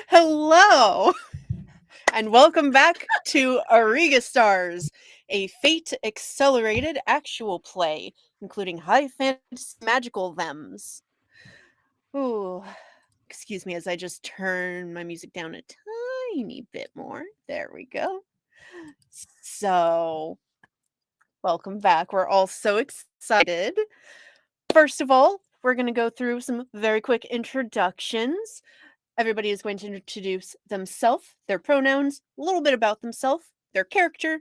Hello, and welcome back to Auriga Stars, a fate-accelerated actual play, including high fantasy magical thems. Ooh, excuse me as I just turn my music down a tiny bit more. There we go. So, welcome back. We're all so excited. First of all, we're going to go through some very quick introductions. Everybody is going to introduce themselves, their pronouns, a little bit about themselves, their character,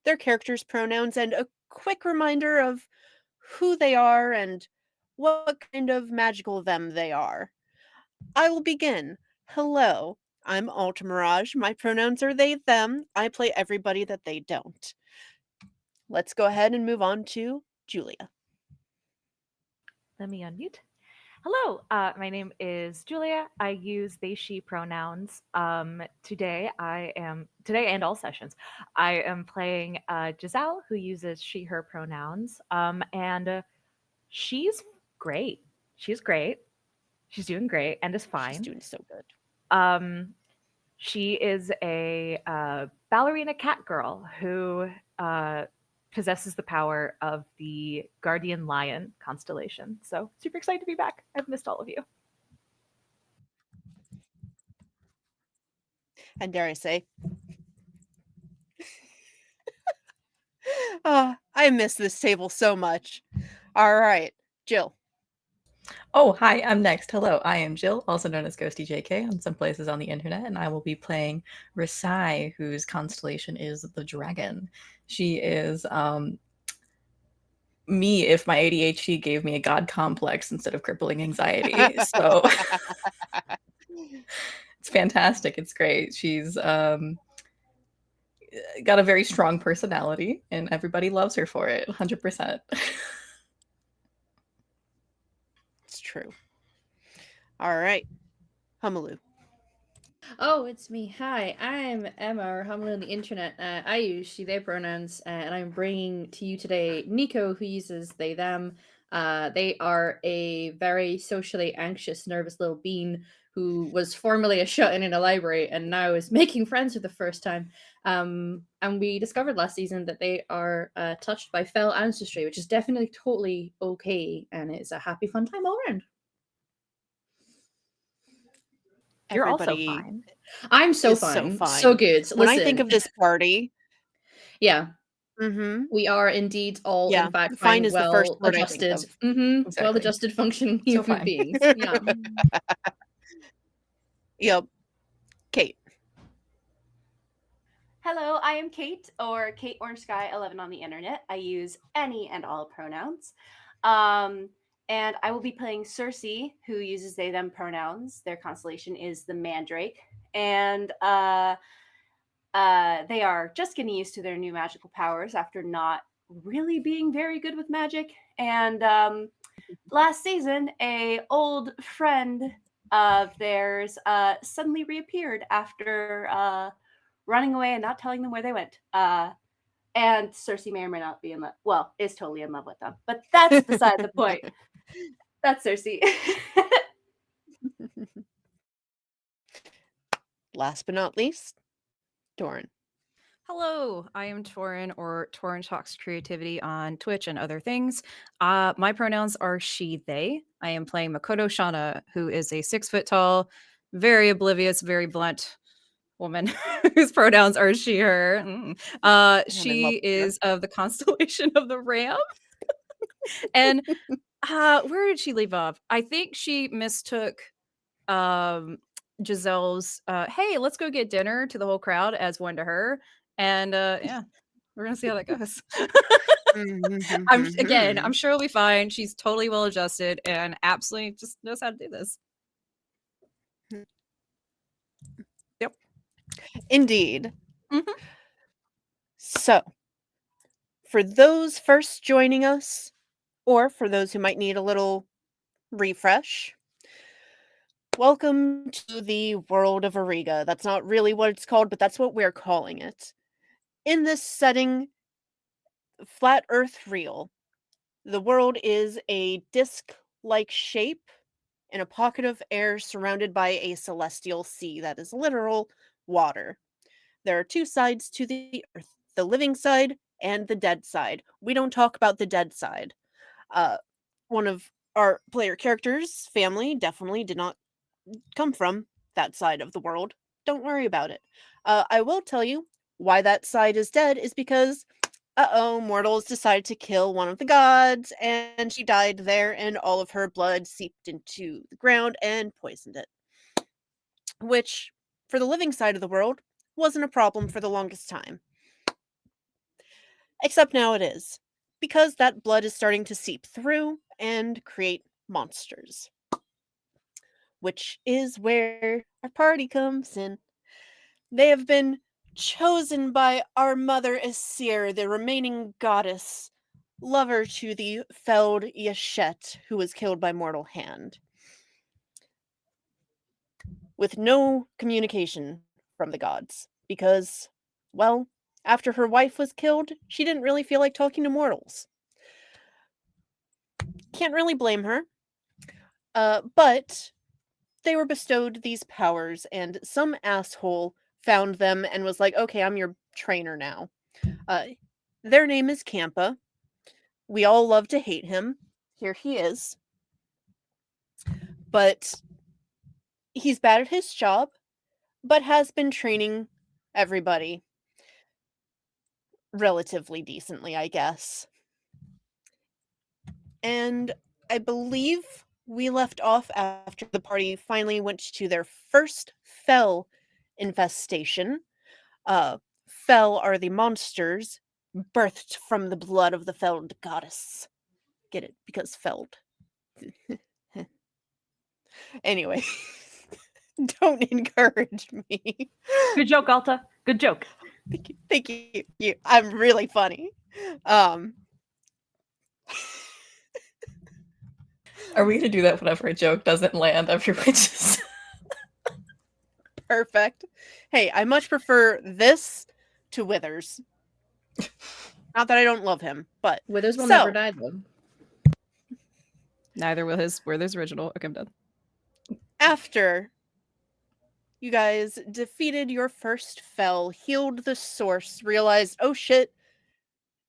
their character's pronouns, and a quick reminder of who they are and what kind of magical them they are. I will begin. Hello, I'm Alta Mirage. My pronouns are they, them. I play everybody that they don't. Let's go ahead and move on to Julia. Let me unmute. Hello, my name is Julia. I use they, she pronouns. Today and all sessions, I am playing Giselle, who uses she, her pronouns. And she's great. She's great. She's doing great and is She's fine. doing so good. Um, she is a ballerina cat girl who possesses the power of the guardian lion constellation. So super excited to be back. I've missed all of you. And dare I say, oh, I miss this table so much. All right, Jill. Oh, hi, I'm next. Hello, I am Jill, also known as Ghosty JK on some places on the internet, and I will be playing Risai, whose constellation is the dragon. She is me if my ADHD gave me a god complex instead of crippling anxiety. So it's fantastic. It's great. She's got a very strong personality, and everybody loves her for it, 100%. It's true. All right, Humalu. Oh, it's me. Hi, I'm Emma, or Humble on the internet. I use she, they pronouns, and I'm bringing to you today Nico, who uses they, them. They are a very socially anxious, nervous little bean who was formerly a shut in a library and now is making friends for the first time. And we discovered last season that they are touched by fell ancestry, which is definitely totally okay, and it's a happy, fun time all around. You're also Everybody fine. I'm so is so fine. fine. So good. When I think Listen. of this party, Yeah. mm-hmm, We are indeed all, yeah, in fact, fine fine, is the first well word I think adjusted, of. well Exactly. adjusted, functioning So human fine. beings. Yeah. Yep, Kate. Hello, I am Kate, or Kate Orange Sky 11 on the internet. I use any and all pronouns. Um, and I will be playing Cersei, who uses they, them pronouns. Their constellation is the Mandrake. And they are just getting used to their new magical powers after not really being very good with magic. And last season, a old friend of theirs suddenly reappeared after running away and not telling them where they went. And Cersei may or may not be in love. Well, is totally in love with them, but that's beside the point. That's Cersei. Last but not least, Doran. Hello, I am Torin, or Torin Talks Creativity on Twitch and other things. My pronouns are she, they. I am playing Makoto Shana, who is a 6 foot tall, very oblivious, very blunt woman whose pronouns are she, her. I'm in love She with her. is of the constellation of the Ram. And where did she leave off? I think she mistook Giselle's hey, let's go get dinner to the whole crowd as one to her. And yeah, we're gonna see how that goes. I'm sure it'll be fine. She's totally well adjusted and absolutely just knows how to do this. Yep. Indeed. Mhm. So, for those first joining us, or for those who might need a little refresh, welcome to the world of Auriga. That's not really what it's called, but that's what we're calling it. In this setting, flat Earth real, the world is a disc like shape, in a pocket of air surrounded by a celestial sea that is literal water. There are two sides to the earth, the living side and the dead side. We don't talk about the dead side. Uh, one of our player characters' family definitely did not come from that side of the world. Don't worry about it. I will tell you why that side is dead is because, mortals decided to kill one of the gods, and she died there, and all of her blood seeped into the ground and poisoned it. Which, for the living side of the world, wasn't a problem for the longest time. Except now it is, because that blood is starting to seep through and create monsters. Which is where our party comes in. They have been chosen by our mother Aesir, the remaining goddess, lover to the felled Yeshet, who was killed by mortal hand. With no communication from the gods, because, well, after her wife was killed, she didn't really feel like talking to mortals. Can't really blame her. But they were bestowed these powers, and some asshole found them and was like, okay, I'm your trainer now. Uh, their name is Kampa. We all love to hate him. Here he is. But he's bad at his job, but has been training everybody relatively decently, I guess. And I believe we left off after the party finally went to their first fell infestation. Fell are the monsters birthed from the blood of the felled goddess. Get it? Because felled. Anyway, don't encourage me. Good joke, Alta. Good joke. Thank you. I'm really funny. Are we gonna do that whenever a joke doesn't land? Everyone just Perfect. Hey, I much prefer this to Withers. Not that I don't love him, but Withers will so, never die, though. Neither will his Werther's original. Okay, I'm done. after you guys defeated your first fell, healed the source, realized, oh shit,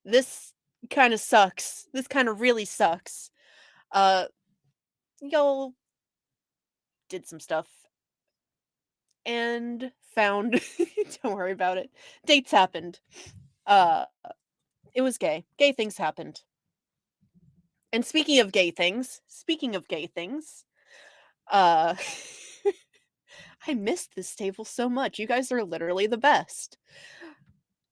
this kind of sucks. This kind of really sucks. Y'all did some stuff and found don't worry about it. Dates happened. It was gay. Gay things happened. And speaking of gay things, uh I missed this table so much. You guys are literally the best.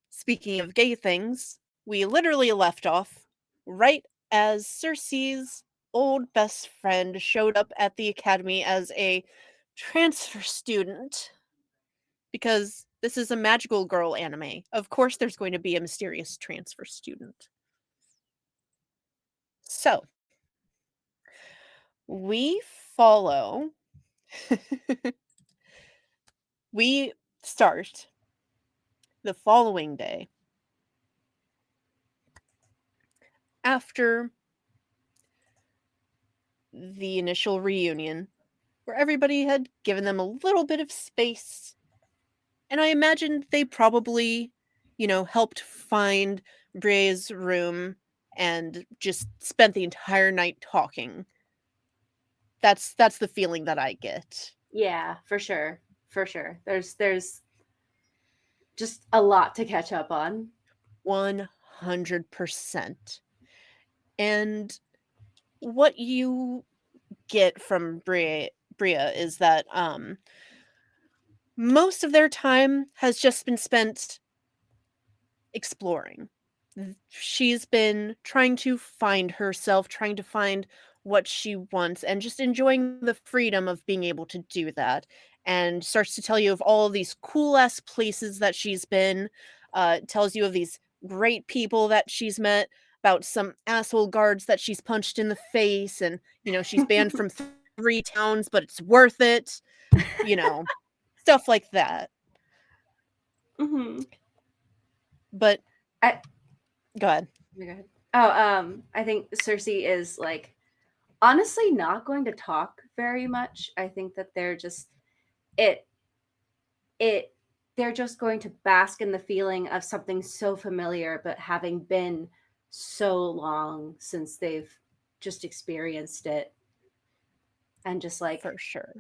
Speaking of gay things, we literally left off right as Cersei's old best friend showed up at the academy as a transfer student. Because this is a magical girl anime. Of course, there's going to be a mysterious transfer student. So, we follow. We start the following day after the initial reunion, where everybody had given them a little bit of space. And I imagine they probably, helped find Bre's room and just spent the entire night talking. That's the feeling that I get. Yeah, for sure. For sure. There's just a lot to catch up on. 100%. And what you get from Bria is that most of their time has just been spent exploring. She's been trying to find herself, trying to find what she wants, and just enjoying the freedom of being able to do that. And starts to tell you of all of these cool ass places that she's been, tells you of these great people that she's met, about some asshole guards that she's punched in the face, and, she's banned from 3 towns, but it's worth it, stuff like that. Mm-hmm. But I go ahead. Oh my god. Oh, I think Cersei is like honestly not going to talk very much. I think that they're just it it they're just going to bask in the feeling of something so familiar, but having been so long since they've just experienced it. And just like, For sure.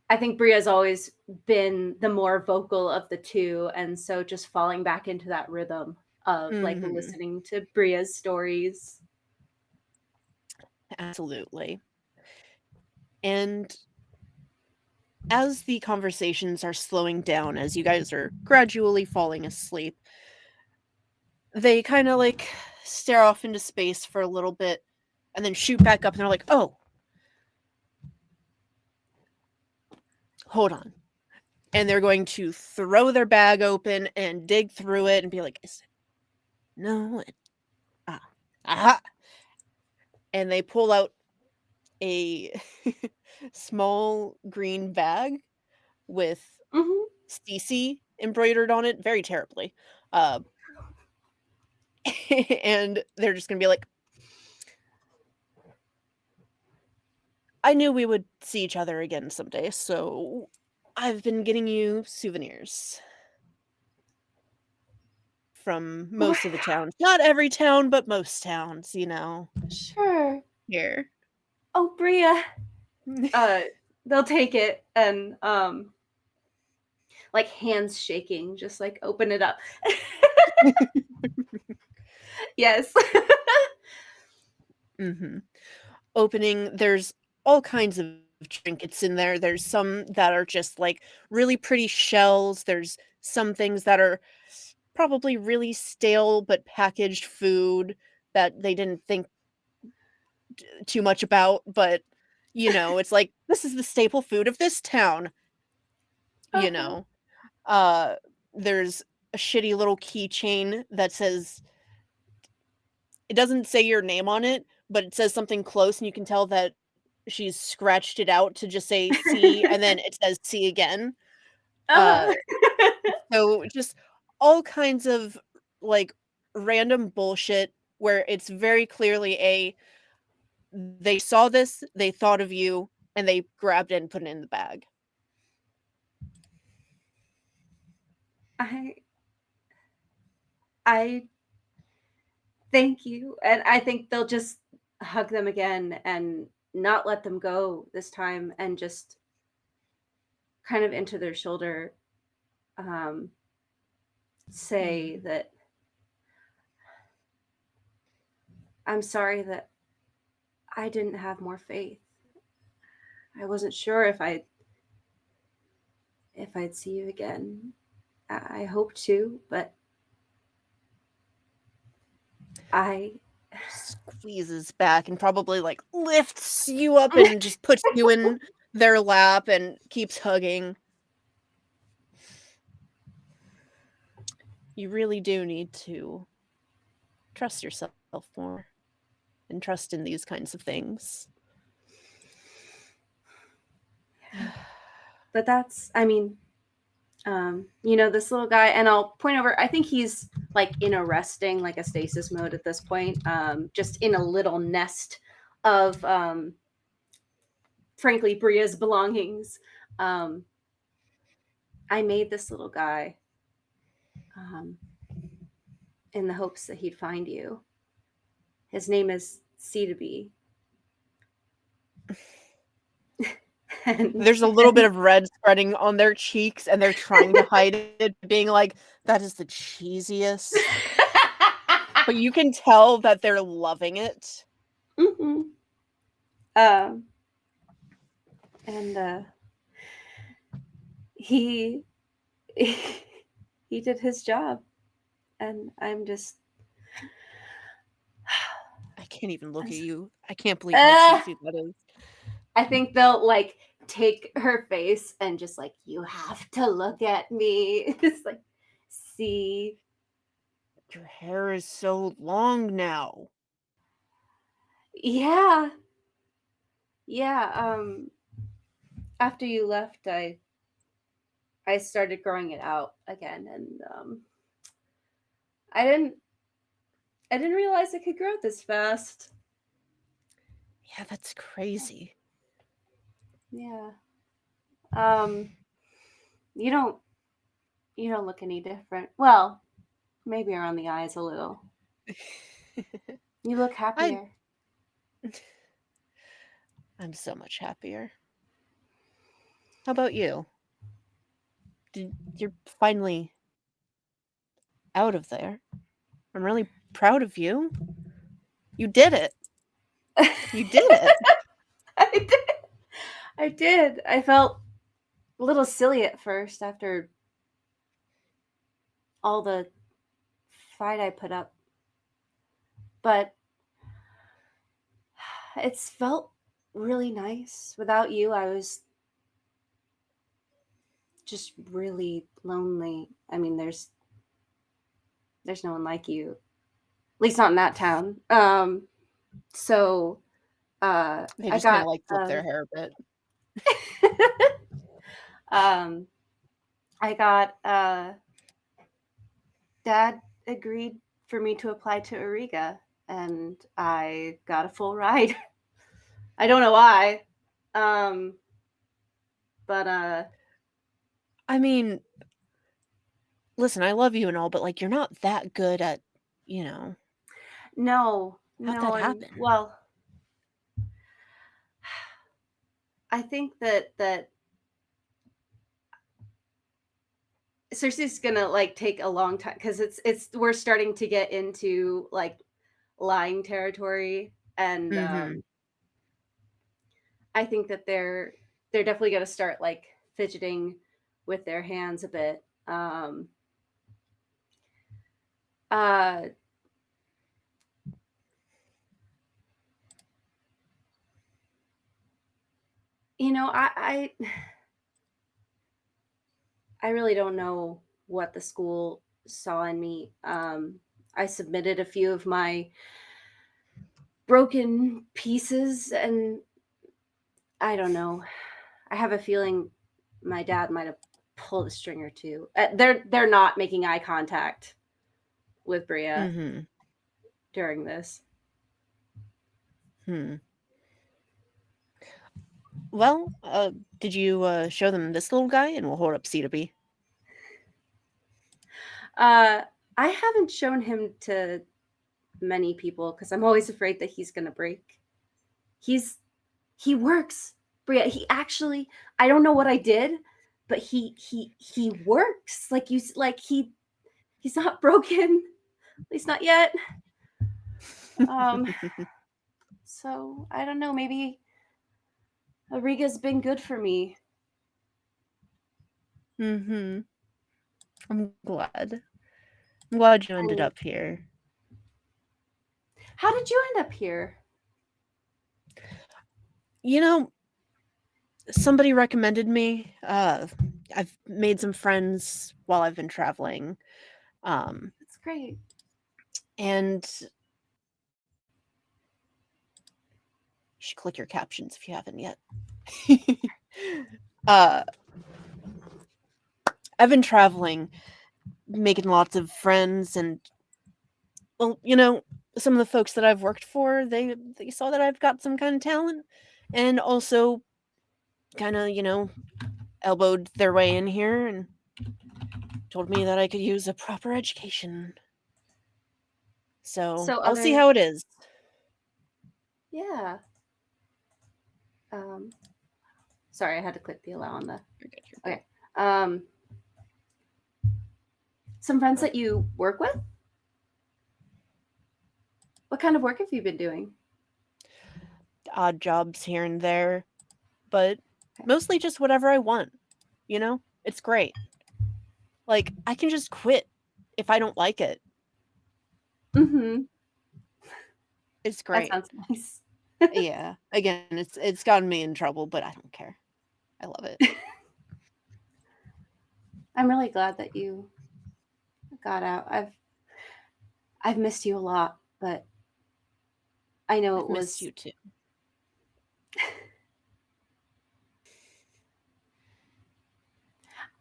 I think Bria's always been the more vocal of the two, and so just falling back into that rhythm of like Mhm. listening to Bria's stories. Absolutely. And as the conversations are slowing down, as you guys are gradually falling asleep, they kind of like stare off into space for a little bit and then shoot back up and they're like, oh, hold on. And they're going to throw their bag open and dig through it and be like, is it? No. Aha. And they pull out a small green bag with Mm-hmm. CC embroidered on it very terribly. Uh, and they're just going to be like, I knew we would see each other again someday, so I've been getting you souvenirs from most of the towns. Not every town, but most towns, you know. Sure. Here. Oh, Bria. They'll take it and like hands shaking, just like open it up. Yes. Mm-hmm. Opening, there's all kinds of trinkets in there. There's some that are just like really pretty shells. There's some things that are probably really stale but packaged food that they didn't think too much about, but you know, it's like this is the staple food of this town, you know. Uh there's a shitty little keychain that says, it doesn't say your name on it, but it says something close and you can tell that she's scratched it out to just say C and then it says C again. Uh so just all kinds of like random bullshit where it's very clearly they saw this, they thought of you, and they grabbed it and put it in the bag. I I thank you. And I think they'll just hug them again and not let them go this time and just kind of into their shoulder um, say that I'm sorry that I didn't have more faith. I wasn't sure if I'd see you again. I hope to, but I Squeezes back and probably like lifts you up and just puts you in their lap and keeps hugging. You really do need to trust yourself more and trust in these kinds of things. but that's I mean this little guy, and I'll point over, I think he's like in a resting, like a stasis mode at this point, just in a little nest of frankly Bria's belongings. I made this little guy um, in the hopes that he'd find you. His name is C2B. There's a little bit of red spreading on their cheeks and they're trying to hide it, being like, that is the cheesiest. But you can tell that they're loving it. Mm-hmm. And he he did his job, and I'm just I can't even look at you. I can't believe how cheesy that is. I think they'll like take her face and just like, you have to look at me. It's like, see, Your hair is so long now. yeah, yeah. After you left, I started growing it out again, and I didn't realize it could grow this fast. Yeah, that's crazy. Yeah. You don't look any different. Well, maybe around the eyes a little. You look I happier. I'm so much happier. How about you? You're finally out of there. I'm really proud of you. You did it. You did it. I did. I did. I felt a little silly at first after all the fight I put up. But it's felt really nice. Without you, I was just really lonely. I mean, there's no one like you. At least not in that town. So They I just kind got of like flip their hair a bit. um I got Dad agreed for me to apply to Auriga, and I got a full ride. I don't know why. But I mean, listen, I love you and all, but like you're not that good at, you know, no, how'd that and happen? well, I think that Cersei's gonna like take a long time because it's we're starting to get into like lying territory, and Mm-hmm. I think that they're definitely gonna start like fidgeting with their hands a bit. Uh, you know, I really don't know what the school saw in me. I submitted a few of my broken pieces, and I don't know. I have a feeling my dad might have pulled a string or two. They're not making eye contact with Bria Mm-hmm. during this. Hmm. Well, did you show them this little guy? And we'll hold up C to B. I haven't shown him to many people because I'm always afraid that he's gonna break. He works, Bria. He actually, I don't know what I did, but he works. Like he's not broken, at least not yet. Um, so I don't know. Maybe Auriga's been good for me. Mm-hmm. I'm glad. I'm glad you ended And up here. how did you end up here? You know, somebody recommended me. I've made some friends while I've been traveling. That's great. And you should click your captions if you haven't yet. uh, I've been traveling, making lots of friends, and well, you know, some of the folks that I've worked for, they saw that I've got some kind of talent, and also kind of, you know, elbowed their way in here and told me that I could use a proper education. So So I'll see other, how it is. yeah. Sorry, I had to click the allow on the. You're good, you're good. Okay. Some friends that you work with. What kind of work have you been doing? Odd jobs here and there, but mostly just whatever I want. You know, it's great. Like I can just quit if I don't like it. Mm-hmm. It's That great. sounds nice. Yeah. Again, it's gotten me in trouble, but I don't care. I love it. I'm really glad that you got out. I've missed you a lot, but I know I've it missed was. you too.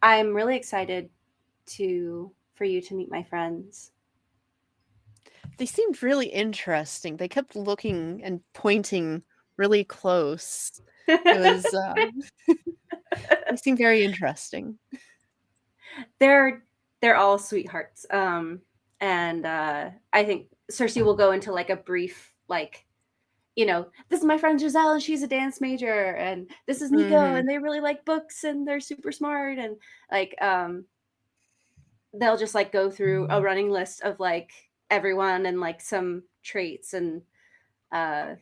I'm really excited for you to meet my friends. They seemed really interesting. They kept looking and pointing really close. It was they seem very interesting. they're all sweethearts. And I think Cersei will go into like a brief like, this is my friend Giselle and she's a dance major, and this is Nico Mhm. and they really like books and they're super smart, and like they'll just like go through a running list of like everyone and like some traits, and uh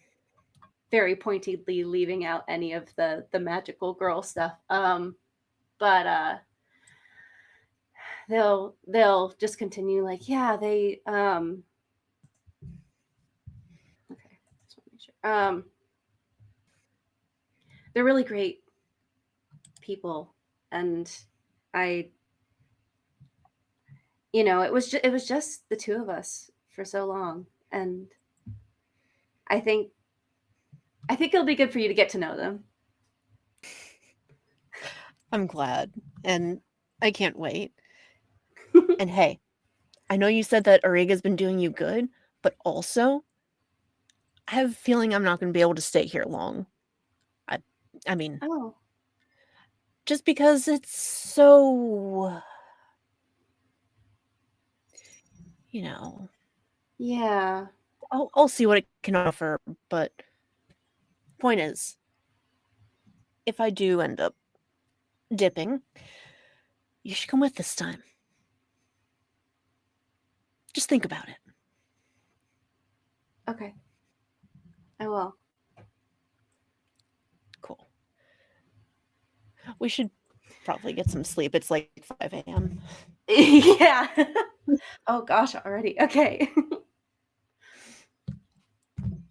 very pointedly leaving out any of the magical girl stuff. But they'll just continue like, yeah, they okay, just want to make sure. They're really great people, and I it was just the two of us for so long, and I think it'll be good for you to get to know them. I'm glad, and I can't wait. And hey, I know you said that Auriga's been doing you good, but also I have a feeling I'm not going to be able to stay here long. I mean, Oh, just because it's so, you know, yeah. I'll see what it can offer, but point is, if I do end up dipping, you should come with this time. Just think about it. Okay, I will. Cool. We should probably get some sleep. It's like 5 a.m. Yeah. Oh gosh, already. Okay.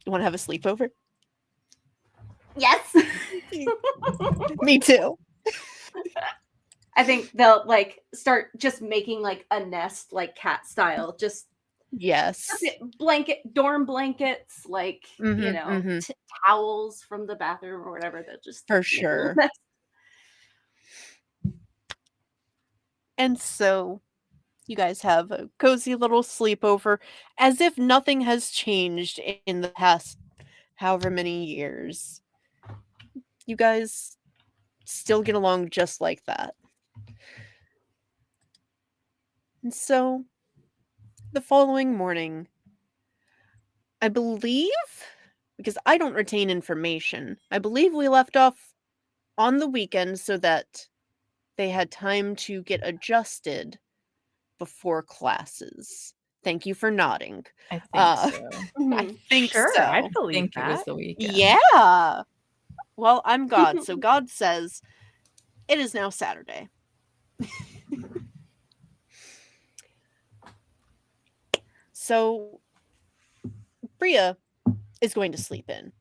You want to have a sleepover? Yes. Me too. I think they'll like start just making like a nest, like cat style, just Yes. dorm blankets, like Mm-hmm. towels from the bathroom or whatever. They'll just For make a little sure. nest. And so you guys have a cozy little sleepover as if nothing has changed in the past however many years. You guys still get along just like that. And so the following morning, I believe, because I don't retain information, I believe we left off on the weekend so that they had time to get adjusted before classes. Thank you for nodding. I think Uh, so. I Mhm. think Sure, so. I I believe think it was that. the weekend. Yeah. Well, I'm God, so God says it is now Saturday. So Bria is going to sleep in.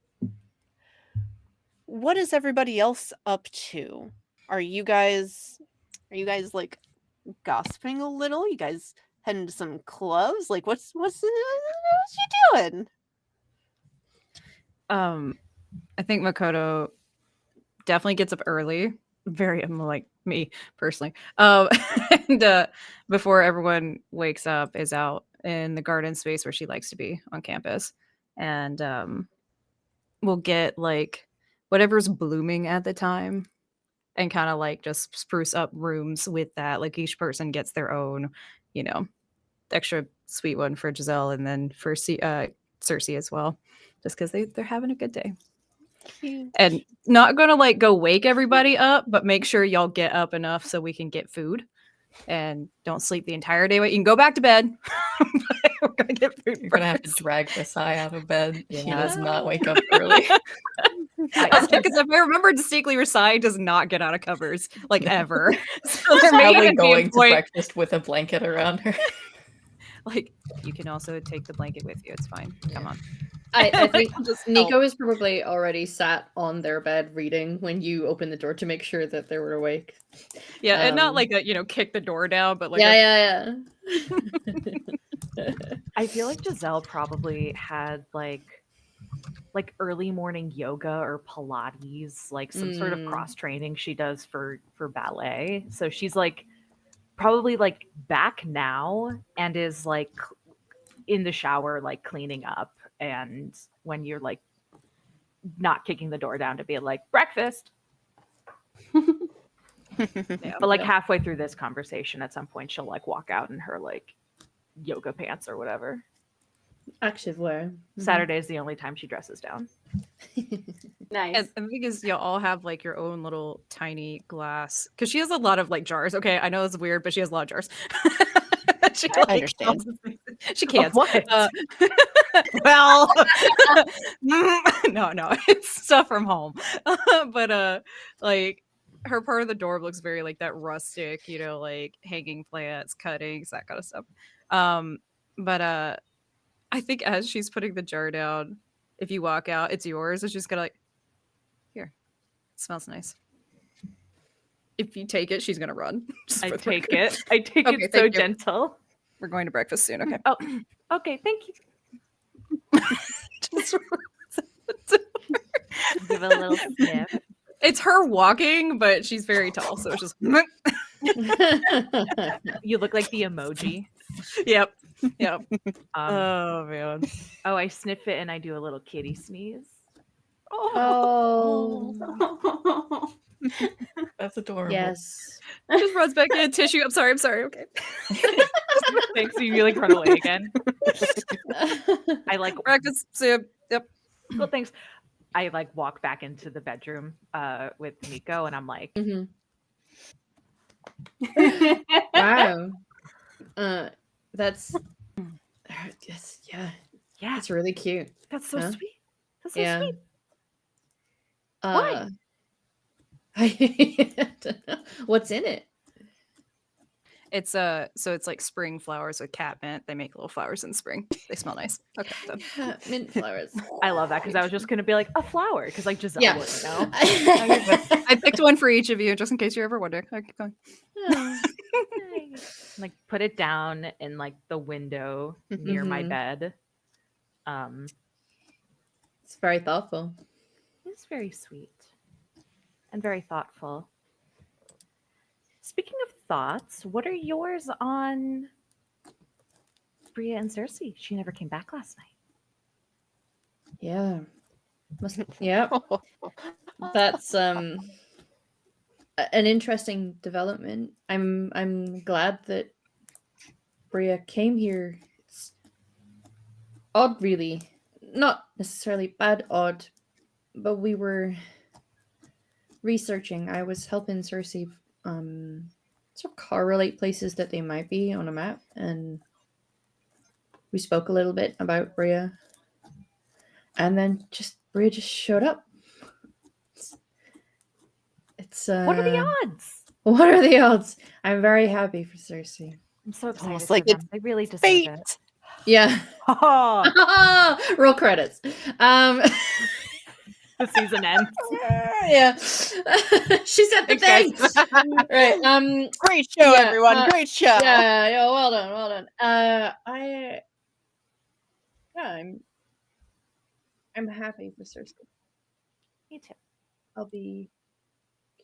What is everybody else up to? Are you guys like gossiping a little? You guys heading to some clubs? Like what's you doing? I think Makoto definitely gets up early. Very like me personally. And before everyone wakes up, is out in the garden space where she likes to be on campus, and we'll get like whatever's blooming at the time, and kind of like just spruce up rooms with that. Like each person gets their own, you know, extra sweet one for Giselle, and then for Cersei as well, just because they're having a good day. Cute. And not gonna like go wake everybody up, but make sure y'all get up enough so we can get food and don't sleep the entire day. You can go back to bed. But we're gonna get food. You're gonna have to first. drag Rasai out of bed. He Yeah. does not wake up early. Because if I remember distinctly, Rasai does not get out of covers like ever. So She's there may probably even be a going to point. breakfast with a blanket around her. Like you can also take the blanket with you. It's fine. Come on. I think Just Nico is probably already sat on their bed reading when you opened the door to make sure that they were awake. Yeah, and not Um, like a kick the door down, but like yeah. I feel like Giselle probably had like early morning yoga or Pilates, like some sort of cross training she does for ballet. So she's like probably like back now and is like in the shower like cleaning up, and when you're like not kicking the door down to be like, breakfast. Yeah. But like halfway through this conversation, at some point, she'll like walk out in her like yoga pants or whatever. Active wear. Saturday is the only time she dresses down. Nice. And the thing is, you all have like your own little tiny glass because she has a lot of like jars. Okay, I know it's weird, but she has a lot of jars. She, I understand. She can't. What? Well, no, it's stuff from home. But like her part of the door looks very like that rustic, like hanging plants, cuttings, that kind of stuff. But I think as she's putting the jar down, if you walk out, it's yours. It's just gonna like, here, it smells nice. If you take it, she's gonna run. I take it. I take Okay, it so thank you. gentle. We're going to breakfast soon. Okay. Oh, okay. Thank you. Just Give it a little sniff. it's her walking, but she's very tall, so it's just. You look like the emoji. Yep. Oh Man. I sniff it and I do a little kitty sneeze. Oh, That's adorable. yes. Just runs back in. Tissue. I'm sorry. Okay. Thanks. You like run away again. I like Breakfast. Yep. well, thanks. I like walk back into the bedroom with Nico and I'm like, Mhm. Wow. That's yes, yeah. yeah, That's really cute. that's so Huh? sweet. That's so Yeah. sweet. Why? I don't know. What's in it? It's so it's like spring flowers with catmint. They make little flowers in spring. They smell nice. Okay. Done. Mint flowers. I love that because I was just gonna be like a flower because like Giselle Yeah. wouldn't know. I picked one for each of you, just in case you're ever wondering. Okay, keep going. Like put it down in like the window near my Mhm. bed. It's very thoughtful. It's very sweet and very thoughtful. Speaking of thoughts, what are yours on Bria and Cersei? She never came back last night. Yeah. Yeah. That's an interesting development. I'm glad that Bria came here. It's odd, really. Not necessarily bad odd, but we were researching. I was helping Cersei sort of correlate places that they might be on a map, and we spoke a little bit about Bria. And then Bria just showed up. It's What are the odds? What are the odds? I'm very happy for Cersei. I'm so excited almost for like them. it's They really deserve Fate. it. Yeah. Oh, Roll credits. the season ends. Yeah. She said the thing. Right. Great show, Yeah, everyone. Great show. Yeah, well done. I'm happy for Cersei. Me too. I'll be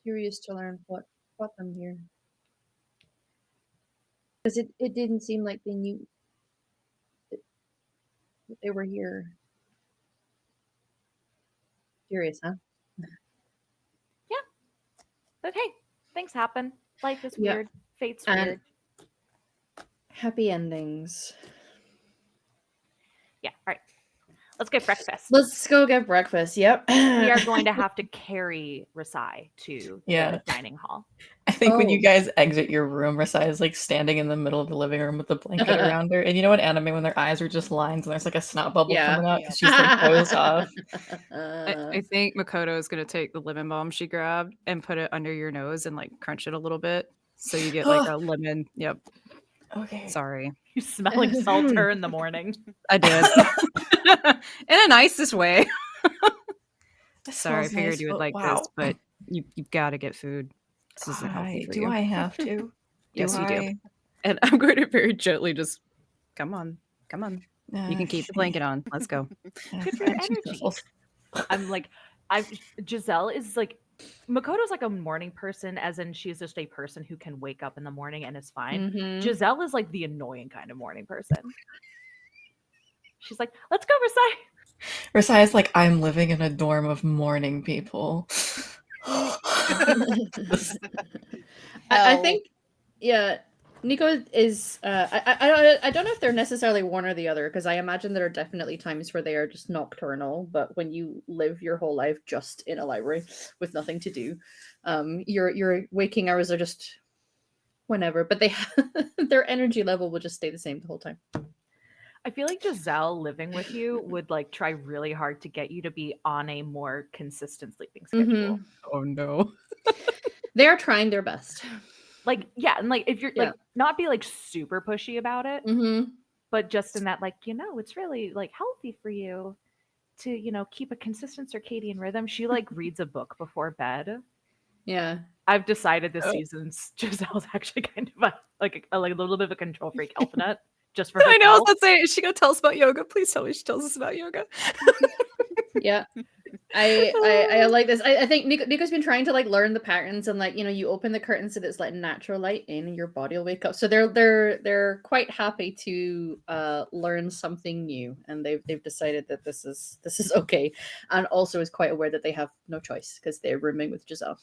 curious to learn what brought them here. Because it didn't seem like they knew that they were here. Curious, huh? But hey, things happen. Life is Yeah. weird. Fate's And- weird. Happy endings. Yeah. All right. Let's get breakfast. Let's go get breakfast. Yep. We are going to have to carry Rasai to Yeah. the dining hall. I think when you Oh. guys exit your room, Rasai is like standing in the middle of the living room with the blanket around her. And you know what anime when their eyes are just lines and there's like a snot bubble Yeah. coming out because she's like closed off. I think Makoto is gonna take the lemon balm she grabbed and put it under your nose and like crunch it a little bit, so you get like a lemon. Yep. Okay. Sorry, You smelling salter in the morning. I did. In a nicest way. This Sorry, I smells figured nice, you would but like wow. this, but you've got to get food. This isn't healthy for Do you. I have to? Yes, you do. I? And I'm going to very gently just come on. You can keep the Okay. blanket on. Let's go. Good for your energy. I'm like, Giselle is like, Makoto's like a morning person, as in she's just a person who can wake up in the morning and is fine. Mhm. Giselle is like the annoying kind of morning person. She's like, let's go, Rasai. Rasai's like, I'm living in a dorm of mourning people. I Hell. think, yeah, Nico is. I don't know if they're necessarily one or the other, because I imagine there are definitely times where they are just nocturnal. But when you live your whole life just in a library with nothing to do, your waking hours are just whenever. But they their energy level will just stay the same the whole time. I feel like Giselle living with you would like try really hard to get you to be on a more consistent sleeping schedule. Oh no. They are trying their best. Like, yeah, and like if you're Yeah. like not be like super pushy about it, Mm-hmm. but just in that like, it's really like healthy for you to, keep a consistent circadian rhythm. She like reads a book before bed. Yeah. I've decided this Oh. season's Giselle's actually kind of a little bit of a control freak helping it just for herself. I know. I was about to say, is she gonna tell us about yoga? Please tell me she tells us about yoga. Yeah. I like this. I think Nico's been trying to like learn the patterns, and like you open the curtains so it's like natural light in and your body will wake up. So they're quite happy to learn something new, and they've decided that this is okay, and also is quite aware that they have no choice because they're rooming with Giselle.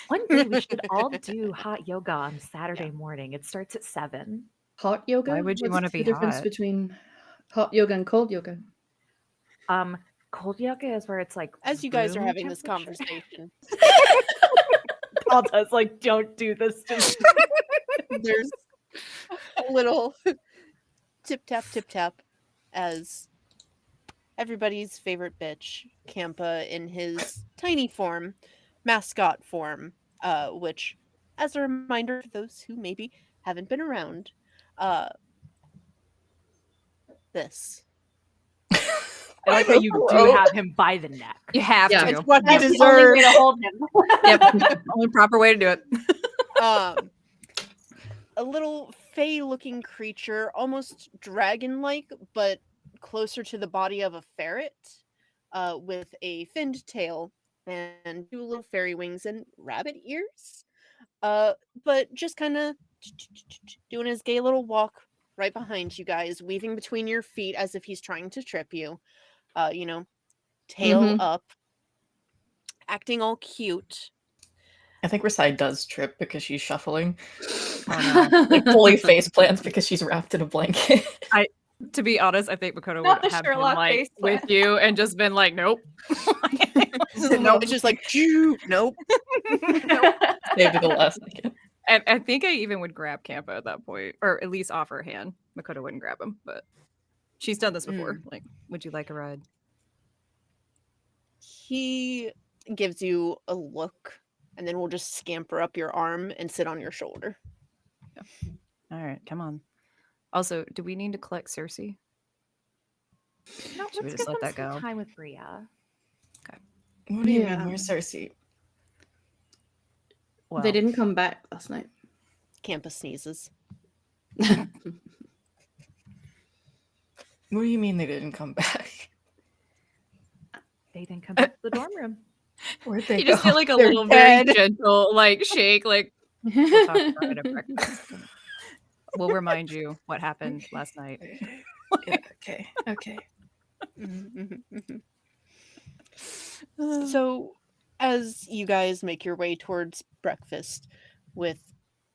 One day we should all do hot yoga on Saturday morning. It starts at 7. Hot yoga? Why would you What's wanna be the difference hot? between hot yoga and cold yoga? Cold yoga is where it's like As you guys are room having this temperature. conversation, Paul does like, don't do this to me. there's a little tip tap as everybody's favorite bitch, Kampa, in his tiny form, mascot form, which, as a reminder for those who maybe haven't been around, uh, this. I like how you do have him by the neck. You have Yeah. It's to. what he That's the only way deserves. to hold him. Yep. Only proper way to do it. A little fey-looking creature, almost dragon-like, but closer to the body of a ferret, with a finned tail and 2 little fairy wings and rabbit ears. But just kind of doing his gay little walk right behind you guys, weaving between your feet as if he's trying to trip you. Tail Mhm. up, acting all cute. I think Rasai does trip because she's shuffling. Oh no. Like fully face plants because she's wrapped in a blanket. To be honest, I think Makoto Not would the have been Sherlock like face with plant. you and just been like, nope. No, it's just like, nope. Maybe the last second. And I think I even would grab Kampa at that point, or at least offer a hand. Makoto wouldn't grab him, but she's done this before. Like, would you like a ride? He gives you a look and then we'll just scamper up your arm and sit on your shoulder. All right, come on. Also, do we need to collect Cersei? No, Should we let's just get let them that some go? time with Bria. What do you Yeah. mean? Where's Cersei? Well, They didn't come back last night. Campus sneezes. What do you mean they didn't come back? They didn't come back to the dorm room. Where'd they you just go? get like a They're little dead. very gentle like shake, like we'll talk about it at breakfast. We'll remind you what happened last night. Yeah, okay. So, as you guys make your way towards breakfast with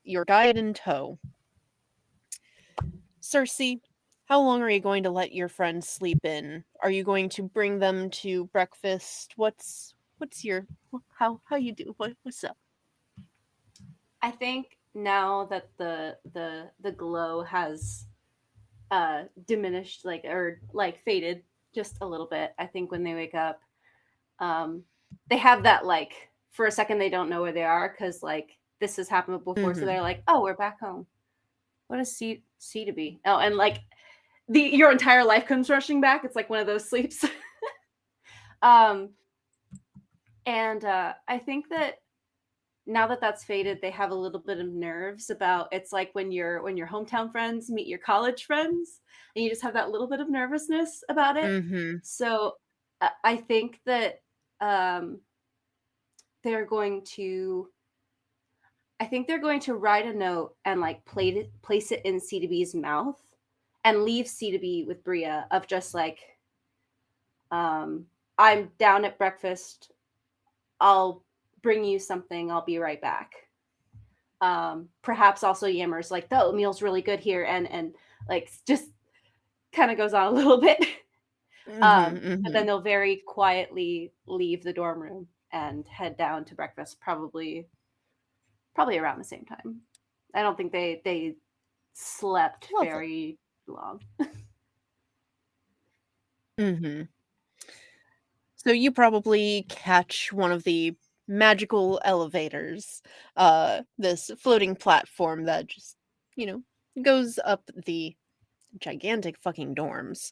your guide in tow, Cersei, how long are you going to let your friends sleep in? Are you going to bring them to breakfast? What's your how you do? What's up? I think now that the glow has diminished, or faded just a little bit, I think when they wake up, they have that like for a second they don't know where they are because like this has happened before, so Mhm. they're like, oh, we're back home. What is C to be? Oh, and like your entire life comes rushing back. It's like one of those sleeps. um, and I think that now that that's faded, they have a little bit of nerves about it's like when your hometown friends meet your college friends, and you just have that little bit of nervousness about it. Mm-hmm. So I think that um, they're going to. I think they're going to write a note and like place it in C2B's mouth, and leave C to B with Bria of just like, I'm down at breakfast. I'll bring you something. I'll be right back. Perhaps also yammers like the oatmeal's really good here, and like just kind of goes on a little bit. But then they'll very quietly leave the dorm room and head down to breakfast, probably around the same time. I don't think they slept Lovely. very long. So you probably catch one of the magical elevators, this floating platform that just, goes up the gigantic fucking dorms.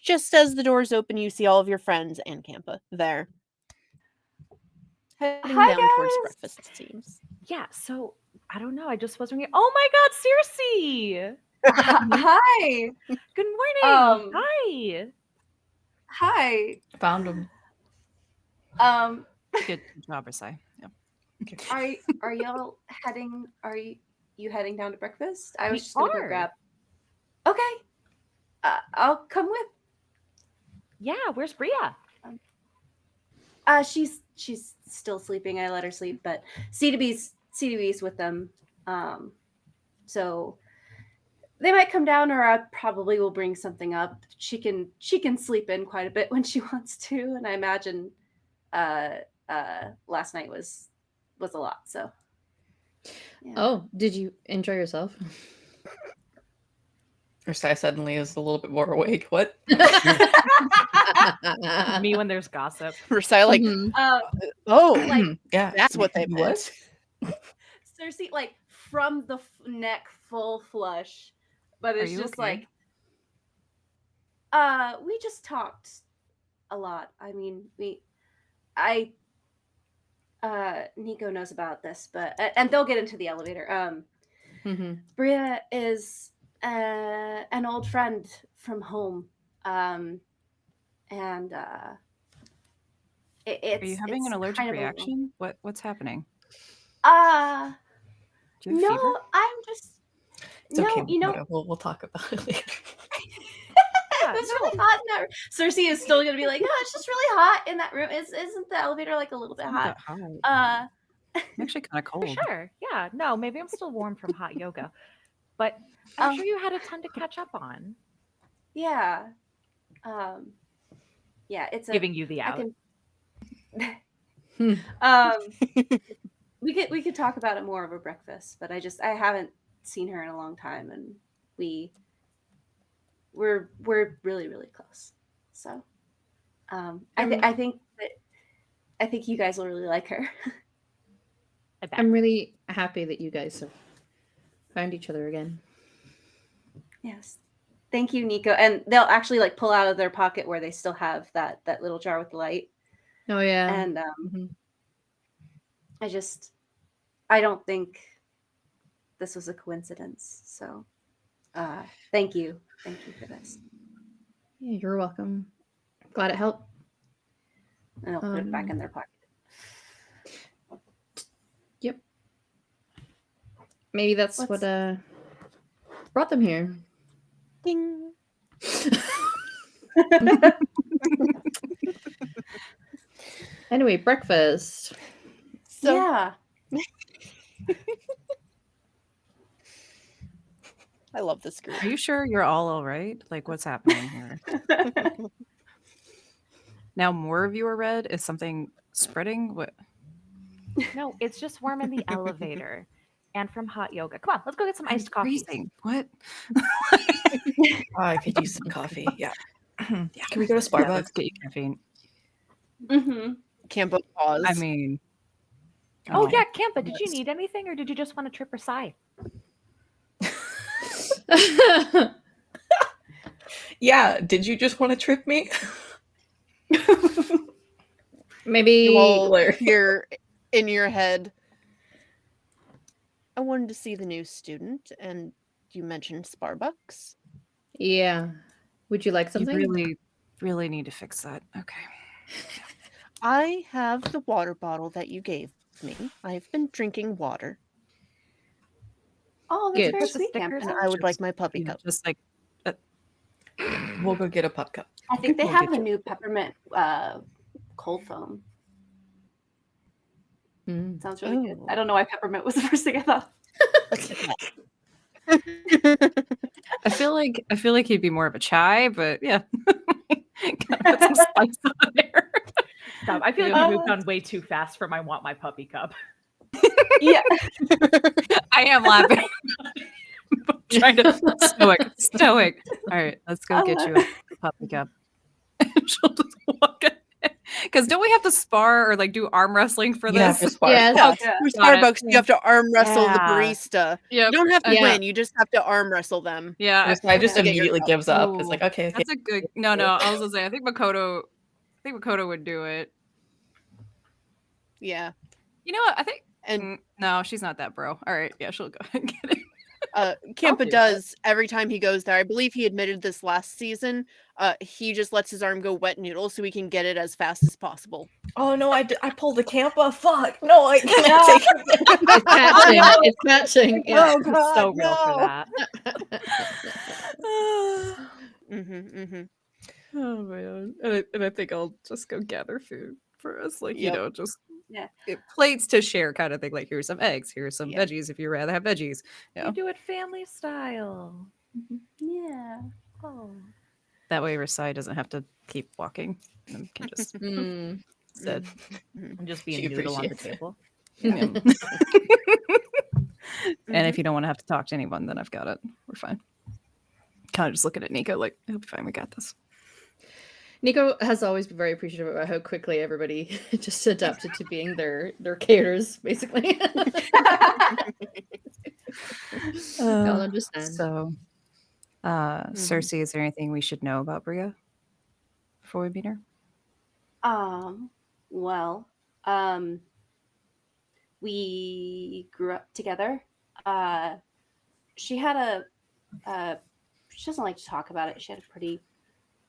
Just as the doors open, you see all of your friends and Campa there. Heading Hi, down towards guys. breakfast, it seems. Yeah, so I don't know. I just was wondering. Oh my God, Circe! Hi. Good morning. Hi. Hi. Found him. Good job, Rasai. Yeah. Are y'all heading? Are you heading down to breakfast? I was We just gonna go are. grab. Okay. I'll come with. Yeah, where's Bria? She's still sleeping. I let her sleep, but C2B's with them. So they might come down, or I probably will bring something up. She can sleep in quite a bit when she wants to, and I imagine last night was a lot. So yeah. Oh, did you enjoy yourself? Ursai suddenly is a little bit more awake. What? Me when there's gossip. Versailles, like, Mhm. oh, Like Yeah. that's what they meant. What? Cersei, like from the neck full flush, but it's you just okay? like, we just talked a lot. I mean, Nico knows about this, but and they'll get into the elevator. Mhm. Bria is an old friend from home, and it's Are you having an allergic kind of reaction? What's happening? Uh Do you have no, fever? I'm just It's no, okay, you know. Makoto. We'll talk about it later. Yeah, It's really hot in that room. Cersei is still gonna be like, oh, it's just really hot in that room. Isn't the elevator like a little bit It's not hot? that hot. Uh, I'm actually kind of for cold. sure. Yeah, no, maybe I'm still warm from hot yoga, but I'm sure you had a ton to catch up on. yeah, yeah. It's Giving you the I out. can, we could talk about it more over breakfast, but I haven't seen her in a long time, and we're really really close. So, I think you guys will really like her. I bet. I'm really happy that you guys have found each other again. Yes. Thank you, Nico. And they'll actually like pull out of their pocket where they still have that little jar with the light. Oh yeah. And Mhm. I don't think this was a coincidence. So thank you. Thank you for this. Yeah, you're welcome. Glad it helped. And they'll put it back in their pocket. Yep. Maybe that's what brought them here. Ding. Anyway, breakfast. So yeah. I love this group. Are you sure you're all right? Like, what's happening here? Now more of you are red. Is something spreading? What? No, it's just warm in the elevator and from hot yoga. Come on, let's go get some iced coffee. Freezing. What? I could use some coffee. Yeah. Can we go to Yeah, Starbucks? let's get you caffeine. Mm-hmm. Campo pause. I mean, Oh Okay. yeah, Campa, did you Yes. need anything or did you just want to trip or sigh? Yeah. Did you just want to trip me? Maybe You all Hilarious. hear in your head, I wanted to see the new student, and you mentioned Starbucks. yeah. Would you like you something? really, really need to fix that. Okay. I have the water bottle that you gave me. I've been drinking water. Oh, that's Good. very Put the sweet, stickers And Camper. I would like my puppy You know, cup. just like We'll go get a pup cup. I think they We'll have get a you. new peppermint cold foam. Mm. Sounds really good. I Oh. don't know why peppermint was the first thing I thought. I feel like he'd be more of a chai, but yeah. Gotta put some spice on there. Stop. I feel like you moved on way too fast for my want my puppy cup. Yeah. I am laughing. Trying to stoic. All right, let's go get you a puppy cup. She'll just walk in. Because don't we have to spar or like do arm wrestling for You have this? to spar. Yeah. Yeah, Yeah. through Got it. Starbucks, you have to arm wrestle the Yeah. barista. Yep. You don't have to Yeah. win. You just have to arm wrestle them. Yeah. This guy just to get your immediately cup. gives up. It's Ooh, like, okay. that's a good. No. I was gonna say I think Makoto would do it. Yeah. You know what? I think And no, she's not that bro. All right, yeah, she'll go and get it. Campa do it. does every time he goes there. I believe he admitted this last season. He just lets his arm go wet noodle so he can get it as fast as possible. Oh no, I pulled the Campa. Fuck. No, I can't take it. It's catching. It's catching. Yeah. Oh God, So real for no. that. Oh man, and I think I'll just go gather food for us, like Yep. just Yeah. plates to share, kind of thing. Like here's some eggs, here's some Yeah. veggies if you rather have veggies. You Yeah, do it family style. Yeah. Oh. that way Rasai doesn't have to keep walking and can just Mm. instead. And just be She a noodle on the appreciates it. table. Yeah. Mm-hmm. And if you don't want to have to talk to anyone, then I've got it. We're fine. Kind of just looking at Nico like, it'll be fine. We got this. Nico has always been very appreciative about how quickly everybody just adapted to being their caterers, basically. I'll understand. So, Cersei, is there anything we should know about Bria before we meet her? Well, we grew up together. She had she doesn't like to talk about it. She had a pretty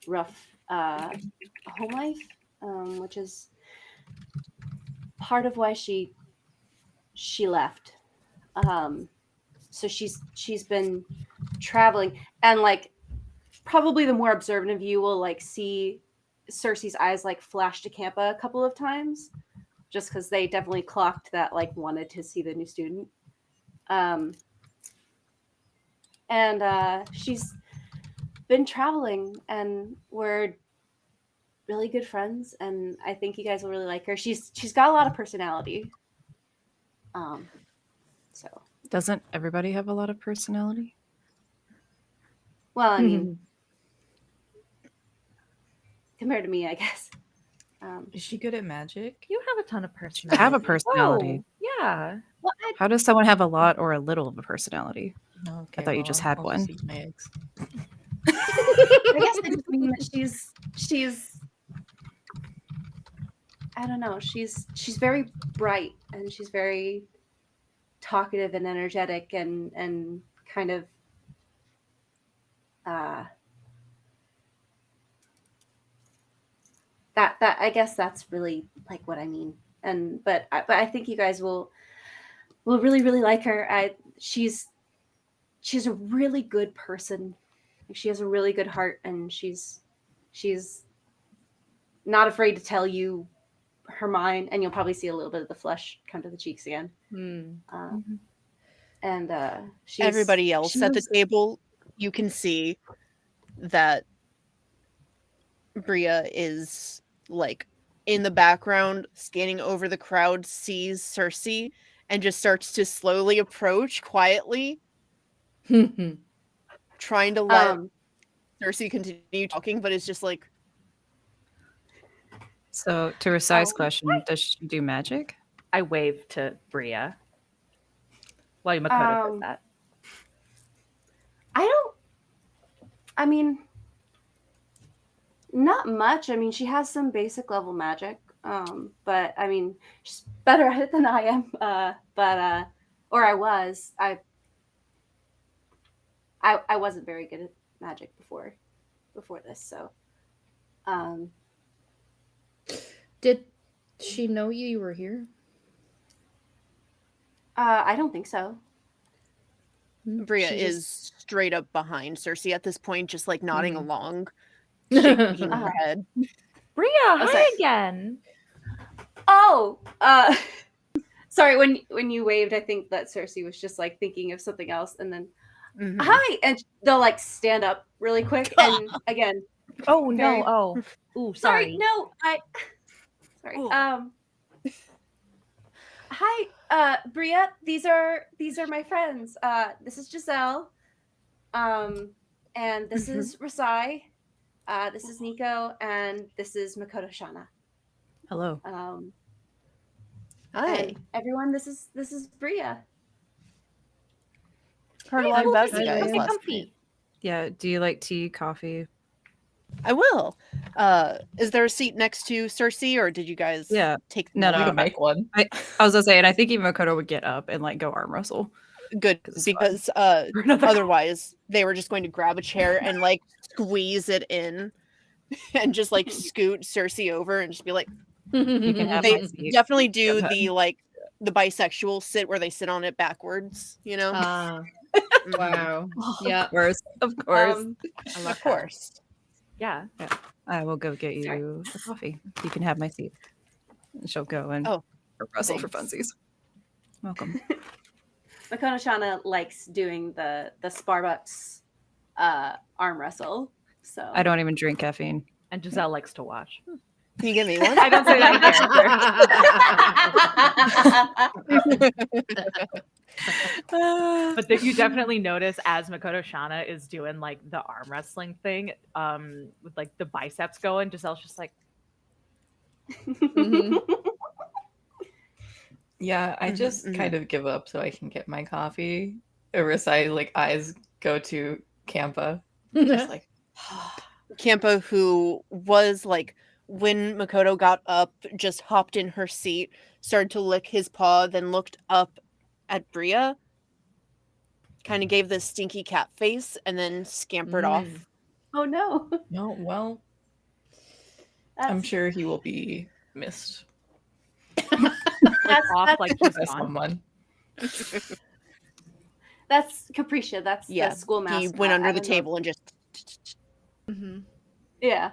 rough home life, which is part of why she left. So she's been traveling, and like probably the more observant of you will like see Cersei's eyes like flash to Campa a couple of times, just because they definitely clocked that like wanted to see the new student. And she's been traveling, and we're really good friends, and I think you guys will really like her. She's got a lot of personality. So Doesn't everybody have a lot of personality? well, I mean, compared to me, I guess. Is she good at magic? You have a ton of personality. Have a personality. Whoa, yeah. Well, How does someone have a lot or a little of a personality? No, I thought you just had I'll one. eat my eggs. I guess I just mean that she's I don't know, she's very bright, and she's very talkative and energetic, and kind of that I guess that's really like what I mean. And but I think you guys will really like her. She's a really good person. She has a really good heart, and she's not afraid to tell you her mind, and you'll probably see a little bit of the flesh come to the cheeks again. And she's Everybody else at the knows- table, you can see that Bria is like in the background, scanning over the crowd, sees Cersei, and just starts to slowly approach quietly, trying to let Cersei continue talking, but it's just like, So, to Rasai's Oh, question, does she do magic? I wave to Bria while Makoto does that. I mean, not much. I mean, she has some basic level magic, but I mean, she's better at it than I am. Or I was. I wasn't very good at magic before this, so. Did she know you were here? I don't think so. Bria She is just- straight up behind Cersei at this point, just like nodding Mhm. along, shaking her Uh-huh. head. Bria, hi sorry. again. Oh, sorry. When you waved, I think that Cersei was just like thinking of something else, and then Mhm. hi, and they'll like stand up really quick, and again, Oh Very- no! Oh, ooh, sorry, sorry. no, sorry. Ooh. Hi, Bria. These are my friends. This is Giselle. And this Mhm. is Rasai. This is Nico, and this is Makoto Shana. Hello. Hi. And everyone, this is Bria. Heard a Hi, lot about comfy, you guys comfy, last comfy. night. Yeah. Do you like tea, coffee? I will. Is there a seat next to Cersei, or did you guys Yeah. take No, them We no. can make one. I was gonna say, and I think even Makoto would get up and like go arm wrestle. Good, 'Cause it's fun. because Another otherwise they were just going to grab a chair and like squeeze it in and just like scoot Cersei over and just be like, You can have they my seat. definitely do Go ahead. the like the bisexual sit where they sit on it backwards, you know? Ah, Mhm. wow. Yeah. Of course. Of course. I love Of course. Yeah. I will go get Sorry. you a coffee. You can have my seat. And she'll go and Oh, wrestle for thanks. funsies. Welcome. Makoto Shana likes doing the Sparbucks arm wrestle. So I don't even drink caffeine. And Giselle likes to watch. Can you give me one? I don't say that in character. But you definitely notice as Makoto Shana is doing like the arm wrestling thing, with like the biceps going, Giselle's just like, Mhm. Yeah, I Mhm, just mhm. kind of give up so I can get my coffee. Rasai like eyes go to Kampa. Just like Kampa, who was like when Makoto got up, just hopped in her seat, started to lick his paw, then looked up at Bria, kind of gave this stinky cat face, and then scampered off. Oh no. no, well, I'm sure he will be missed like off, like he's by gone. someone. That's Capricia. That's Yeah, the school he mascot. went I under the don't know. table and just. Mhm. Yeah.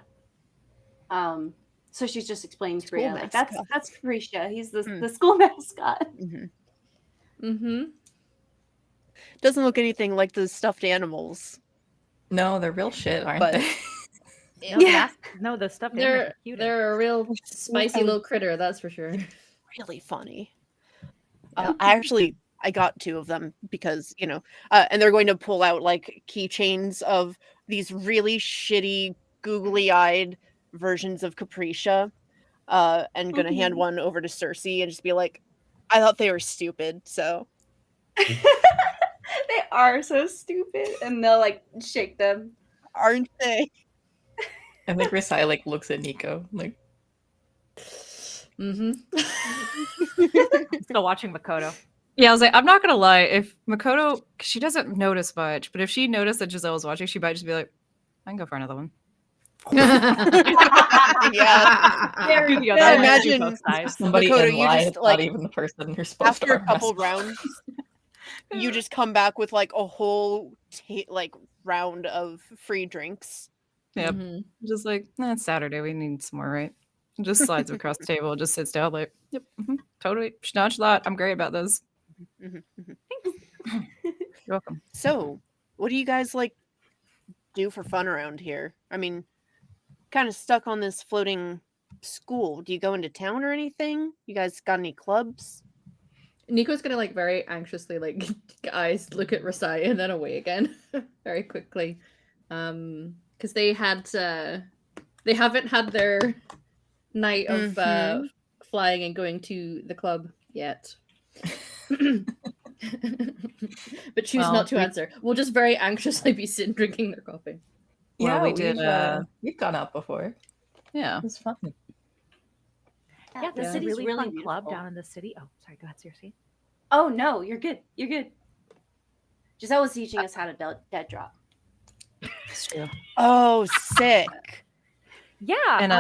So she's just explaining to School Bria like mascot. that's Capricia. He's the Hmm. the school mascot. Mhm. Mhm. Doesn't look anything like the stuffed animals. No, they're real shit, aren't But- they? No, the Yeah. no, the stuffed animals They're are cute. they're a real spicy little critter, that's for sure. Really funny. Yeah. I got 2 of them because, you know, and they're going to pull out like keychains of these really shitty, googly-eyed versions of Capricia, and gonna hand one over to Cersei and just be like, I thought they were stupid, so They are so stupid, and they'll like shake them. aren't they? I think Rasai like looks at Nico like Mhm. Still watching Makoto. Yeah, I was like, I'm not gonna lie. If Makoto, 'cause she doesn't notice much, but if she noticed that Giselle was watching, she might just be like, I can go for another one. Yeah. Very Do the good. other I one, do imagine both sides. somebody Makoto, in you line, just, it's like, not even the person you're supposed After to a arm couple wrestle. rounds, you just come back with like a whole like round of free drinks. Yep. Mhm. Just like, it's Saturday. We need some more, right? And just slides across the table, just sits down, like, yep, totally. Not a lot. I'm great about this. Mhm, mhm. You're welcome. So, what do you guys like do for fun around here? I mean, kind of stuck on this floating school. Do you go into town or anything? You guys got any clubs? Nico's gonna like very anxiously like eyes look at Rasai and then away again very quickly. Because they haven't had their night of Mhm. flying and going to the club yet. But choose Well, not to we- answer. We'll just very anxiously be sitting drinking their coffee. Well, Yeah, we did, we've gone out before. yeah. It was fun. Yeah, there's Yeah. a city's really, fun club beautiful. down in the city. Oh, sorry, go ahead, Cersei. Oh no, you're good. You're good. Giselle was teaching us how to dead drop. It's true. Oh, sick. Yeah. And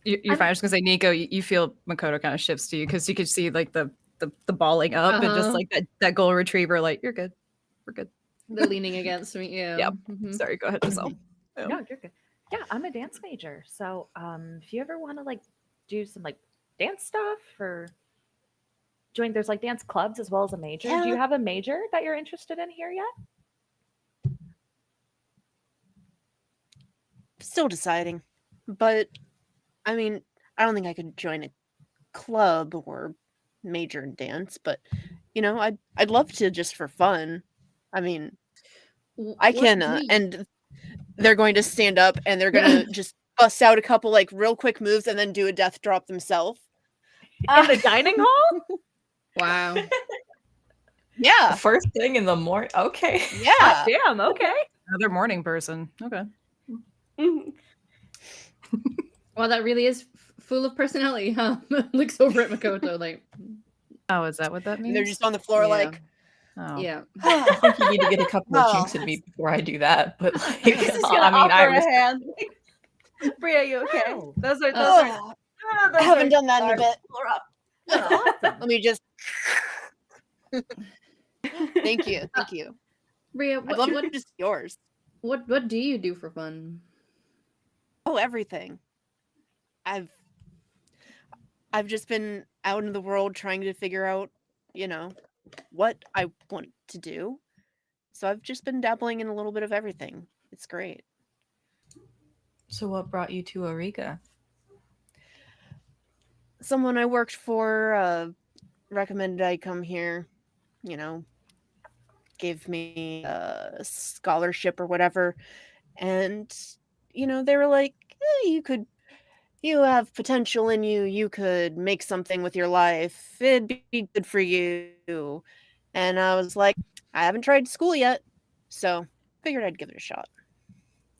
you're fine. I was gonna say, Nico, you feel Makoto kind of shifts to you because you could see like the the balling up and just Uh-huh. like that golden retriever, like, you're good. We're good. The leaning against me. Yeah. Yep. Mhm. Sorry, go ahead, Giselle. Yeah. No, you're good. Yeah, I'm a dance major. So if you ever want to like do some like dance stuff or join, there's like dance clubs as well as a major. Do you Yeah. have a major that you're interested in here yet? Still deciding. But I mean, I don't think I could join a club or major in dance, but I'd love to just for fun. I mean, I What can do you- and they're going to stand up and they're going to just bust out a couple like real quick moves and then do a death drop themselves. In the dining hall? Wow. Yeah. First thing in the morning. Okay. Yeah. Damn, okay. Another morning person. Okay. Well, that really is full of personality, huh? Looks over at Makoto like, Oh, is that what that And means? they're just on the floor Yeah. like Oh. yeah. I think you need to get a couple of Oh, jinx in me before I do that. But like, This is gonna I mean, I offer a was hand. Bria, you okay? Wow. Those are oh, I haven't done that in a bit. We're up. That's awesome. Let me just Thank you. Thank you. Bria, I'd love to just yours. what do you do for fun? Oh, everything. I've just been out in the world trying to figure out, what I want to do. So I've just been dabbling in a little bit of everything. It's great. So what brought you to Auriga? Someone I worked for recommended I come here, gave me a scholarship or whatever. And, they were like, you have potential in you. You could make something with your life. It'd be good for you. And I was like, I haven't tried school yet. So figured I'd give it a shot.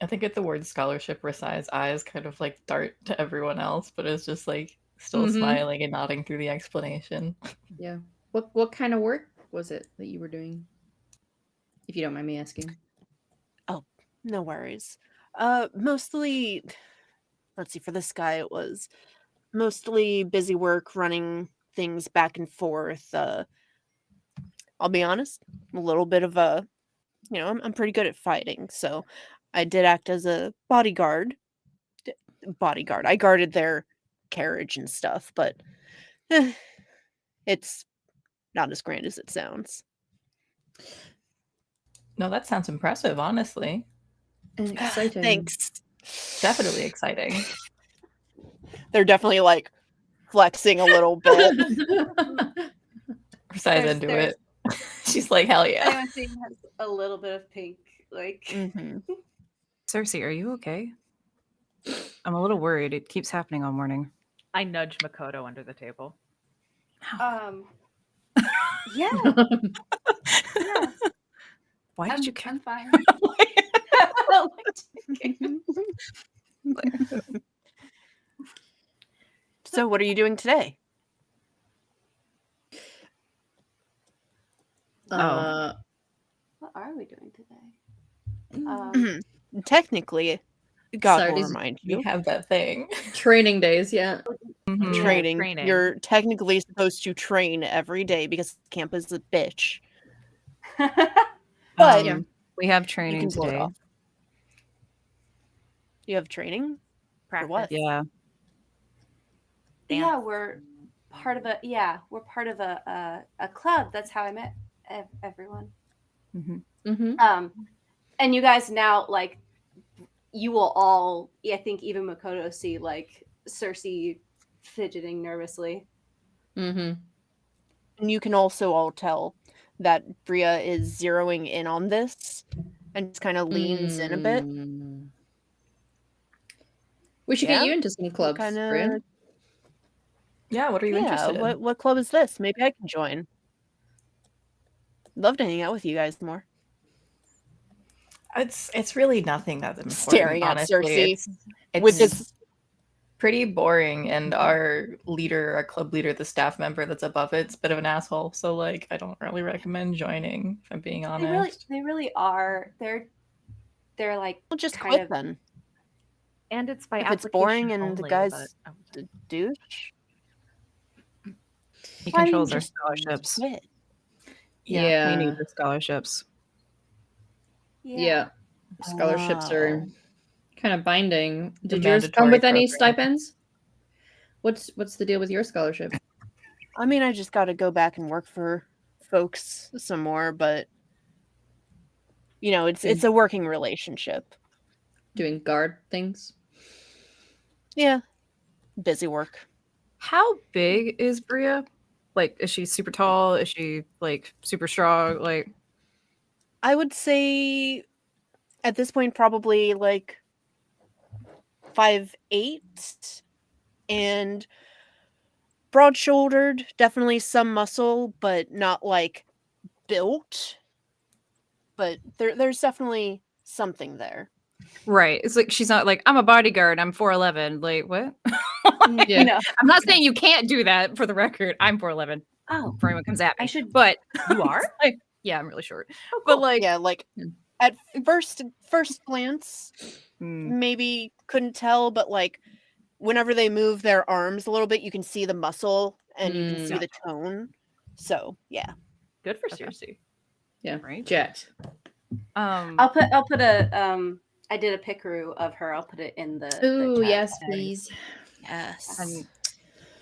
I think at the word scholarship, Rasai's eyes kind of like dart to everyone else, but it's just like still smiling and nodding through the explanation. Yeah. What kind of work was it that you were doing? If you don't mind me asking. No worries. Mostly, let's see, for this guy, it was mostly busy work running things back and forth. I'll be honest, a little bit of I'm pretty good at fighting, so I did act as a bodyguard. I guarded their carriage and stuff, but it's not as grand as it sounds. No, that sounds impressive, honestly. And exciting. Thanks. Definitely exciting. They're definitely like flexing a little bit. Rasai's into it. She's like, hell yeah. Anyone seeing has a little bit of pink, like. Mhm. Cersei, are you okay? I'm a little worried. It keeps happening all morning. I nudge Makoto under the table. Yeah. Yeah. Why did you care? I'm fine. So what are you doing today? What are we doing today? Technically, God Sorry, will these- remind We you. have that thing. Training days, yeah. Mhm. Yeah. Training. Training. You're technically supposed to train every day because camp is a bitch. But Yeah. We have you training can blow it today. off. You have training? Practice. what? Yeah. Yeah, we're part of a club. That's how I met everyone. Mm-hmm. And you guys now, like, you will all, I think even Makoto, see like Cersei fidgeting nervously. Mm-hmm. And you can also all tell that Bria is zeroing in on this and just kind of leans in a bit. We should Yeah? get you into some clubs, kinda- Bryn. Yeah, what are you interested in? what club is this? Maybe I can join. Love to hang out with you guys more. It's really nothing that's important. Staring at honestly. Cersei It's with this. pretty boring, and our club leader, the staff member that's above it's a bit of an asshole. So like, I don't really recommend joining, if I'm being honest. They really are. They're like Well, just kind quit of then. And it's by If it's application boring and the only, guy's but- a douche. He Well, I mean, controls our just scholarships. quit. Yeah. We need the scholarships. Yeah. Scholarships are Oh. kind of binding. The Did yours come mandatory with any program. stipends? What's the deal with your scholarship? I mean, I just got to go back and work for folks some more, but you know, it's a working relationship. Doing guard things? Yeah, busy work. How big is Bria? Like, is she super tall? Is she like super strong? Like, I would say at this point probably like 5'8", and broad-shouldered, definitely some muscle, but not like built. But there's definitely something there. right? It's like she's not like I'm a bodyguard. I'm 4'11". Like what? Yeah. No. I'm not saying you can't do that. For the record, I'm 4'11". Oh, For anyone comes at me, I should. but You are? like, yeah, I'm really short. Oh, But cool. like, Yeah, like Hmm. at first glance, mm, maybe couldn't tell, but like whenever they move their arms a little bit, you can see the muscle and you can see the tone. So yeah. Good for Okay. Cersei. Yeah. Right. Jet. I'll put a I did a pickaroo of her. I'll put it in the Ooh, chat yes, tag. please. Yes. and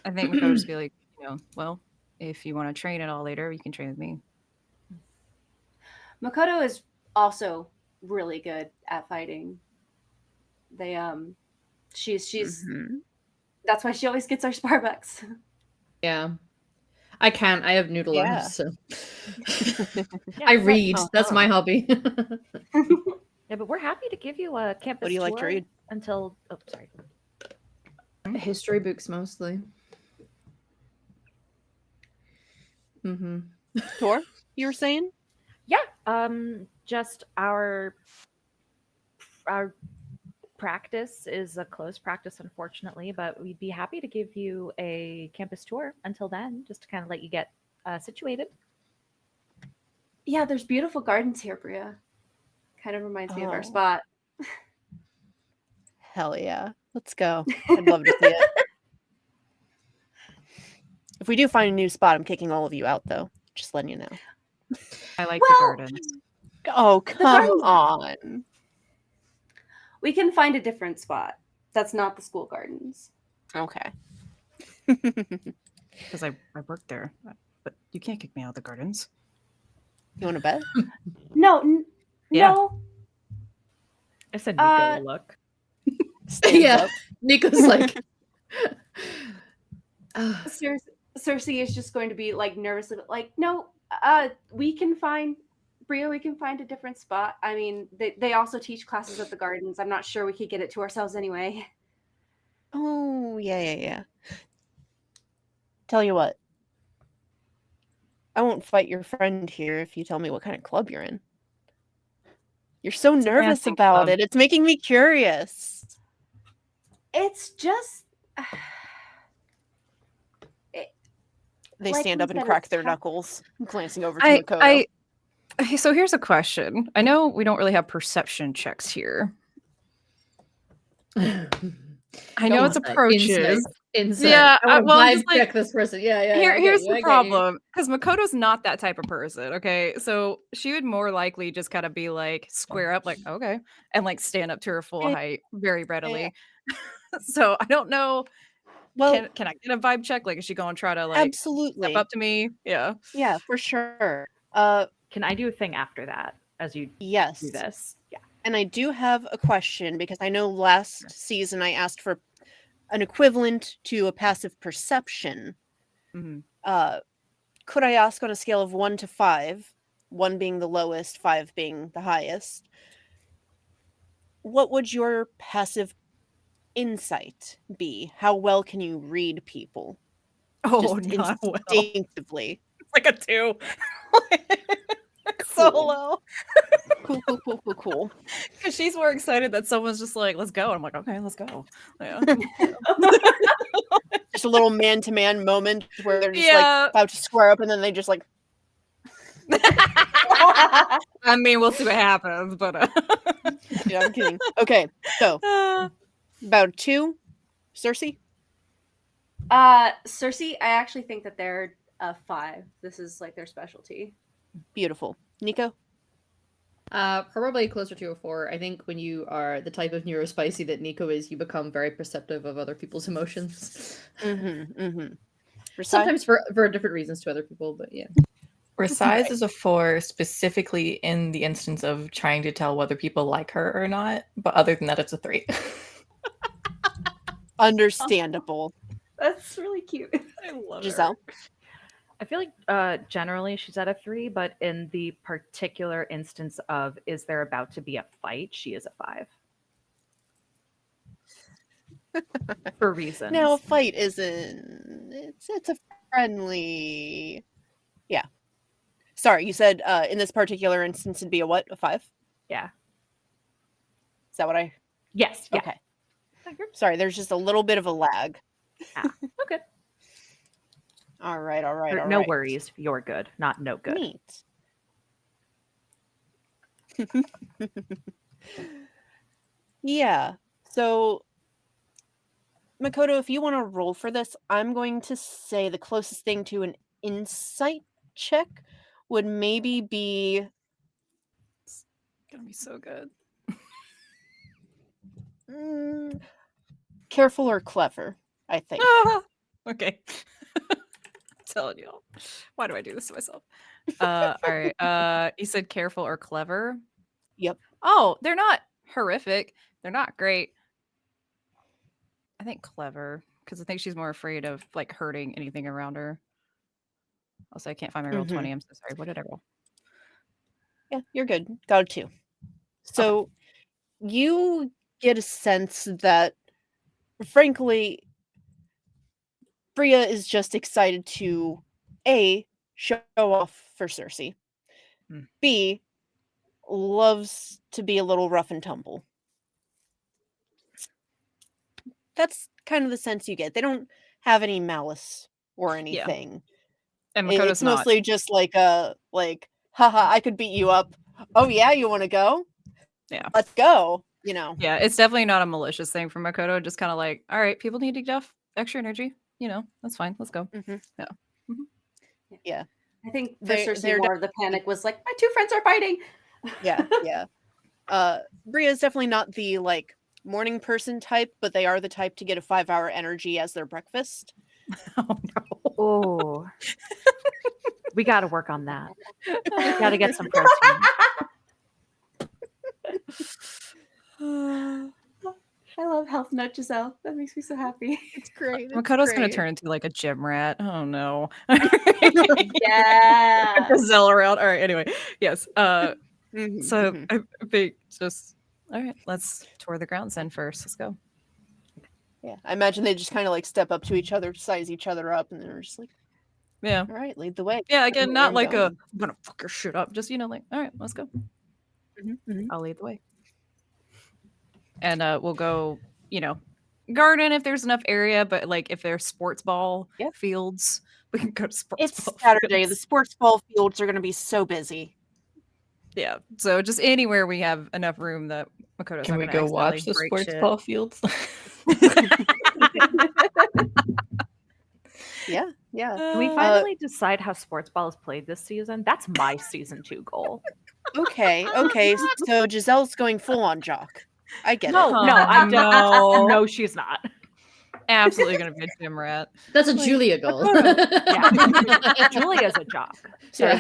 I think we could just be like, well, if you want to train it all later, you can train with me. Makoto is also really good at fighting. They she's Mhm. that's why she always gets our Sparbucks. Yeah. I can't. I have noodle Yeah. arms, so Yeah, I but- read. That's my Uh-huh. hobby. Yeah, but we're happy to give you a campus What do you like to tour read? until. Oh, sorry. History books mostly. Mm-hmm. Tor, you were saying? Yeah, just our practice is a closed practice, unfortunately, but we'd be happy to give you a campus tour until then, just to kind of let you get situated. Yeah, there's beautiful gardens here, Bria. Kind of reminds me of our Oh. spot. Hell yeah. Let's go. I'd love to see it. If we do find a new spot, I'm kicking all of you out though. Just letting you know. I like Well- the gardens. Oh, come gardens- on. We can find a different spot. That's not the school gardens. Okay. Because I worked there, but you can't kick me out of the gardens. You want to bet? No, Yeah. no. I said Nico, look. Stands Yeah. up. Nico's like. Cersei is just going to be like nervously like, no, we can find Bria, we can find a different spot. I mean, they also teach classes at the gardens. I'm not sure we could get it to ourselves anyway. Oh, yeah. Tell you what. I won't fight your friend here if you tell me what kind of club you're in. You're so It's a nervous dancing about club. it. It's making me curious. It's just They Like stand we up and said, crack it's their tough. knuckles, glancing over to Makoto. So here's a question. I know we don't really have perception checks here. I know it's approaches. Insight. Yeah, I want to well, I'm vibe just like- check this person. Yeah. I get Here's you, the I get you. problem, because Makoto's not that type of person. Okay, so she would more likely just kind of be like square up, like okay, and like stand up to her full Yeah. height very readily. So I don't know. Well, Can I get a vibe check? Like, is she going to try to like absolutely. step up to me? Yeah. Yeah, for sure. Can I do a thing after that as you Yes. do this? Yeah. And I do have a question because I know last season I asked for an equivalent to a passive perception. Mhm. Could I ask on a scale of 1 to 5, 1 being the lowest, 5 being the highest, what would your passive insight be? How well can you read people? Oh, Just not well. instinctively. It's like a 2. So Cool. low. Cool. Because she's more excited that someone's just like, let's go. And I'm like, okay, let's go. Yeah. Just a little man-to-man moment where they're just Yeah. like about to square up and then they just like I mean, we'll see what happens, but yeah, I'm kidding. Okay, so about a 2, Cersei? Cersei, I actually think that they're a 5. This is like their specialty. Beautiful. Nico? Probably closer to a 4. I think when you are the type of neurospicy that Nico is, you become very perceptive of other people's emotions. Mm-hmm. Sometimes for different reasons to other people, but yeah. Resize is a 4 specifically in the instance of trying to tell whether people like her or not, but other than that, it's a 3. Understandable. That's really cute. I love Giselle? I feel like generally she's at a 3, but in the particular instance of is there about to be a fight, she is a 5. For reasons. Now, a fight isn't. It's a friendly. Yeah. Sorry, you said in this particular instance it'd be a what? A 5? Yeah. Is that what I? Yes. Yeah. Okay. Sorry, there's just a little bit of a lag. Okay. All right. No worries. You're good. Not no good. Neat. Yeah. So, Makoto, if you want to roll for this, I'm going to say the closest thing to an insight check would maybe be Gonna be so good. careful or clever, I think. Okay. Telling y'all. Why do I do this to myself? All right. You said careful or clever? Yep. Oh, they're not horrific. They're not great. I think clever, because I think she's more afraid of like hurting anything around her. Also, I can't find my roll 20. I'm so sorry. What did I roll? Yeah, you're good. Got a 2. So you get a sense that, frankly, Bria is just excited to A, show off for Cersei. B, loves to be a little rough and tumble. That's kind of the sense you get. They don't have any malice or anything. And Makoto's It's mostly just like haha, I could beat you up. Oh yeah, you want to go? Yeah. Let's go. You know. Yeah, it's definitely not a malicious thing from Makoto. Just kind of like, all right, people need to get extra energy. You know, that's fine. Let's go. Yeah. Yeah. I think for Cersei, more of the panic was like, my 2 friends are fighting. Yeah. Bria is definitely not the like morning person type, but they are the type to get a 5-hour energy as their breakfast. Oh no. Oh. We got to work on that. We got to get some protein. I love Health Nut, Giselle. That makes me so happy. It's great. Makoto's gonna turn into like a gym rat. Oh no. Yeah. Giselle around. All right. Anyway, yes. So Mhm. I think just all right. Let's tour the grounds then first. Let's go. Yeah, I imagine they just kind of like step up to each other, size each other up, and they're just like, Yeah. all right, lead the way. Yeah. Again, Where not I'm like going. I'm gonna fuck your shit up. Just like, all right, let's go. I'll lead the way. And we'll go, garden if there's enough area, but like if there's sports ball fields, we can go to sports It's ball Saturday. fields. The sports ball fields are going to be so busy. Yeah. So just anywhere we have enough room that Makoto's Can not we gonna go watch the accidentally break sports shit. ball fields? Yeah. Can we finally decide how sports ball is played this season? That's my season 2 goal. Okay. So Giselle's going full on jock. I get No, it. I don't. No. No, she's not. Absolutely gonna be a gym rat. That's a Julia goal. Yeah. Julia's a jock. Sorry.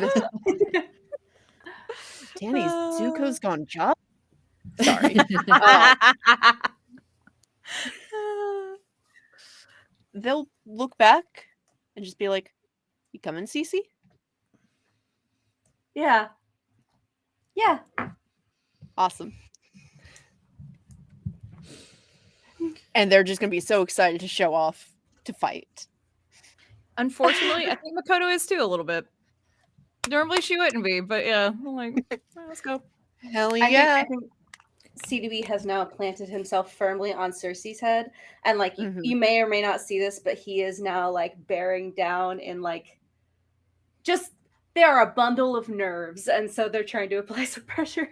Yeah. Danny, Zuko's gone jock. Sorry. They'll look back and just be like, "You coming, Cece?" Yeah. Yeah. Awesome. And they're just gonna be so excited to show off to fight. Unfortunately, I think Makoto is too a little bit. Normally she wouldn't be, but yeah, I'm like, let's go. Hell yeah. I think CDB has now planted himself firmly on Cersei's head. And like you may or may not see this, but he is now like bearing down in like just they are a bundle of nerves, and so they're trying to apply some pressure.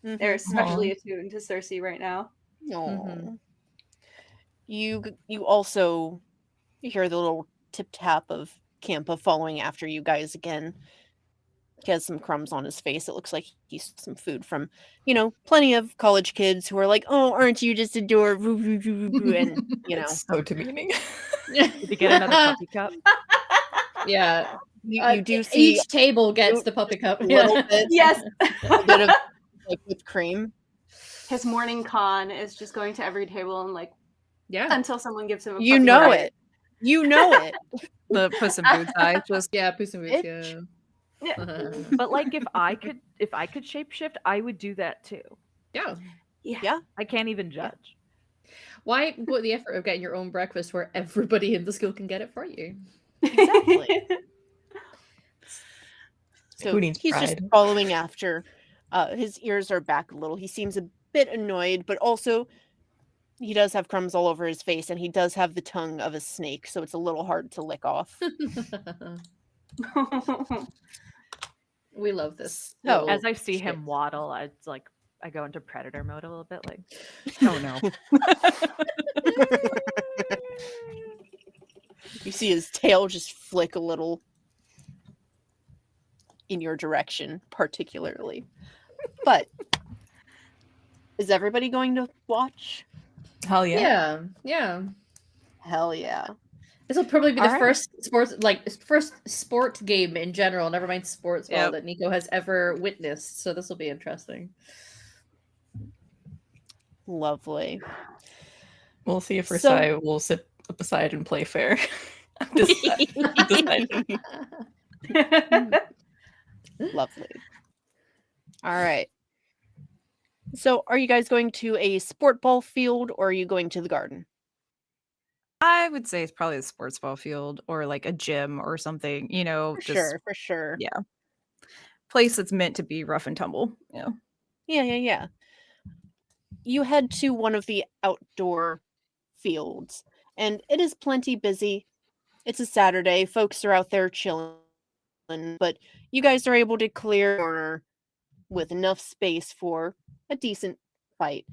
They're especially attuned to Cersei right now. You also hear the little tip tap of Campa following after you guys again. He has some crumbs on his face. It looks like he stole some food from, plenty of college kids who are like, "Oh, aren't you just adorable?" And It's so demeaning. Did you get another puppy cup? Yeah. you do see each table gets the puppy cup. a little bit, Yes. a bit of like whipped cream. His morning con is just going to every table and like Yeah. until someone gives him a You puppy know cup. it. You know it. The Puss in Boots eye. Just Yeah, Puss in Boots, Bitch. yeah. But like if I could shapeshift, I would do that too. Yeah. Yeah. I can't even judge. Why go to the effort of getting your own breakfast where everybody in the school can get it for you? Exactly. So Who needs he's just pride? following after. His ears are back a little. He seems a bit annoyed, but also he does have crumbs all over his face, and he does have the tongue of a snake, so it's a little hard to lick off. We love this. So- little As I see shit. him waddle, I go into predator mode a little bit. Like, oh no. You see his tail just flick a little in your direction, particularly. But is everybody going to watch? Hell yeah. Yeah, yeah. Hell yeah. This will probably be the Alright. first sport game in general, never mind sports ball, Yep. that Nico has ever witnessed. So this will be interesting. Lovely. We'll see if So- Versailles will sit beside and play fair. I'm deciding. Lovely. All right. So are you guys going to a sport ball field or are you going to the garden? I would say it's probably the sports ball field or like a gym or something, For sure. yeah. Place that's meant to be rough and tumble. Yeah. Yeah. You head to one of the outdoor fields, and it is plenty busy. It's a Saturday. Folks are out there chilling, but you guys are able to clear a corner with enough space for a decent fight.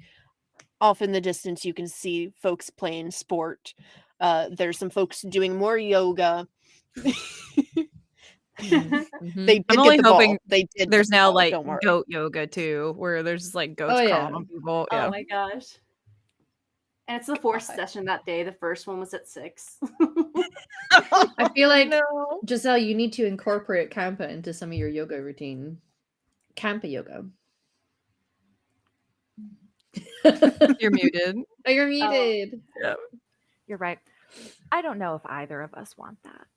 Off in the distance, you can see folks playing sport. There's some folks doing more yoga. Mhm. They did I'm get only the ball. hoping They did. There's get the now ball, like don't worry. goat yoga too, where there's just like goats Oh, yeah. crawling on people. Oh Yeah. my gosh. And it's the fourth God. session that day. The first one was at 6. I feel like No. Giselle, you need to incorporate Kampa into some of your yoga routine. Kampa yoga. You're muted. Oh, you're muted. you're right. I don't know if either of us want that.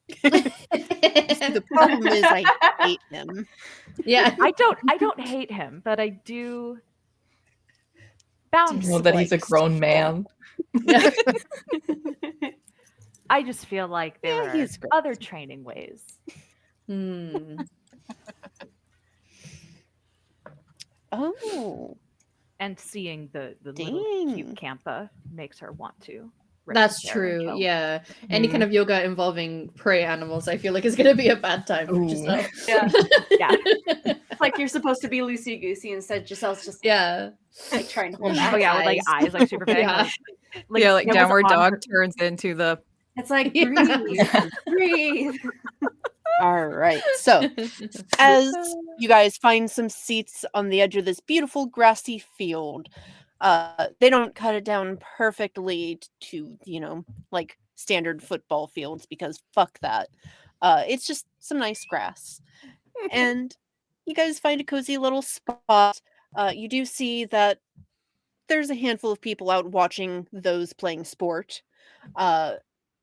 The problem is I hate him. Yeah. I don't hate him, but I do bounce. Know that he's a grown man. I just feel like there Yeah, are he's grown. other training ways. Hmm. Oh, And seeing the little Dang. cute Campa makes her want to. rip That's his hair and true. kill. Yeah. Any kind of yoga involving prey animals, I feel like is going to be a bad time for Ooh. Giselle. Yeah. Yeah. It's like you're supposed to be loosey goosey instead. Giselle's just Yeah. like trying to hold back. Oh yeah, with like eyes like super big. Yeah. Yeah, like it was downward on dog her- turns into the It's like Yeah. breathe, breathe. all right. So as you guys find some seats on the edge of this beautiful grassy field, they don't cut it down perfectly to like standard football fields because fuck that. It's just some nice grass, and you guys find a cozy little spot. You do see that there's a handful of people out watching those playing sport,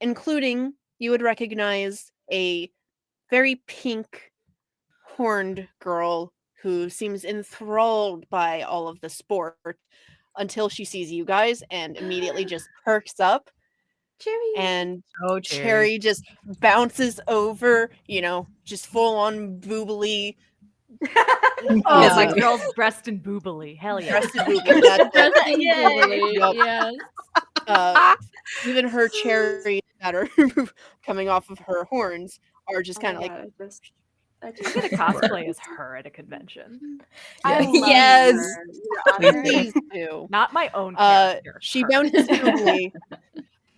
including you would recognize a very pink horned girl who seems enthralled by all of the sport until she sees you guys and immediately just perks up, Cherry. and oh Cherry just bounces over, just full on boobily. Oh, Yeah. my girl's breast and boobily. Hell yeah. breasted boobily, that's it. Resting Yay. bubbly, Yup. yes. Even her cherries that are coming off of her horns are just kind of like, I I'm gonna cosplay as her at a convention. I Yes. love Yes. her. Your Honor. please do. Not my own Uh, character. She her. bounces boobily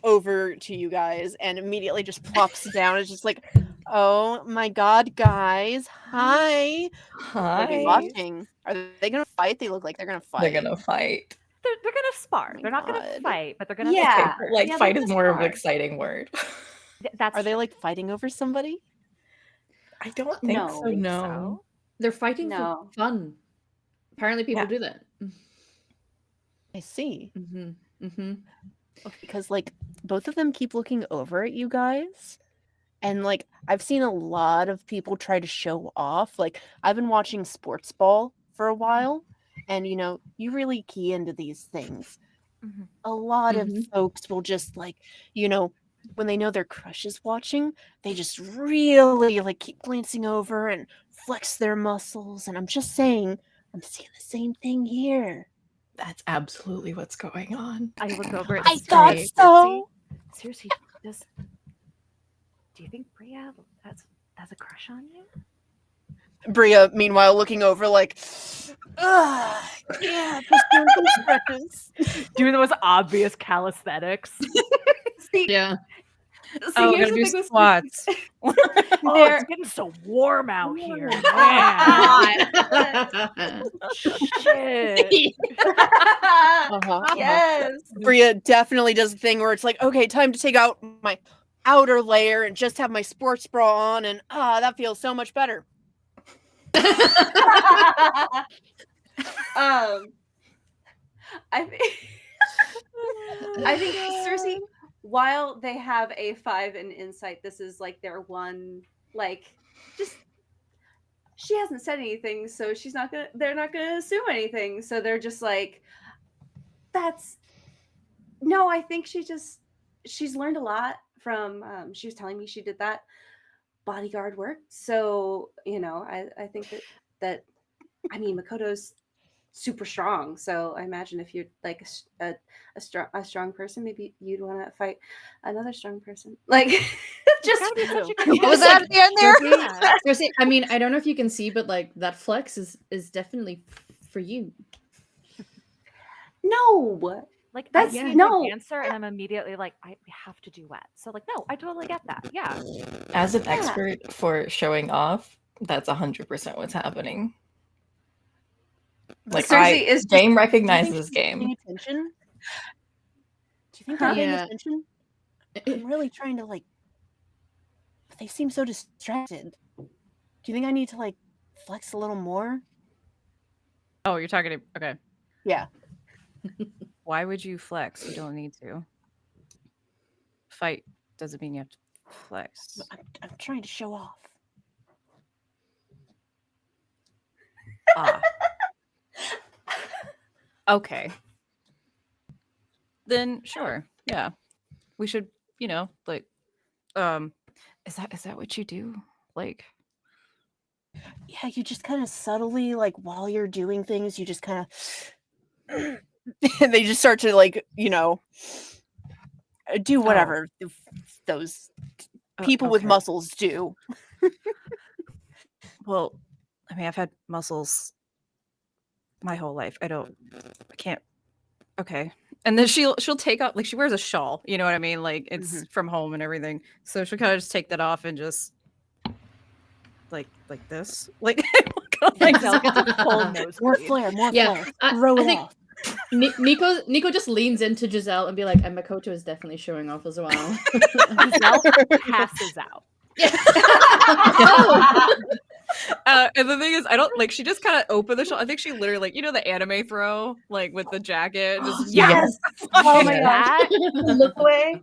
over to you guys and immediately just plops down. It's just like, Oh my god, guys. Hi. What are we Hi. watching? Are they gonna fight? They look like they're gonna fight. They're gonna fight. They're gonna spar. my They're not gonna God. fight, but they're gonna Yeah. Okay, spar. but like Yeah, fight they're is gonna more of an spar. exciting word. That's Are they true. like fighting over somebody? I don't think No. so. Think No. so? They're fighting No. for fun. Apparently, people Yeah. do that. I see. Mm-hmm. Mm-hmm. Because like both of them keep looking over at you guys. And like I've seen a lot of people try to show off. Like I've been watching sports ball for a while, and you know, you really key into these things. Mhm. A lot of Mhm. folks will just like, you know, when they know their crush is watching, they just really like keep glancing over and flex their muscles. And I'm just saying, I'm seeing the same thing here. That's absolutely what's going on. I look over at I thought Cersei. so. Seriously, do you think Bria has a crush on you? Bria, meanwhile, looking over like, yeah, just doing some stretches. Doing the most obvious calisthenics. See, Yeah. see, Oh, we're here's gonna the do thing with squats. Oh, There- it's getting so warm out here. Man. Shit. Uh-huh. Yes. Bria definitely does the thing where it's like, okay, time to take out my outer layer and just have my sports bra on, and that feels so much better. I think Cersei, while they have a 5 in insight, this is like their one, like, just she hasn't said anything, so they're not gonna assume anything. So they're just like, no, I think she's learned a lot from she was telling me she did that bodyguard work. So, you know, I think that I mean Makoto's super strong. So I imagine if you're like a strong person, maybe you'd want to fight another strong person. Like just Gotta be such a Oh, good Was that at the end there? Seriously, I mean, I don't know if you can see, but like that flex is definitely for you. no. Like That's- I see no. the dancer, and I'm immediately like, I have to do wet. So like, no, I totally get that. Yeah. As an Yeah. expert for showing off, that's 100% what's happening. Like Cersei is game Do you think recognizes she's game. paying attention? Do you think Huh? they're paying Yeah. attention? I'm really trying to like, but they seem so distracted. Do you think I need to like flex a little more? Oh, you're talking to okay. Yeah. Why would you flex? You don't need to. Fight doesn't mean you have to flex. I'm trying to show off. Ah. Okay. Then sure. Yeah. We should, you know, like is that what you do? Like Yeah, you just kind of subtly, like while you're doing things, you just kind of they just start to like, you know, do whatever those people with okay. muscles do. Well, I mean, I've had muscles my whole life. I can't. Okay. And then she'll take off, like she wears a shawl, you know what I mean? Like it's from home and everything. So she'll kind of just take that off and just like this. Like Like Giselle gets a full nosebleed. More flare, more Yeah, flare. I Throw it think- off. Nico just leans into Giselle and be like, and Makoto is definitely showing off as well. Giselle passes out. And the thing is, I don't like. She just kind of opened the shawl. I think she literally like the anime throw like with the jacket. Just Yes. Oh my That Look away.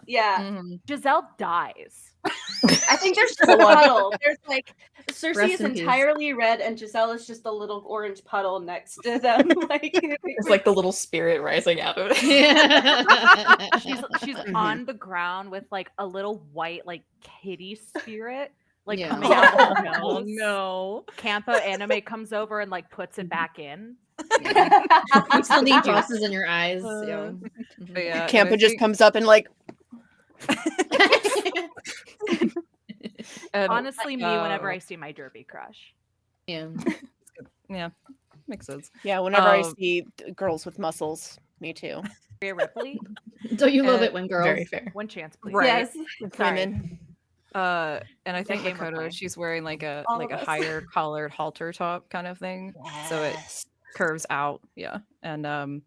Yeah. Mhm. Giselle dies. I think there's a puddle. There's like Cersei Rest is in peace. entirely red and Giselle is just a little orange puddle next to them. Like It's like the little spirit rising out of it. She's on the ground with like a little white like kitty spirit like Yeah. coming out of her Oh nose. no! Campa anime comes over and like puts it back in. You still need crosses in your eyes. Yeah. But yeah, and I Campa just think- comes up and like, and, Honestly, me whenever I see my derby crush. Yeah. yeah, makes sense. yeah, whenever I Um, see girls with muscles, me too. Rhea Ripley, Don't you love Uh, it when girls? Very fair. one chance, please. Right. Yes. Sorry. Women. And I think game we're Makoto, playing. she's wearing like a All of us. higher collared halter top kind of thing, so it Yes. curves out. Yeah, and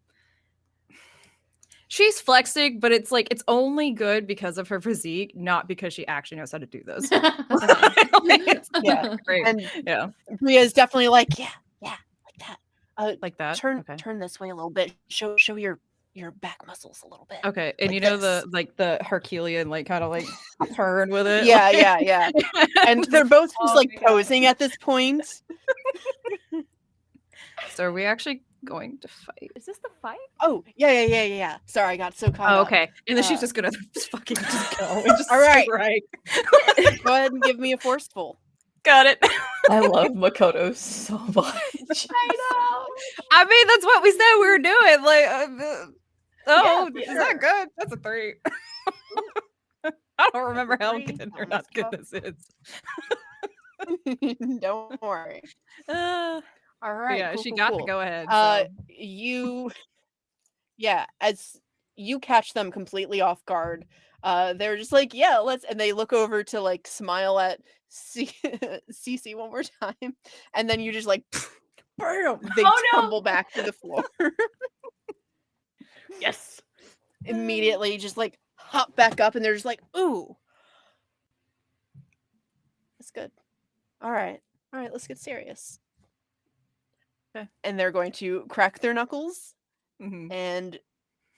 she's flexing, but it's like it's only good because of her physique, not because she actually knows how to do this. It's Yeah. great. And Yeah, Bria's definitely like, yeah, like that. like that. Turn Okay. turn this way a little bit. Show your back muscles a little bit. Okay, and like you know this. the Herculean kind of turn with it. Yeah, like- yeah. And they're both just Oh like my God. posing at this point. So are we actually going to fight? Is this the fight? Oh, yeah. Sorry, I got so caught Oh, up. okay. And then she's Uh, just gonna fucking just go and just All right. right. Go ahead and give me a forceful. Got it. I love Makoto so much. I know. I mean, that's what we said we were doing. Oh, Yeah, is that sure. good? That's a 3. I don't remember how Three good or on not this good cup. this is. Don't worry. Uh, All right. yeah, cool, she cool, got cool. to go ahead. So. As you catch them completely off guard, they're just like, yeah, let's, and they look over to like smile at Cece one more time, and then you just like, bam, they Oh, no. tumble back to the floor. Yes. Immediately, just like hop back up, and they're just like, ooh, that's good. All right, let's get serious. Okay. And they're going to crack their knuckles Mhm. and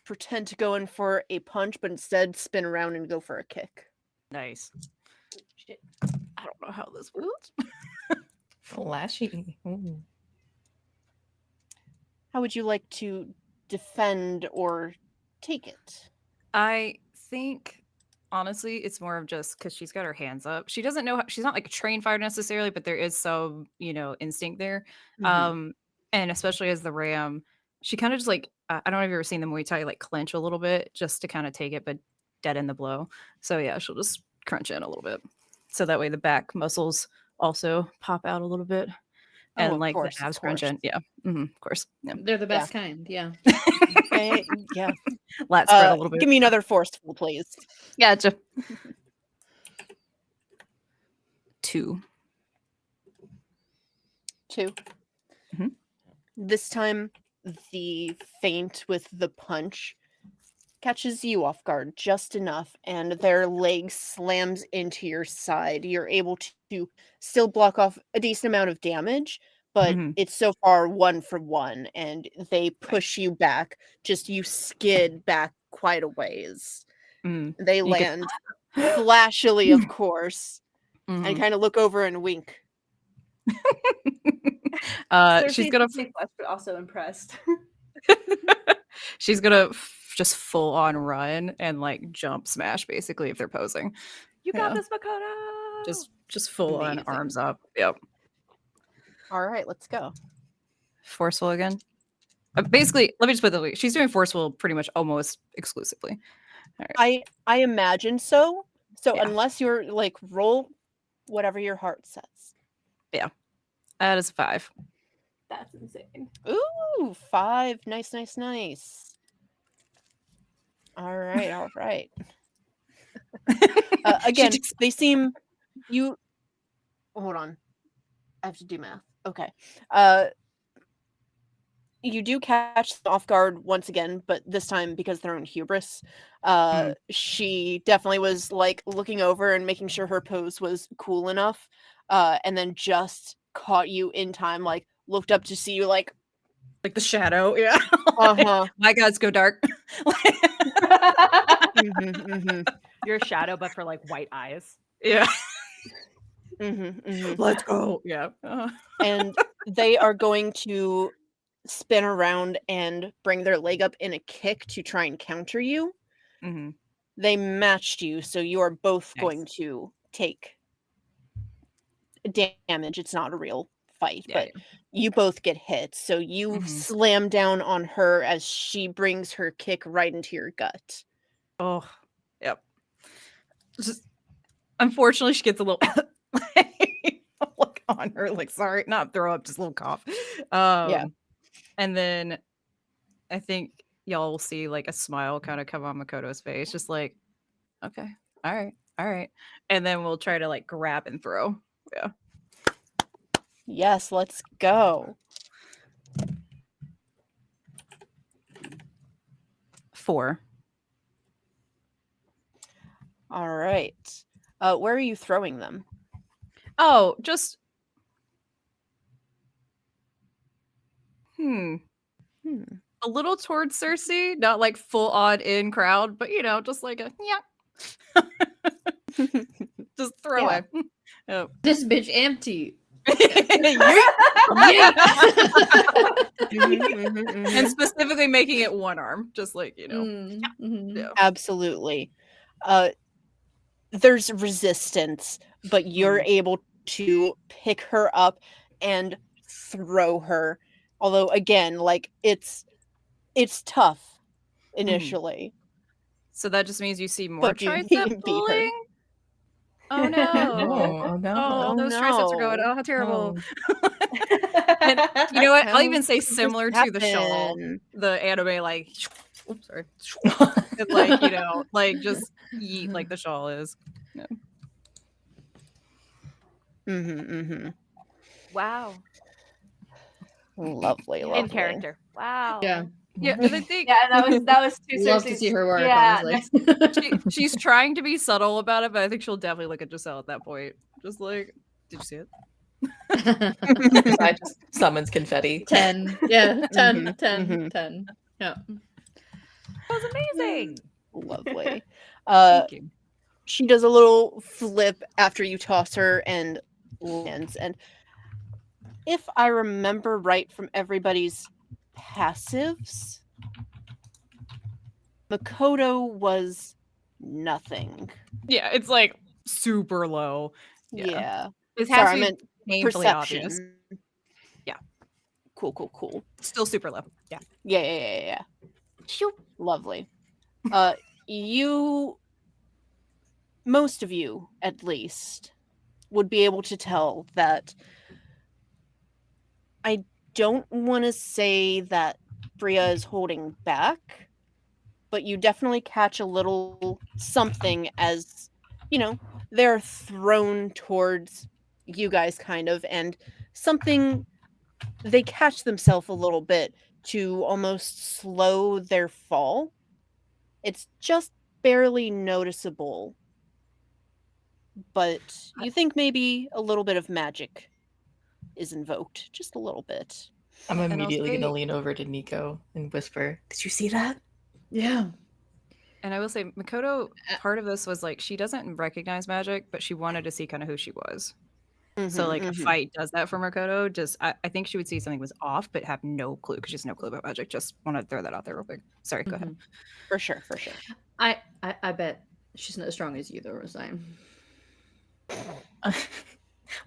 pretend to go in for a punch, but instead spin around and go for a kick. Nice. Shit. I don't know how this works. Flashy. Ooh. How would you like to defend or take it? I think honestly, it's more of just because she's got her hands up. She doesn't know. She's not like a trained fighter necessarily, but there is some, instinct there. Mhm. And especially as the ram, she kind of just I don't know if you've ever seen the Muay Thai clench a little bit just to kind of take it, but dead in the blow. So yeah, she'll just crunch in a little bit, so that way the back muscles also pop out a little bit, and of course, the of abs crunch in. course. Yeah, of course. Yeah, They're the best kind. Yeah. Yeah. lat spread a little bit. Give me another forceful, please. Gotcha. 2. 2. Mhm. This time, the feint with the punch catches you off guard just enough, and their leg slams into your side. You're able to still block off a decent amount of damage, but Mhm. it's so far 1 for 1, and they push you back. Just you skid back quite a ways. Mm. They You get- land flashily, of course, and Mhm. kind of look over and wink. She's gonna but also impressed. she's gonna just full on run and jump smash basically if they're posing. You got Yeah. this, Makoto. Just full on Amazing. arms up. Yep. All right, let's go. Forceful again. Basically, let me just put it this way. She's doing forceful pretty much almost exclusively. I imagine so. So Yeah. unless you're roll whatever your heart says. That is 5. That's insane. Ooh, 5. Nice. All right. Again, they seem you. Hold on, I have to do math. Okay. You do catch them off guard once again, but this time because of their own hubris. She definitely was looking over and making sure her pose was cool enough, and then just caught you in time. Looked up to see you. Like the shadow. Yeah. Uh-huh. My gods go dark. You're a shadow, but for white eyes. Yeah. Mm-hmm. Let's go. Yeah. And they are going to spin around and bring their leg up in a kick to try and counter you. Mm-hmm. They matched you, so you are both Nice. going to take damage. It's not a real fight, Yeah, but you both get hit. So you Mhm. slam down on her as she brings her kick right into your gut. Oh, yep. Just unfortunately, she gets a little look on her, sorry, not throw up, just a little cough. Yeah. And then I think y'all will see a smile kind of come on Makoto's face, just okay, all right, All right. And then we'll try to like grab and throw. Yeah. Yes, let's go. 4. All right. Where are you throwing them? Oh, just Hmm. a little towards Cersei, not like full on in crowd, but just like a yeah. Just throw Yeah. it. Oh. This bitch empty. And specifically making it one arm, just like Mm-hmm. Absolutely. There's resistance, but you're able to pick her up and throw her. Although again, like it's tough initially. So that just means you see more But you tricep beat her. pulling. Oh no! Oh no! Oh, those triceps are going. no. Oh, how terrible! No. And you know what? I'll even How say did this similar to the shawl, happen? the anime like, oops, sorry, and like like just yeet like the shawl is. No. Wow. Lovely, In lovely. character. Wow. Yeah. Yeah, and I think Yeah, that was too Love to see her work, yeah, honestly. she's trying to be subtle about it, but I think she'll definitely look at Giselle at that point. Just like, did you see it? I just summons confetti. 10. Yeah, 10, Mhm, 10, mhm. 10. Yeah. That was amazing. Lovely. Thank you. She does a little flip after you toss her and lands. And if I remember right from everybody's passives, Makoto was nothing. Yeah, it's like super low. Yeah. Yeah. It Sorry, has I to be meant painfully obvious. perception. Yeah. Cool. Still super low. Yeah. Yeah. Lovely. You, most of you at least, would be able to tell that I don't want to say that Bria is holding back, but you definitely catch a little something as, they're thrown towards you guys kind of, and something, they catch themselves a little bit to almost slow their fall. It's just barely noticeable, but you think maybe a little bit of magic is invoked, just a little bit. I'm I'll immediately say- gonna lean over to Nico and whisper, "Did you see that?" Yeah. And I will say, Makoto, part of this was like she doesn't recognize magic, but she wanted to see kind of who she was. So like a fight does that for Makoto. Just I think she would see something was off, but have no clue because she has no clue about magic. Just want to throw that out there real quick. Sorry, go ahead. For sure. I bet she's not as strong as you, though, Rosine.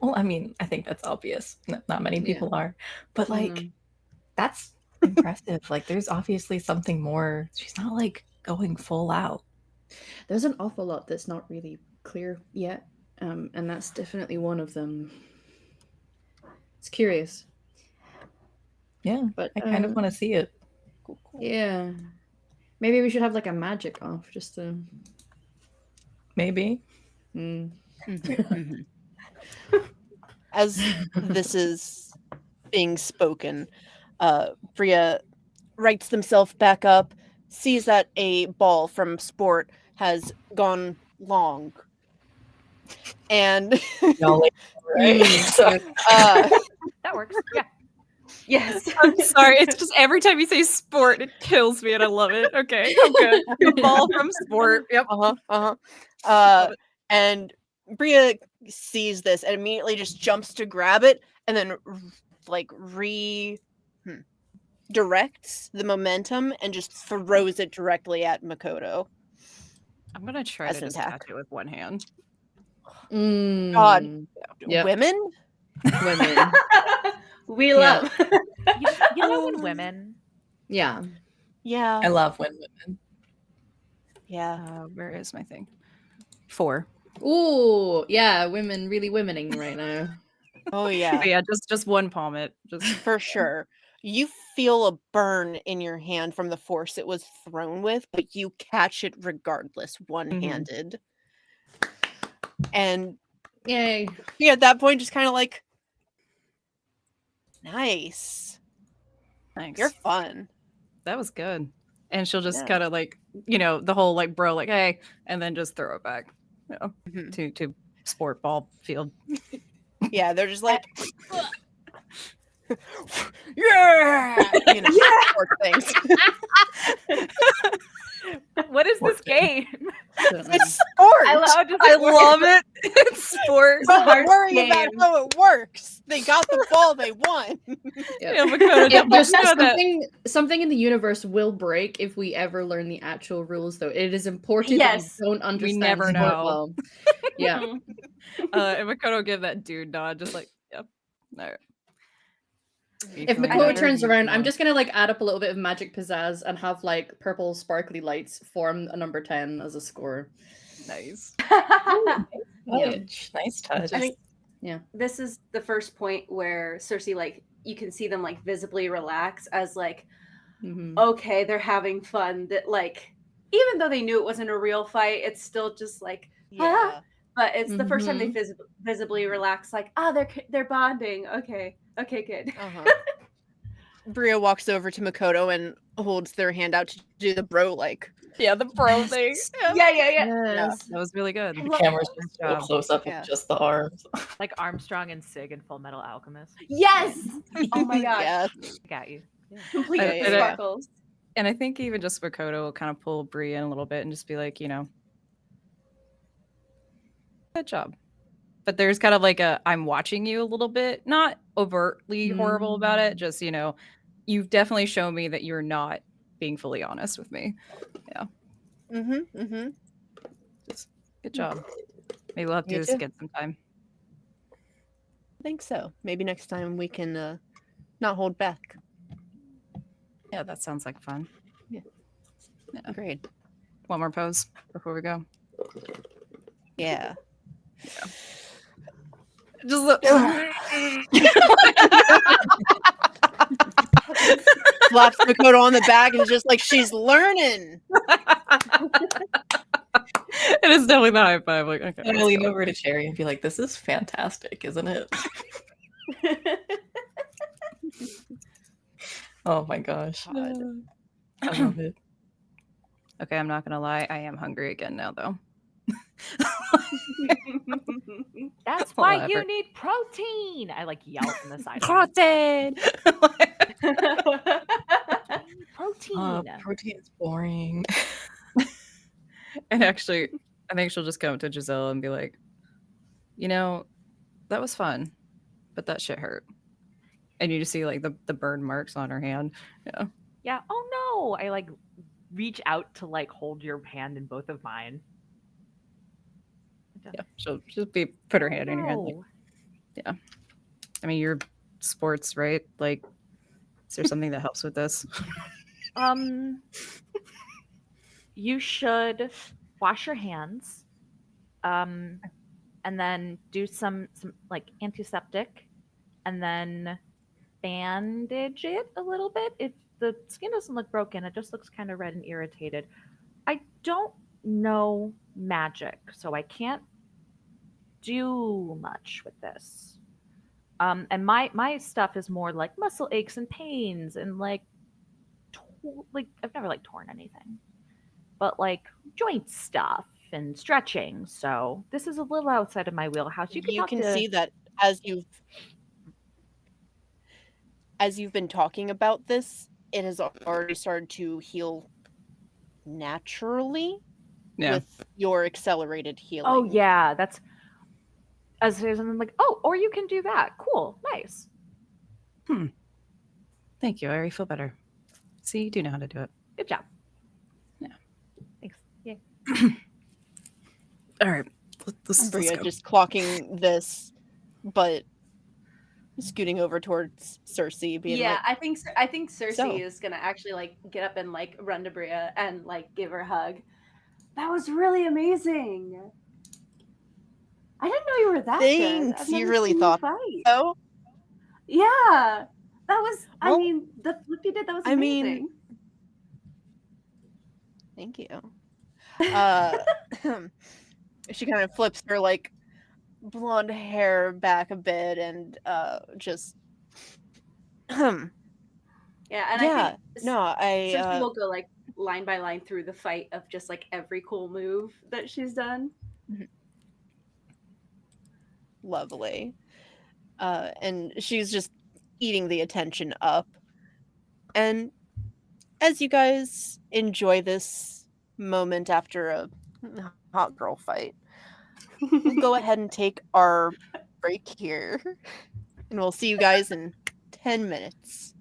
Well, I mean, I think that's obvious. Not many people are, but like, Mhm. that's impressive. Like, there's obviously something more. She's not like going full out. There's an awful lot that's not really clear yet, and that's definitely one of them. It's curious. Yeah, But I kind of want to see it. Cool. Yeah. Maybe we should have like a magic off just to. Maybe. As this is being spoken, Bria rights themselves back up, sees that a ball from sport has gone long, and Y'all like, right? So, That works. Yeah. Yes. I'm sorry. It's just every time you say sport, it kills me, and I love it. Okay, I'm good. The ball from sport. Yep. And Bria sees this and immediately just jumps to grab it, and then like directs the momentum and just throws it directly at Makoto. I'm gonna try As to an just attack. catch it with one hand. God, Yep. women. Women. We Yeah. love. You know when women. Yeah. Yeah. I love when women. Yeah. Where is my thing? 4. Ooh, yeah, women really womening right now. Oh yeah. But yeah, just one palm it. Just For sure. You feel a burn in your hand from the force it was thrown with, but you catch it regardless, one-handed. And Yay. she at that point just kind of like, nice. Thanks. You're fun. That was good. And she'll just Yeah. kind of like, the whole like bro, like, hey, and then just throw it back, Mhm. to sport ball field. Yeah, they're just like, yeah, sport things. What is this game? It's sport. How does I it work? love it. It's sport. Don't hard worry about game. how it works. They got the ball. They won. Yeah, Makoto, It just you know that- something in the universe will break if we ever learn the actual rules, though. It is important Yes. that you don't understand never sport know. well. Yeah. Mhm. and Makoto give that dude nod, just like, yep. All right. If feeling Makoto better? turns around, I'm just gonna like add up a little bit of magic pizzazz and have like purple sparkly lights form a number 10 as a score. Nice. Touch. Nice touch. I think Yeah. this is the first point where Cersei, like, you can see them like visibly relax as like, Mhm. okay, they're having fun. That like, even though they knew it wasn't a real fight, it's still just like, Yeah. but it's the first time they Mhm. visibly relax. Like, they're bonding. Okay, good. Uh-huh. Bria walks over to Makoto and holds their hand out to do the bro like. Yeah, the bro thing. Yeah. Yes. That was really good. The camera's just so job. close up Yeah. of just the arms. Like Armstrong and Sig in Full Metal Alchemist. Yes. Oh my gosh. Yeah. Got you. Yeah. Complete Yeah. sparkles. And I think even just Makoto will kind of pull Brie in a little bit and just be like, good job. But there's kind of like I'm watching you a little bit, not overtly horrible about it. Just, you've definitely shown me that you're not being fully honest with me. Yeah. Mm-hmm. Mm-hmm. Just good job. Maybe we'll have to Me do this too. again sometime. I think so. Maybe next time we can not hold back. Yeah, that sounds like fun. Yeah. Yeah. Great. One more pose before we go. Yeah. Just look. Slaps Makoto on the back and is just like, she's learning. It is definitely the high five. Like, okay. I'm gonna lean over to Cherry and be like, "This is fantastic, isn't it?" Oh my gosh, I love it. Okay, I'm not gonna lie. I am hungry again now, though. That's Hold why on, you effort. need protein. I like yell from the side. Protein. Protein. Protein's boring. And actually, I think she'll just come up to Giselle and be like, that was fun, but that shit hurt. And you just see like the burn marks on her hand. Yeah. Yeah. Oh no. I like reach out to like hold your hand in both of mine. Yeah. She'll just put her hand in your hand. Like, No. yeah. I mean, you're sports, right? Like, is there something that helps with this? You should wash your hands, and then do some like antiseptic, and then bandage it a little bit. If the skin doesn't look broken, it just looks kind of red and irritated. I don't know magic, so I can't do much with this. And my stuff is more like muscle aches and pains and like I've never like torn anything, but like joint stuff and stretching. So this is a little outside of my wheelhouse. You can see that as you've been talking about this, it has already started to heal naturally with your accelerated healing. Oh yeah, that's as I'm like, oh, or you can do that. Cool, nice. Thank you. I already feel better. See, you do know how to do it. Good job. Yeah. Thanks. Yeah. All right. Let's Bria go. just clocking this, but scooting over towards Cersei, being Yeah, like, I think Cersei So. is gonna actually like get up and like run to Bria and like give her a hug. That was really amazing. I didn't know you were that good. Thanks, I've you never really seen thought fight. so. Yeah, that was. I Well, mean, the flip you did, that was I mean, amazing. Thank you. She kind of flips her like blonde hair back a bit and just Yeah, and I yeah. think No, essentially I we'll go like line by line through the fight of just like every cool move that she's done. lovely. And she's just eating the attention up. And as you guys enjoy this moment after a hot girl fight, we'll go ahead and take our break here. And we'll see you guys in 10 minutes.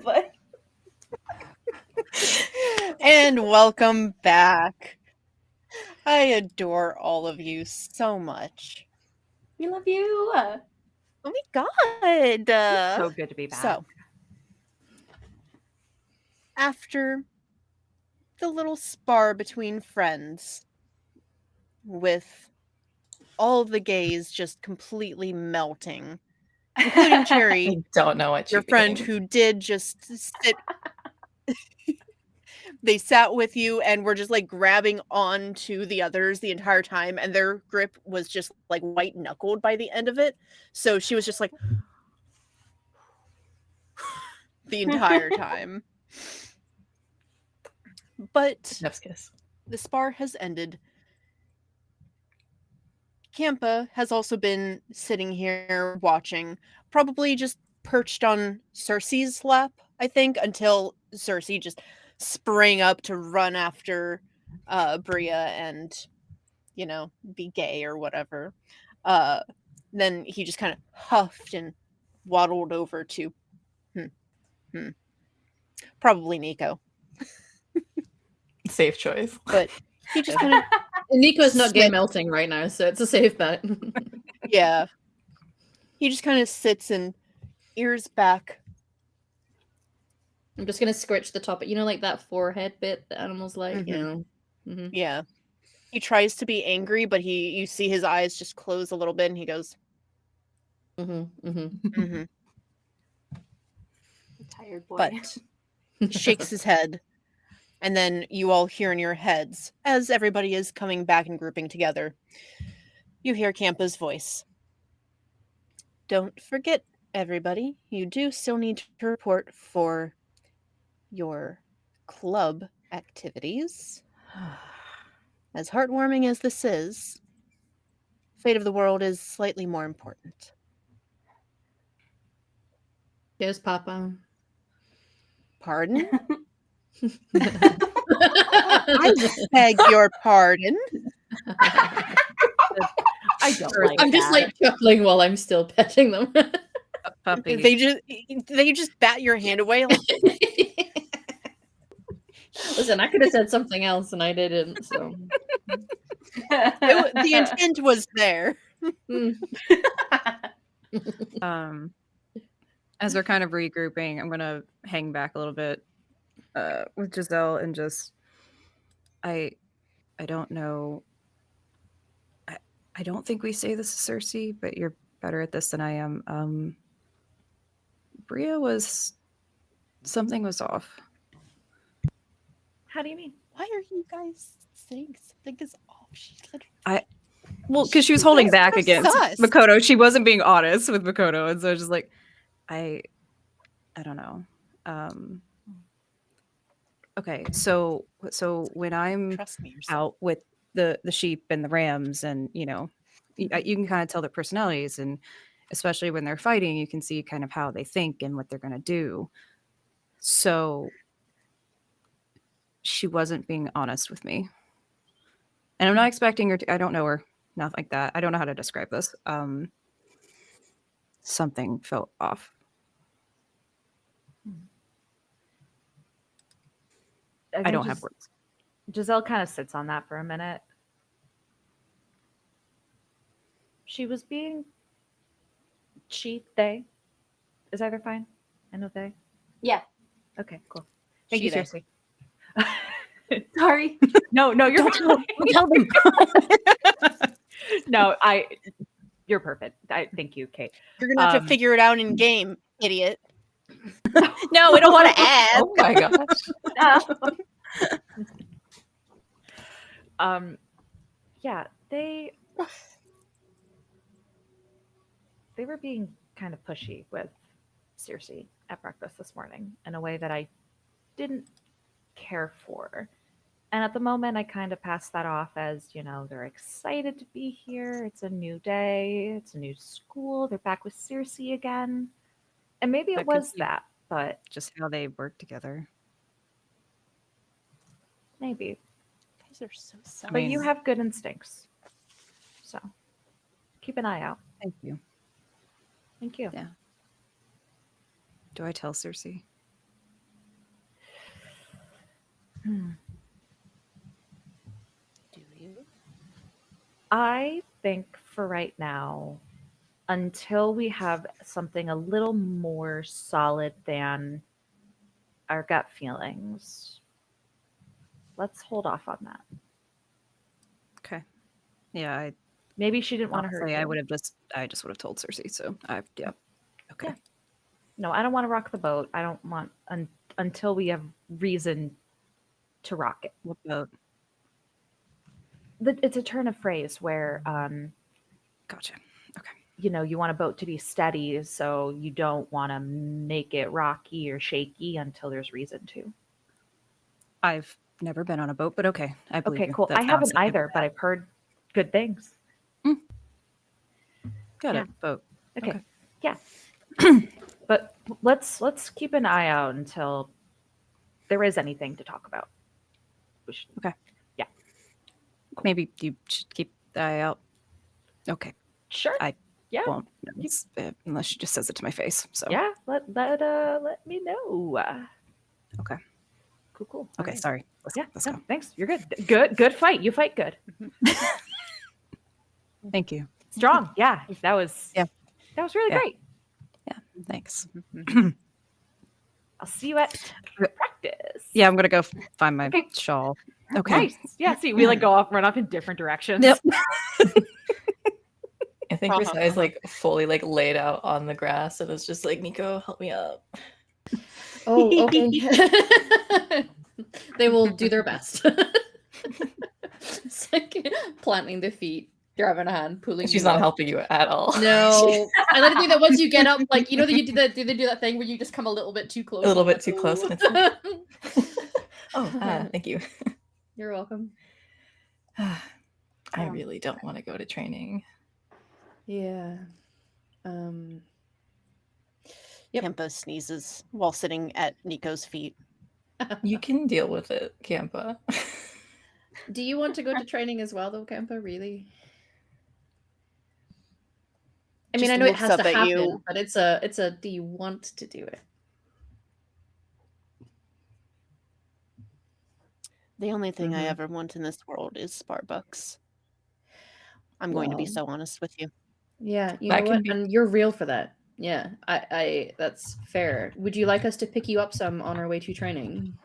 But And welcome back. I adore all of you so much. we love you. Oh my god. So good to be back. So, after the little spar between friends, with all the gays just completely melting, including Cherry, I don't know what your you friend mean. who did just sit. They sat with you and were just like grabbing onto the others the entire time, and their grip was just like white knuckled by the end of it. So she was just like the entire time. But Chef's kiss. the spar has ended. Campa has also been sitting here watching, probably just perched on Cersei's lap, I think, until Cersei just sprang up to run after Bria and, you know, be gay or whatever. Then he just kind of huffed and waddled over to probably Nico. Safe choice. But he just kind of, Nico's not gay Slip. melting right now, so it's a safe bet. yeah. He just kind of sits and ears back. I'm just gonna scratch the top, you know, like that forehead bit that animals like, Mhm. you know. Mm-hmm. Yeah. He tries to be angry, but you see his eyes just close a little bit and he goes, Mm-hmm. Mm-hmm. mm-hmm. Tired boy. But shakes his head. And then you all hear in your heads, as everybody is coming back and grouping together, you hear Campa's voice. Don't forget, everybody, you do still need to report for your club activities. As heartwarming as this is, fate of the world is slightly more important. Here's Papa. Pardon? I beg your pardon. I don't Or- like I'm just that. like chuckling while I'm still petting them. A puppy. They just bat your hand away like Listen, I could have said something else and I didn't. So the intent was there. Mm. As we're kind of regrouping, I'm gonna hang back a little bit with Giselle and just I don't know. I don't think we say this to Cersei, but you're better at this than I am. Bria was something was off. How do you mean? Why are you guys saying something is off? She literally Well, because she was holding That's back so against sus. Makoto. She wasn't being honest with Makoto, and so I was just like, I don't know. Okay, so when I'm trust me yourself. out with the sheep and the rams, and you can kind of tell their personalities, and especially when they're fighting, you can see kind of how they think and what they're going to do. So she wasn't being honest with me, and I'm not expecting her to. I don't know her, not like that. I don't know how to describe this. Something felt off. I don't have words. Giselle kind of sits on that for a minute. She was being they. Is either fine? I know they. Yeah. Okay, cool. Thank She, you, they. Cersei. Sorry. No, you're Don't tell them. No, you're perfect. Thank you, Kate. You're gonna have to figure it out in game, idiot. No, we don't want to add. Oh my gosh. Yeah, they were being kind of pushy with Cersei at breakfast this morning in a way that I didn't care for. And at the moment, I kind of passed that off as, they're excited to be here. It's a new day. It's a new school. They're back with Cersei again. And maybe That it could was be that, but Just how they work together. maybe. You guys are so sad. But you mean- have good instincts. So keep an eye out. Thank you. Thank you. Yeah. Do I tell Cersei? Do you? I think for right now, until we have something a little more solid than our gut feelings, let's hold off on that. Okay. Yeah, Maybe she didn't want to hurt honestly, you. I just would have told Cersei. So yeah. Okay. Yeah. No, I don't want to rock the boat. I don't want until we have reason to rock it. What about? It's a turn of phrase where Gotcha. Okay. you want a boat to be steady, so you don't want to make it rocky or shaky until there's reason to. I've never been on a boat, but okay, I believe Okay, you. cool. That I haven't sounds like either, but I've heard good things. got yeah. it. Boat. Okay. Yeah. But let's keep an eye out until there is anything to talk about. Okay. Yeah. Maybe you should keep the eye out. Okay. Sure. Yeah. Won't notice, unless she just says it to my face. So Yeah. Let me know. Okay. Cool. Okay. Alright. Sorry. Yeah. Let's No, go. thanks. You're good. Good fight. You fight good. Thank you. Strong. Yeah. That was really Yeah. great. Thanks. I'll see you at practice. Yeah, I'm gonna go find my Okay. shawl. Okay. Nice. Yeah. See, we run off in different directions. Yep. I think Rasai's like fully like laid out on the grass and it's just like, Nico, help me up. Oh, okay. They will do their best. It's like planting the feet, grabbing a hand, pulling. She's you not up. helping you at all. No, I like to think that once you get up, like that you do that thing where you just come a little bit too close. A little and bit too close, and it's like, thank you. You're welcome. I really don't want to go to training. Yeah. Yep. Kempo sneezes while sitting at Nico's feet. You can deal with it, Campa. Do you want to go to training as well, though, Campa? Really? I mean, Just I know it looks has up to at happen, you. but it's a. Do you want to do it? The only thing I Mhm. ever want in this world is Starbucks. I'm going to be Well, so honest with you. yeah, you That know can what? be- And you're real for that. Yeah, I that's fair. Would you like us to pick you up some on our way to training?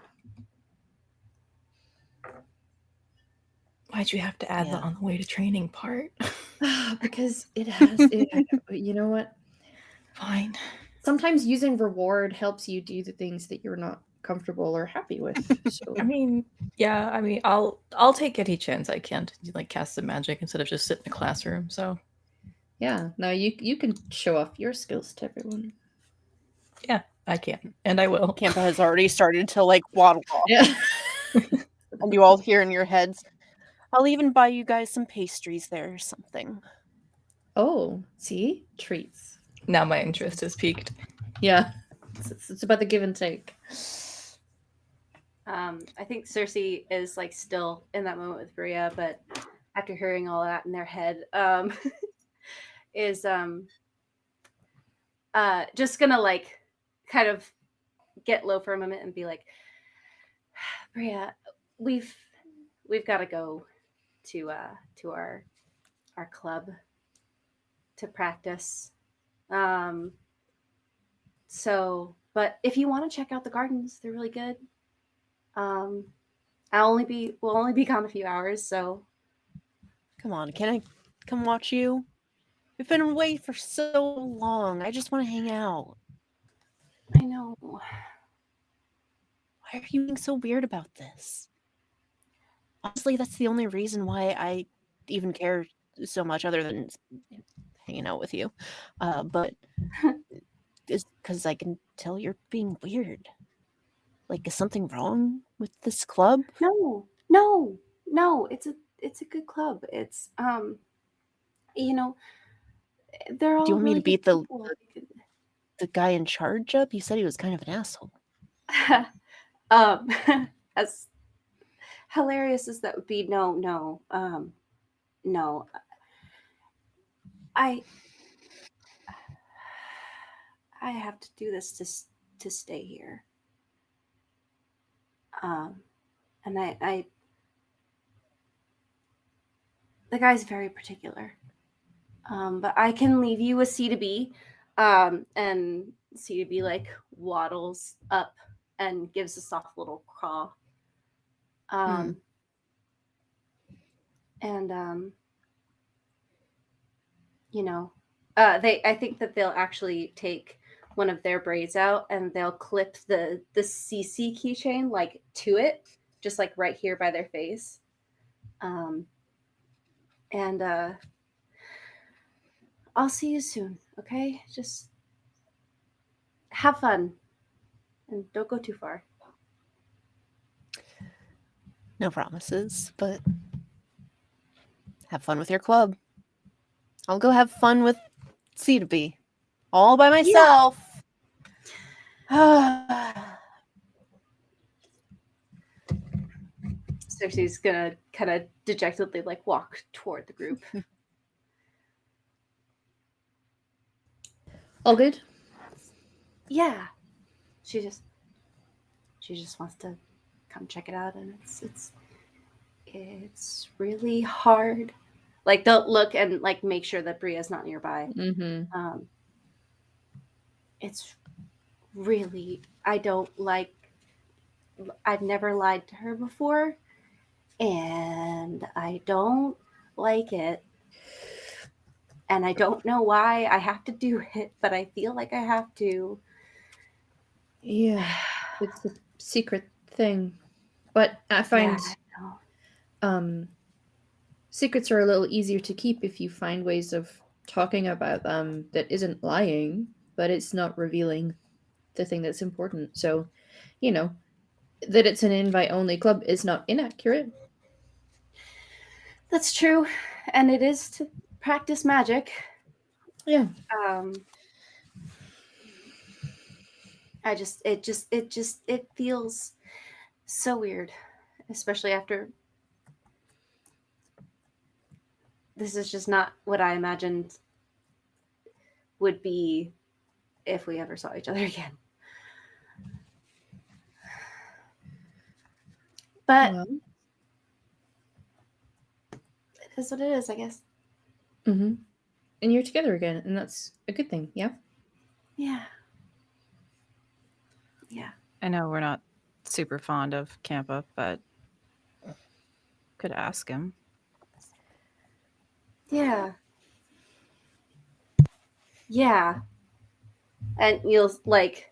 Why'd you have to add the Yeah. on the way to training part? Because it has. You know what? Fine. Sometimes using reward helps you do the things that you're not comfortable or happy with. So I mean, yeah, I mean, I'll take any chance I can to like cast some magic instead of just sit in a classroom. So yeah, no, you can show off your skills to everyone. yeah, I can, and I will. Campa has already started to like waddle off, Yeah. and you all hear in your heads, "I'll even buy you guys some pastries there or something." Oh, see, treats. Now my interest is piqued. Yeah, it's about the give and take. I think Cersei is like still in that moment with Bria, but after hearing all that in their head, is just gonna like kind of get low for a moment and be like, Bria, we've got to go to our club to practice. So, but if you want to check out the gardens, they're really good. We'll only be gone a few hours, so Come on, can I come watch you? We've been away for so long. I just want to hang out. I know. Why are you being so weird about this? Honestly, that's the only reason why I even care so much, other than hanging out with you. But it's because I can tell you're being weird. Like, is something wrong with this club? No. It's a good club. It's you know, they're Do you all want me really to good beat the people. the guy in charge up? You said he was kind of an asshole. um, as hilarious as that would be, no. I I have to do this to stay here. And I the guy's very particular. But I can leave you a C to B. And C to B like waddles up and gives a soft little craw. And you know, I think that they'll actually take one of their braids out and they'll clip the CC keychain like to it, just like right here by their face. And I'll see you soon, okay? Just have fun and don't go too far. No promises, but have fun with your club. I'll go have fun with C to B. All by myself. Cersei's gonna kind of dejectedly like walk toward the group. All good? Yeah, she just wants to come check it out, and it's really hard. Like they'll look and like make sure that Bria's not nearby. Mm-hmm. It's really I've never lied to her before, and I don't like it. And I don't know why I have to do it, but I feel like I have to. Yeah, it's a secret thing, but I find secrets are a little easier to keep if you find ways of talking about them that isn't lying, but it's not revealing the thing that's important. So, you know, that it's an invite only club is not inaccurate. That's true, and it is to practice magic. Yeah. It feels So weird, especially after this is just not what I imagined would be if we ever saw each other again. But Well, it is what it is, I guess. and you're together again, and that's a good thing. Yeah. Yeah. Yeah. I know we're not super fond of Campa, but could ask him. Yeah. Yeah. And you'll like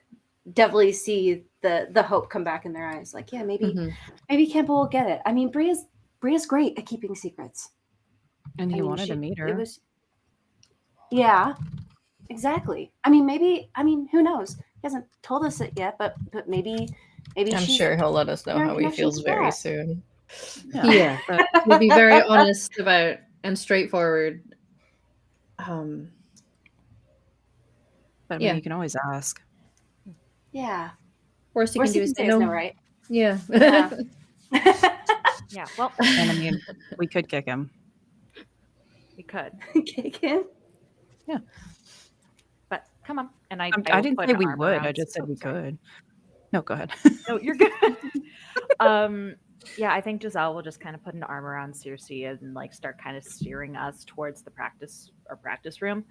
definitely see the hope come back in their eyes. Like, yeah, maybe Campbell will get it. I mean, Bria's great at keeping secrets. And he I mean, wanted to meet her. It was, yeah, exactly. I mean, who knows? He hasn't told us it yet, but maybe I'm she's sure he'll let us know very how he connection feels to very that. soon. Yeah, but we'll be very honest about and straightforward. But I mean, Yeah. you can always ask. Yeah. Worst you Worst can do you is can say say is no. no, right? Yeah. Yeah. Yeah, well, And I mean, we could kick him. we could, Kick him. but come on. And I I will didn't put say an we arm would. I around- just said Oh, we sorry. could. No, go ahead. No, you're good. Yeah, I think Giselle will just kind of put an arm around Circe and like start kind of steering us towards the practice room.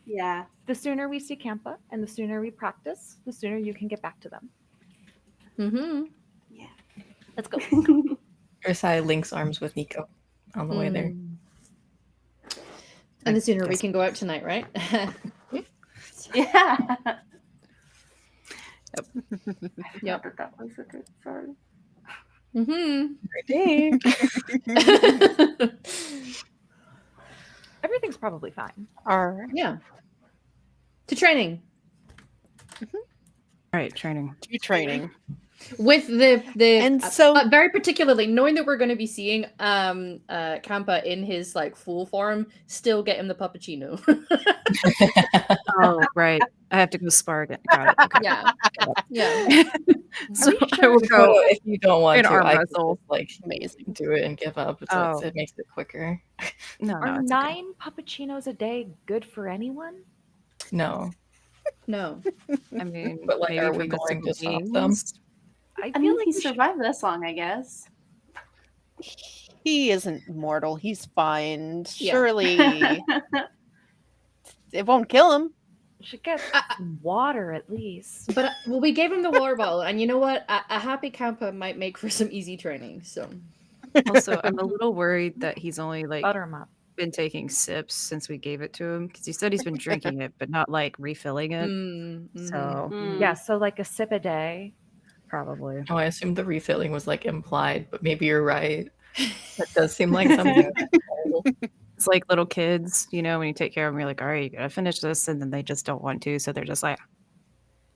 Yeah. The sooner we see Campa and the sooner we practice, the sooner you can get back to them. Yeah. Let's go. Ursai links arms with Nico on the way there. And the sooner we guess- can go out tonight, right? Yeah. Yep. That was a good story. Everything's probably fine. All right. Yeah. To training. All right, training. To training. With the And so- very particularly knowing that we're going to be seeing Campa in his like full form, still get him the puppuccino. Oh, right. I have to go spar again. Got it. Okay. Yeah. Yeah. So you I will So go if you don't want in to, arm I can wrestle. just, like Amazing. do it and give up. Oh. It makes it quicker. No, Are it's okay. 9 puppuccinos a day good for anyone? No, No. I mean, but like, maybe are for we going to mystical stop them? beings. I I feel mean, like he we should- survived this long, I guess. He isn't mortal. He's fine. Yeah. Surely it won't kill him. should get some water at least. But well, we gave him the water bottle, and you know what? A happy Campa might make for some easy training. So Also, I'm a little worried that he's only like Butter him up. been taking sips since we gave it to him because he said he's been drinking it, but not like refilling it. So Yeah, so like a sip a day. probably. Oh, I assumed the refilling was like implied, but maybe you're right. That does seem like something. It's like little kids, you know, when you take care of them, you're like, all right, you gotta finish this, and then they just don't want to, so they're just like,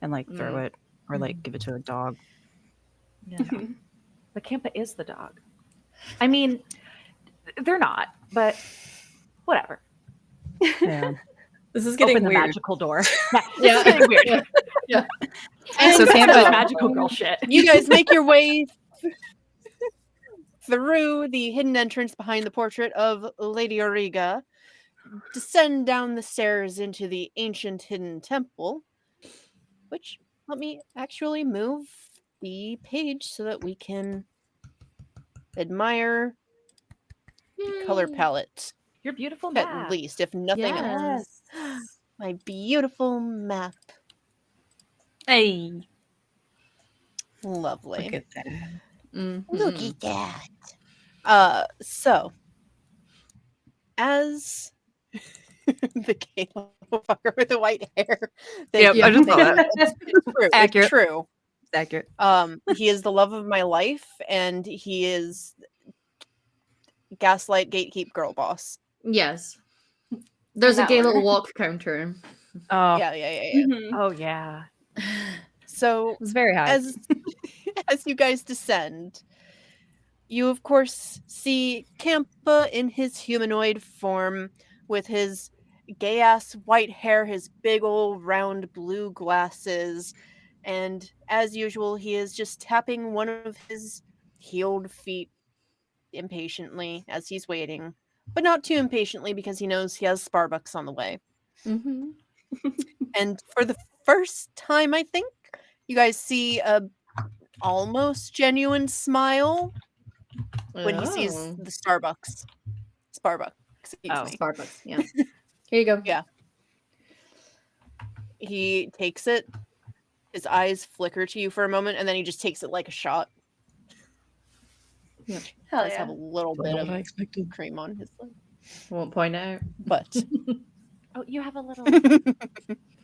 and like throw it or like give it to a dog. Yeah. The Campa is the dog. I mean, they're not, but whatever. Yeah. This is getting Open the weird. magical door. yeah, It's getting weird. And So It's Campa- magical girl shit. you guys make your way through the hidden entrance behind the portrait of Lady Auriga, descend down the stairs into the ancient hidden temple, which, let me actually move the page so that we can admire the color palette, Your beautiful at map. least, if nothing else. My beautiful map. Hey. Lovely. Look at that. Look at that. So as the gay little fucker with the white hair. Yep, I just saw that. It's true. Accurate. It's true. It's accurate. He is the love of my life, and he is gaslight gatekeep girl boss. Yes. There's a That gay order. little walk counter. Oh, Yeah. Oh yeah. So it was very high. as you guys descend, you of course see Campa in his humanoid form with his gay ass white hair, his big old round blue glasses, And as usual, he is just tapping one of his healed feet impatiently as he's waiting, but not too impatiently because he knows he has Starbucks on the way. Mm-hmm. And for the first time, I think, you guys see a almost genuine smile when he sees Oh. the Starbucks. Excuse Oh. me. Starbucks. Yeah. Here you go. Yeah. He takes it. His eyes flicker to you for a moment, and then he just takes it like a shot. Yep. Hell Does yeah. have a little Not bit what I of expected. cream on his lip, Won't point out. but Oh, you have a little.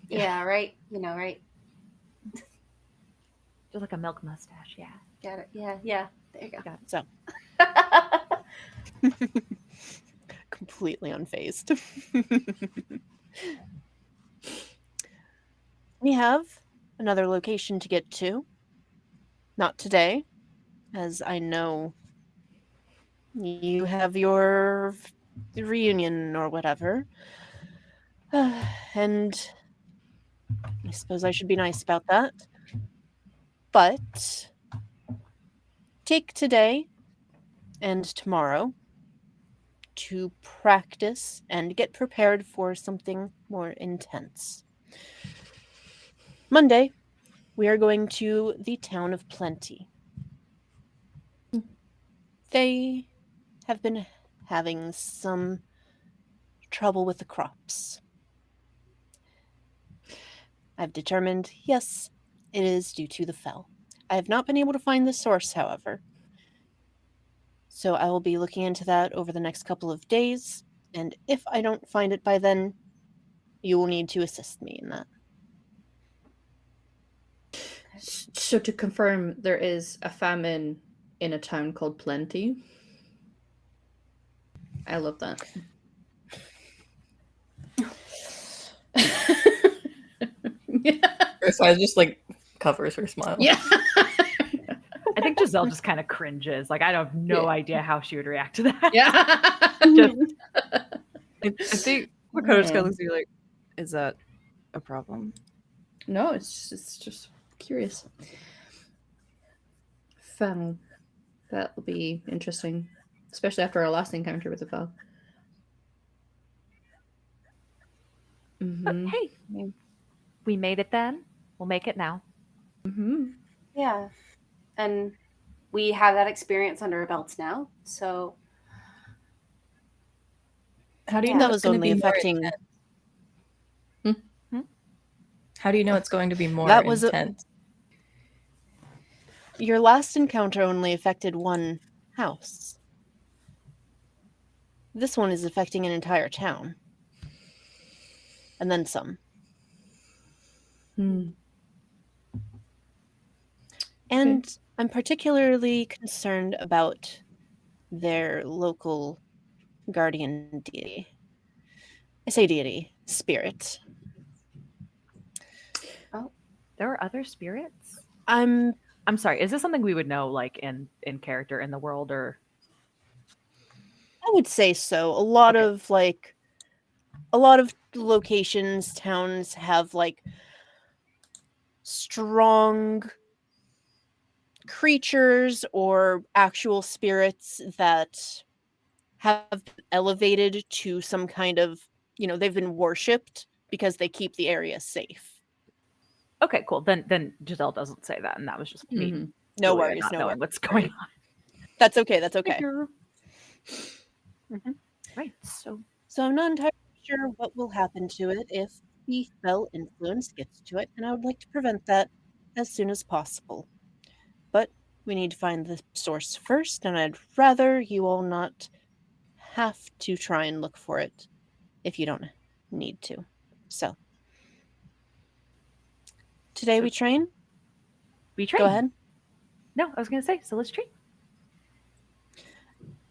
Yeah, right. You know, right. You're like a milk mustache. Yeah. Got it. Yeah, yeah. There you go. Got it. so completely unfazed. We have another location to get to. Not today, as I know you have your reunion or whatever. And I suppose I should be nice about that. But take today and tomorrow to practice and get prepared for something more intense. Monday, we are going to the town of Plenty. They have been having some trouble with the crops. I've determined, yes, it is due to the fell. I have not been able to find the source, however. So I will be looking into that over the next couple of days, and if I don't find it by then, you will need to assist me in that. So to confirm, there is a famine in a town called Plenty. I love that. So I just like covers her smile. Yeah. I think Giselle just kind of cringes. Like I have no idea how she would react to that. Yeah. Just I think Makoto's kind Yeah. of looks at you like, is that a problem? No, it's just curious. Fun. That will be interesting, especially after our last encounter with the foe. but Mm-hmm. hey, we made it then. We'll make it now. Mm-hmm. Yeah. And we have that experience under our belts now. So How do you Yeah. know That it's was going to only be more affecting. intense? How do you know it's going to be more That was intense? Your last encounter only affected one house. This one is affecting an entire town. And then some. Hmm. And I'm particularly concerned about their local guardian deity. I say deity, spirit. There are other spirits. I'm sorry. Is this something we would know, like in character in the world, or I would say so. A lot Okay. of a lot of locations, towns have like strong creatures or actual spirits that have been elevated to some kind of, they've been worshipped because they keep the area safe. okay, cool. Then Giselle doesn't say that, and that was just me. Mhm. No Julia worries, not no knowing worries. what's going on. That's okay, that's okay. Right. So So I'm not entirely sure what will happen to it if the fell influence gets to it, and I would like to prevent that as soon as possible. But we need to find the source first, and I'd rather you all not have to try and look for it if you don't need to. So today we train. we train. Go ahead. No, I was gonna say. So let's train.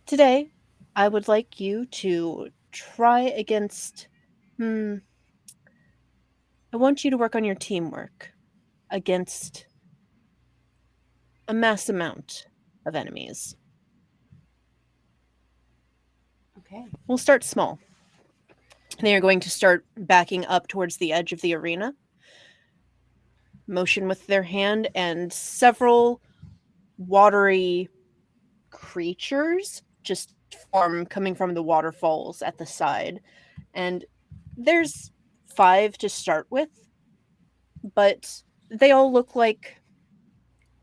Today, I would like you to try against. I want you to work on your teamwork against a mass amount of enemies. okay. We'll start small. They are going to start backing up towards the edge of the arena. motion with their hand, and several watery creatures just form coming from the waterfalls at the side. And there's 5 to start with, but they all look like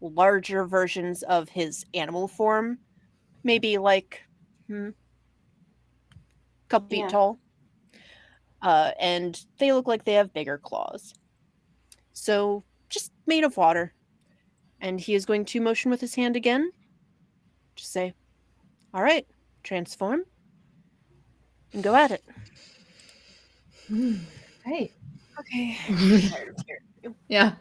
larger versions of his animal form. Maybe like a couple feet Yeah. tall. And they look like they have bigger claws. So just made of water. And he is going to motion with his hand again. Just say, all right, transform. And go at it. Right. Okay. Yeah.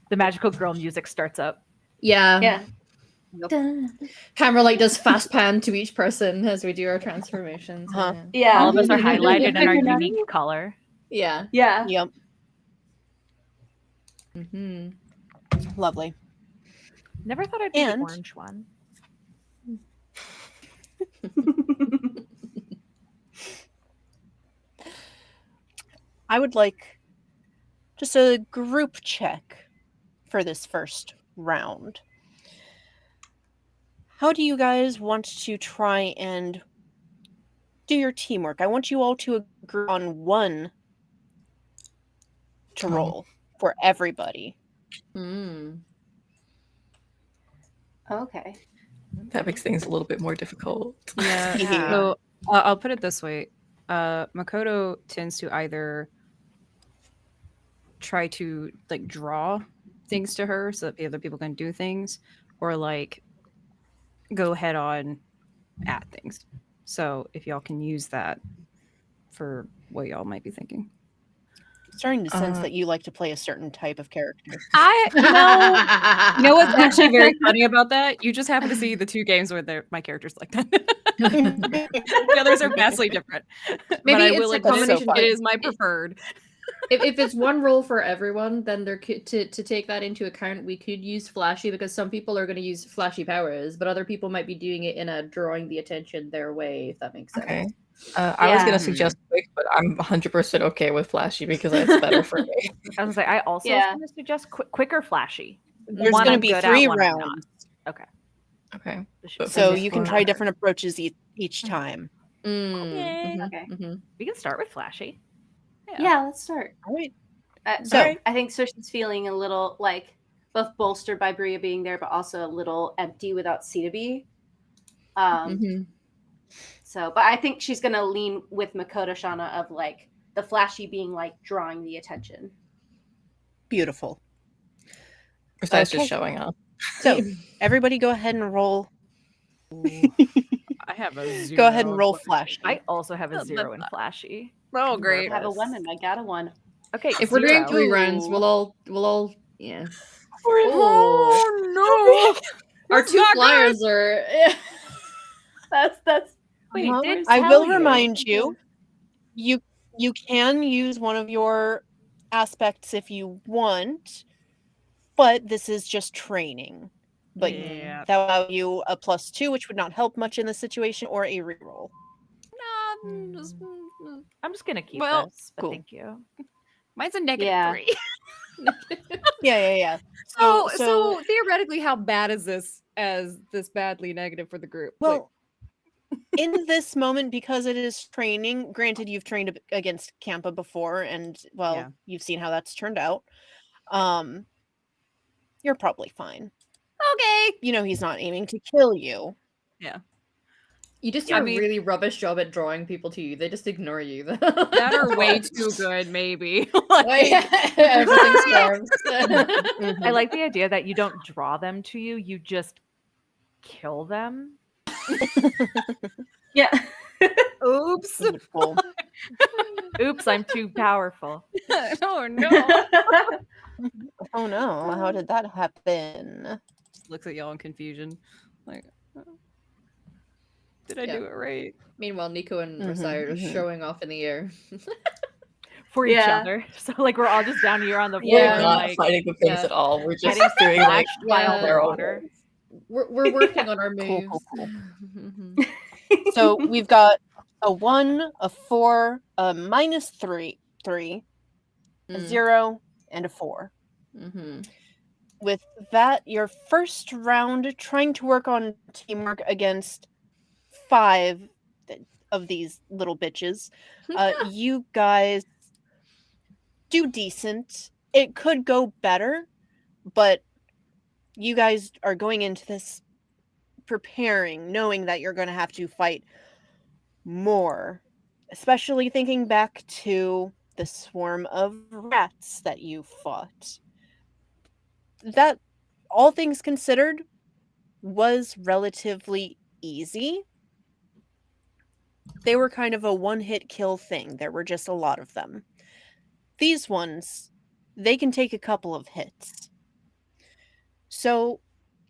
The magical girl music starts up. Yeah. Yeah. Dun. Camera like does fast pan to each person as we do our transformations. Uh-huh. Yeah. All of us are highlighted in our unique color. Yeah. Yeah. Yep. Mm-hmm. Lovely. Never thought I'd be the And- orange one. I would like just a group check for this first round. How do you guys want to try and do your teamwork? I want you all to agree on one to Oh. roll for everybody. Mm. Okay. That makes things a little bit more difficult. Yeah. Yeah. So I'll put it this way: Makoto tends to either try to like draw things to her so that the other people can do things, or like go head on at things. So if y'all can use that for what y'all might be thinking. Starting to sense Uh, that you like to play a certain type of character. You know what's actually very funny about that? You just happen to see the 2 games where my character's like that. The others are vastly different. But Maybe I it's will a admit combination. it is my preferred. if it's one role for everyone, then there could to take that into account, we could use flashy because some people are going to use flashy powers, but other people might be doing it in a drawing the attention their way, if that makes sense. Okay. I was Yeah. gonna suggest quick, but I'm 100% okay with flashy because it's better for me. I was gonna say I also was Yeah. gonna suggest quick or flashy. There's One going to I'm be good 3 at, one I'm not. rounds, Okay. Okay. This should But be for so this you can one- try different approaches each time. Okay. Okay. We can start with flashy. Yeah, let's start. All right. So I think Sushi's feeling a little like both bolstered by Bria being there, but also a little empty without C2B. Mhm. So, but I think she's gonna lean with Makoto Shana of like the flashy being like drawing the attention. Beautiful. Besides Okay. just showing off. So everybody go ahead and roll. I have a 0. Go ahead and roll flash. I also have a Oh, 0 in flashy. Oh, great. I have a 1 and I got a 1. Okay, If we're doing 0. 3 rounds, we'll all yeah. Oh, no. Our 2 flyers are That's Wait, Uh-huh. did I tell will you. remind you, you can use one of your aspects if you want, but this is just training. But Yeah. that will allow you a +2, which would not help much in this situation, or a reroll. I'm just gonna keep Well, this, but cool. thank you. Mine's a negative Yeah. 3. Yeah. So theoretically, how bad is this as this badly negative for the group? Well, in this moment, because it is training, granted you've trained against Kampa before, and well, Yeah. you've seen how that's turned out. You're probably fine. okay. You know he's not aiming to kill you. you just do I a mean- really rubbish job at drawing people to you. They just ignore you. That are way too good, maybe. Everything swarms. Mhm. I like the idea that you don't draw them to you, you just kill them. yeah. Oops. Beautiful. Oops, I'm too powerful. Oh no. Oh no, how did that happen? Just looks at y'all in confusion. Like, did I Yeah. do it right? Meanwhile, Nico and Mhm, Rasai are just mhm. showing off in the air. For each Yeah. other. So like we're all just down here on the floor, We're Yeah. not like fighting the things yeah. at all. We're just getting doing like splashed by all the barrel water. rolls. We're working on our Cool, moves. cool, Mhm. So we've got a 1, a 4, a -3, a Mm. 0, and a 4. Mm-hmm. With that, your first round trying to work on teamwork against 5 of these little bitches. You guys do decent. It could go better, but you guys are going into this preparing, knowing that you're going to have to fight more, especially thinking back to the swarm of rats that you fought. That, all things considered, was relatively easy. They were kind of a one-hit kill thing. There were just a lot of them. These ones, they can take a couple of hits. So,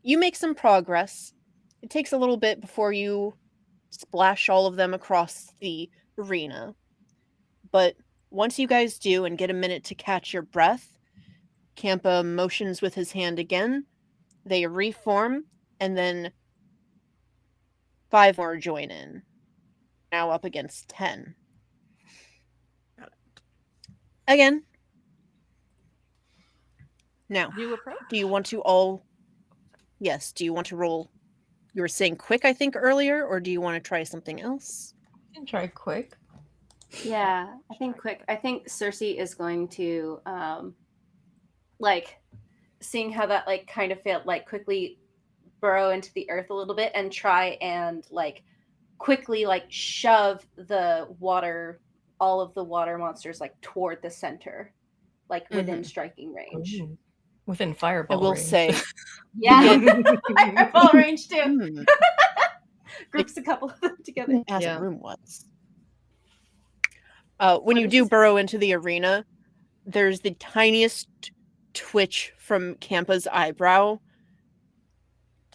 you make some progress. It takes a little bit before you splash all of them across the arena. But once you guys do and get a minute to catch your breath, Kampa motions with his hand again. They reform, and then 5 more join in. Now up against 10. Again. Now, New approach. do you want to all... Yes, do you want to roll... You were saying quick, I think, earlier, or do you want to try something else? You can try quick. Yeah, I think quick. I think Cersei is going to like seeing how that like kind of failed, like quickly burrow into the earth a little bit and try and like quickly like shove the water, all of the water monsters like toward the center, like within striking range. Ooh. Within fireball I will range. say... Yeah, fireball range too. Hmm, Groups a couple of them together. as Yeah. a room was. When you do burrow into the arena, there's the tiniest twitch from Kampa's eyebrow,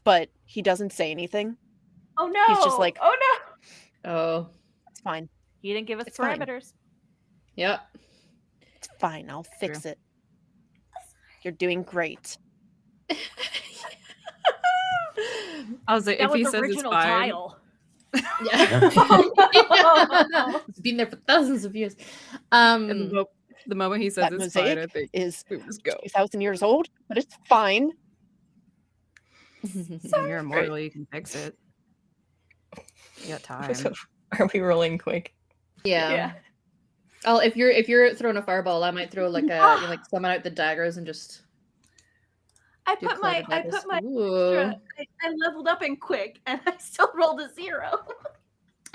but he doesn't say anything. Oh no! He's just like, oh no! Oh. It's fine. He didn't give us It's fine. parameters. Yep. It's fine. I'll fix it. You're doing great. I was like, That if was he the says it's original fine, tile. Yeah. It's been there for thousands of years. and the moment he says That it's fine, I mosaic think is we just go. 2,000 years old, but it's fine. You're immortal, you can fix it. You got time. So, are we rolling quick? Yeah. Oh, if you're throwing a fireball, I might throw like a you like summon out the daggers and just I do put my cloud daggers. extra, Ooh. I leveled up in quick and I still rolled a 0.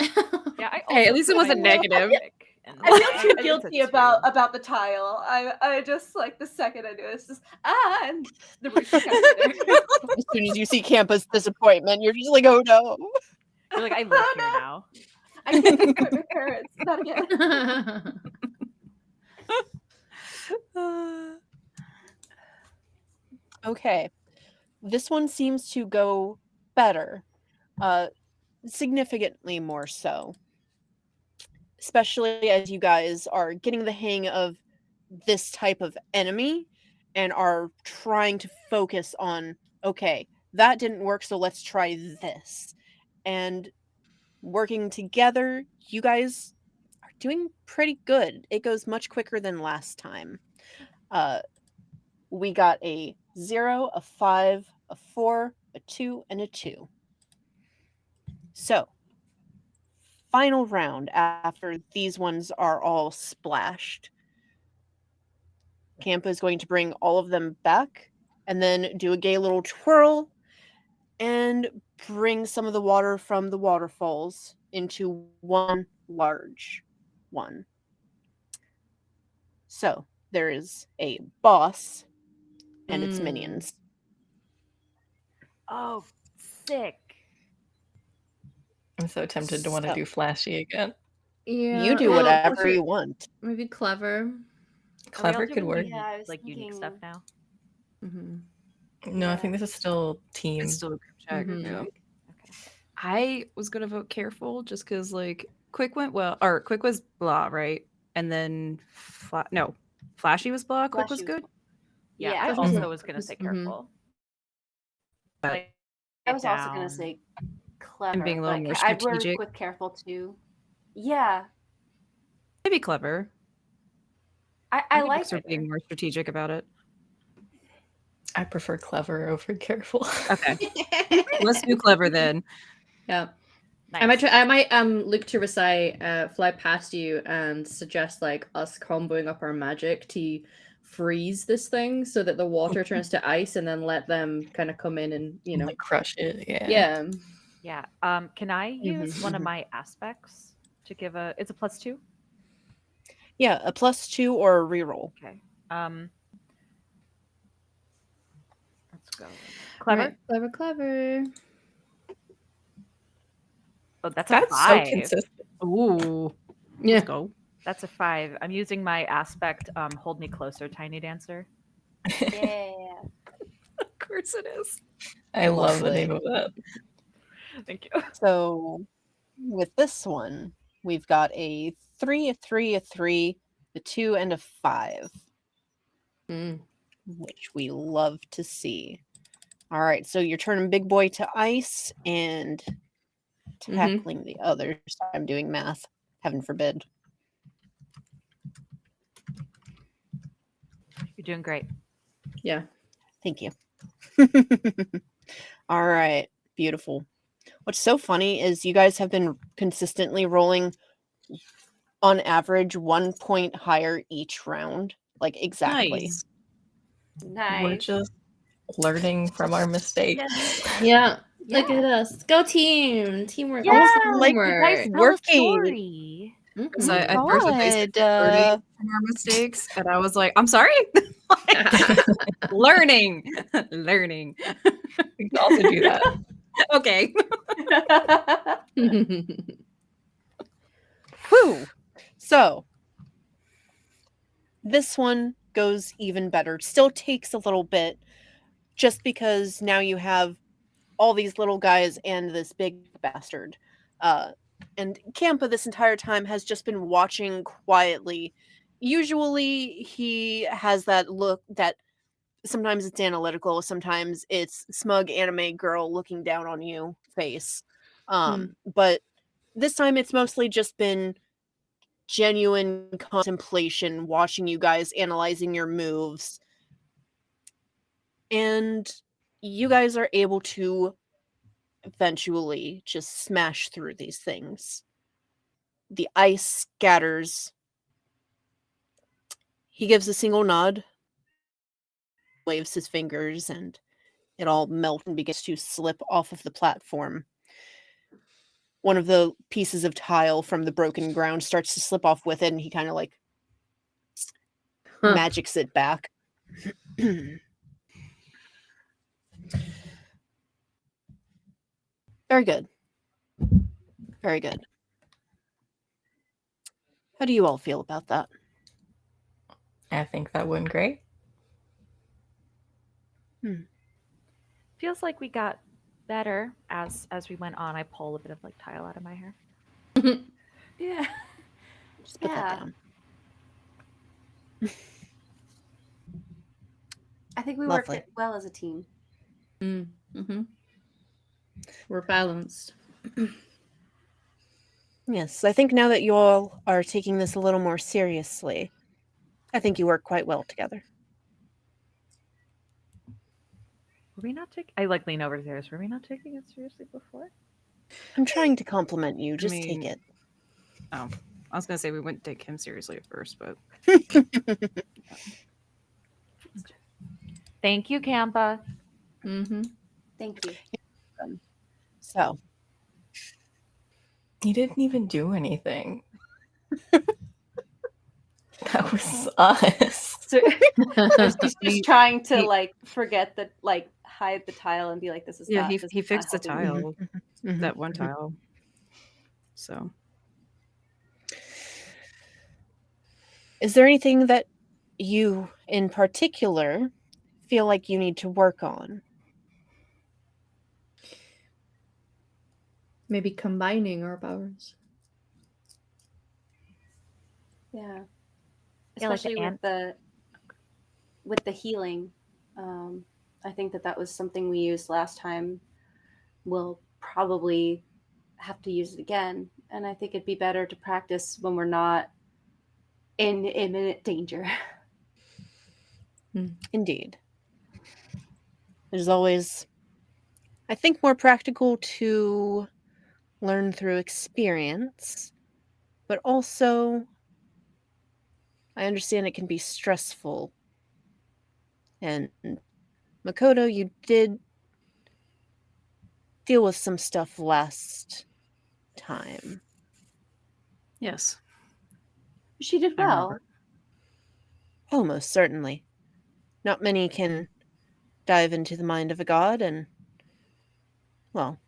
Yeah, I Hey, at also least it put wasn't mine negative. quick, and I feel it's too a guilty 2. about the tile. I just like the second I do it, it's just and the rooster comes in there. As soon as you see Kampa's disappointment, you're just like, oh no. You're like, I live here now. I can't disappoint my parents. Not again. Okay. This one seems to go better. Significantly more so. Especially as you guys are getting the hang of this type of enemy and are trying to focus on, okay, that didn't work, so let's try this. And working together, you guys are doing pretty good. It goes much quicker than last time. We got a 0, a 5, a 4, a 2, and a 2. So, final round after these ones are all splashed. Kampa is going to bring all of them back and then do a gay little twirl and bring some of the water from the waterfalls into one large one. So, there is a boss and its minions. Oh, sick. I'm so tempted to want to do flashy again. Yeah. You do well, whatever you want. Maybe clever. Clever could doing work. Yeah, I was like unique thinking- stuff now. Mm-hmm. No, I think this is still team. It's still a group check. Mhm. Yeah. Okay. I was gonna vote careful just because like quick went well, or quick was blah, right? And then flashy was blah. Quick was Flashy was good. Yeah, Yeah. I Flashy was- also was gonna say careful. Like, I was also down. gonna say clever. being a little but more I work strategic. with careful too. Yeah, Maybe clever. I think like we're being more strategic about it. I prefer clever over careful. Okay, let's do clever then. Yeah. Nice. I might look to Rasai, fly past you and suggest like us comboing up our magic to freeze this thing so that the water turns to ice and then let them kind of come in and Like crush it. Yeah. yeah. Yeah. Can I use one of my aspects to give a? It's a +2. Yeah, a +2 or a reroll. Okay. Let's go. Clever. Right. Clever. Oh, that's a That's so 5. consistent. Ooh, Yeah. let's go. That's a 5. I'm using my aspect. Hold me closer, tiny dancer. Yeah. Of course it is. I love the Lovely. name of that. Thank you. So with this one, we've got a 3, a 3, a 3, a 2, and a 5, which we love to see. All right, so you're turning big boy to ice and tackling the others. I'm doing math. Heaven forbid. You're doing great. Yeah. Thank you. All right, beautiful. What's so funny is you guys have been consistently rolling on average 1 point higher each round. Like exactly. Nice. Nice. We're just learning from our mistakes. Yeah. Look Yeah. at us. Go team. Teamwork. Yeah, Always like you teamwork. guys Tell a working. story. So Mhm. at first they said learning from our mistakes, and I was like, I'm sorry? Learning. Learning. We can also do that. Okay. Whew. So this one goes even better. Still takes a little bit just because now you have all these little guys and this big bastard. And Campa this entire time has just been watching quietly. Usually he has that look that sometimes it's analytical, sometimes it's smug anime girl looking down on you face. But this time it's mostly just been genuine contemplation, watching you guys, analyzing your moves. And you guys are able to eventually just smash through these things. The ice scatters. He gives a single nod, waves his fingers, and it all melts and begins to slip off of the platform. One of the pieces of tile from the broken ground starts to slip off with it, and he kind of like magics it back. Very good. Very good. How do you all feel about that? I think that went great. Feels like we got better as we went on. I pull a bit of like tile out of my hair. Yeah. Just put that Yeah. down. I think we Lovely. worked well as a team. Mm-hmm. We're balanced. Yes, I think now that you all are taking this a little more seriously, I think you work quite well together. Were we not taking? I like lean over to theirs. Were we not taking it seriously before? I'm trying to compliment you. Just take mean- it. Oh, I was gonna say we wouldn't take him seriously at first, but Thank you, Campa. Mm-hmm. Thank you. So, You didn't even do anything. That was us. So he's just trying to He- like forget that, like hide the tile and be like, "This is yeah, not." he this he is not fixed the helping me. tile, Mhm. that one tile. So Is there anything that you in particular feel like you need to work on? Maybe combining our powers. Yeah, Yeah, like the especially with the healing. I think that was something we used last time. We'll probably have to use it again, and I think it'd be better to practice when we're not in imminent danger. Indeed. It is always, I think, more practical to learn through experience, but also I understand it can be stressful. And Makoto, you did deal with some stuff last time. Yes. She did I well. remember. Oh, most certainly. Not many can dive into the mind of a god and, well,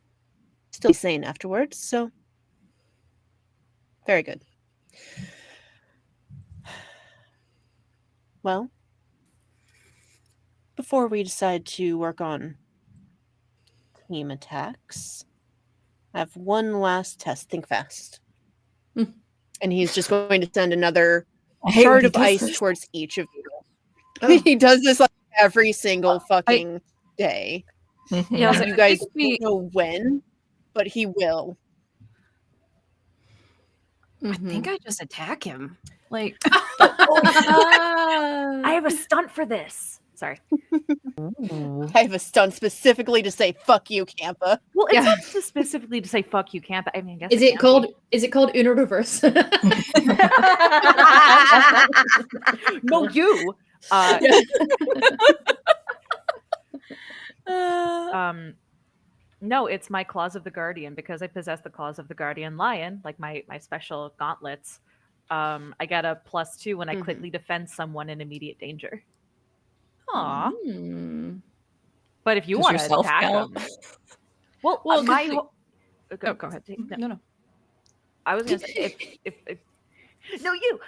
still be sane afterwards, so very good. Well, before we decide to work on team attacks, I have one last test. Think fast. Hmm. And he's just going to send another I hate when shard he of does ice this. towards each of you. Oh. He does this like every single fucking day. Mhm. Yeah, I was And like, you I guys think we- don't know when, but he will. I think I just attack him. Like, I have a stunt for this. Sorry. I have a stunt specifically to say "fuck you, Campa." Well, it's Yeah. not just specifically to say "fuck you, camp." I mean, I guess Is it can called Uno Reverse? be. No, you. Yeah. No, it's my Claws of the Guardian because I possess the Claws of the Guardian Lion, like my special gauntlets. I get a +2 when I Mhm. quickly defend someone in immediate danger. aw. Hmm. But if you Does want to yourself attack count? them, well, Well, 'cause my the- go- Oh, go ahead. no, No. I was gonna say if no you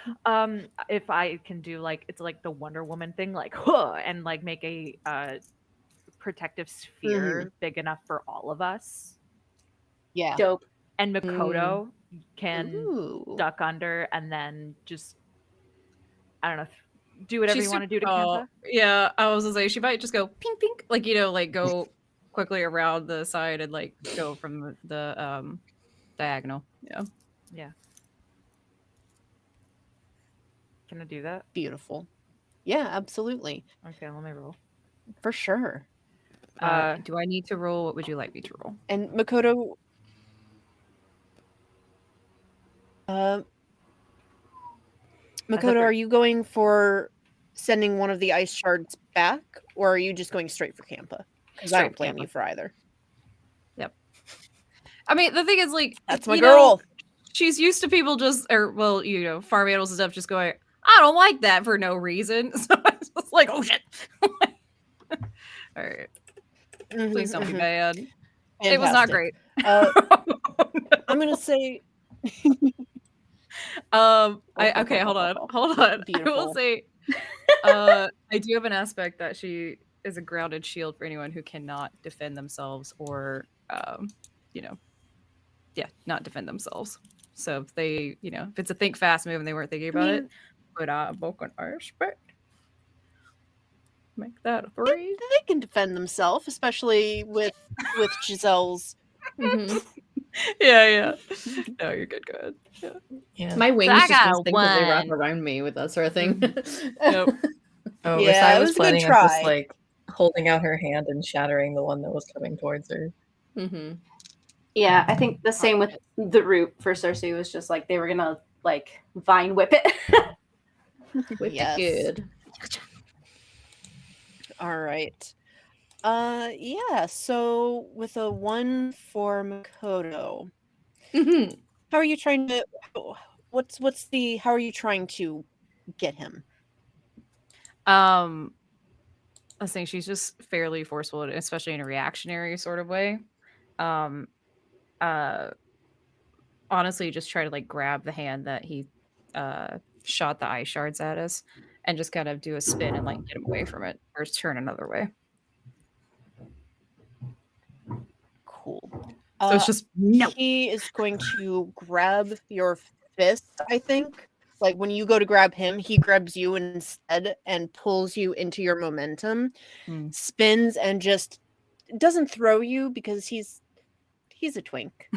if I can do like it's like the Wonder Woman thing, like huh, and like make a protective sphere big enough for all of us, Yeah. Dope. and Makoto can Ooh. duck under and then just I don't know, do whatever She's you want to super do to tall. Kempa. Yeah, I was gonna say she might just go pink pink, like like go quickly around the side and like go from the diagonal. Yeah. Yeah. Can I do that? Beautiful. Yeah, absolutely. Okay, let me roll. For sure. Do I need to roll? What would you like me to roll? And Makoto, Makoto, are you going for sending one of the ice shards back, or are you just going straight for Campa? Because I Straight don't for blame Campa. you for either. I mean, the thing is, like, That's my you girl. know, she's used to people just, or well, farm animals and stuff just going, I don't like that for no reason. So it's just like, oh shit. All right, please don't be bad. It was not Fantastic. great. I'm gonna say. Okay, hold on. I will Beautiful. say, I do have an aspect that she is a grounded shield for anyone who cannot defend themselves or, not defend themselves. So if they, if it's a think fast move and they weren't thinking about it, but book an aspect. Make that a 3. They can defend themselves, especially with Giselle's. Mhm. Yeah. No, you're good. Go ahead. Yeah. Yeah. My wings I just got instinctively wrap one. around me with that sort of thing. Yep. Oh, Yeah, Risai it was was a good planning on just try. like holding out her hand and shattering the one that was coming towards her. Hmm. Yeah, I think the same with the root for Cersei was just like they were gonna like vine whip it. Whip Yes. it good. All right. Yeah. So with a 1 for Makoto, Hmm. how are you trying to? What's the? How are you trying to get him? I was saying she's just fairly forceful, especially in a reactionary sort of way. Honestly, just try to like grab the hand that he shot the ice shards at us, and just kind of do a spin and like get him away from it, or turn another way. Cool. So it's just no. He is going to grab your fist, I think. Like when you go to grab him, he grabs you instead and pulls you into your momentum, spins and just doesn't throw you because he's a twink.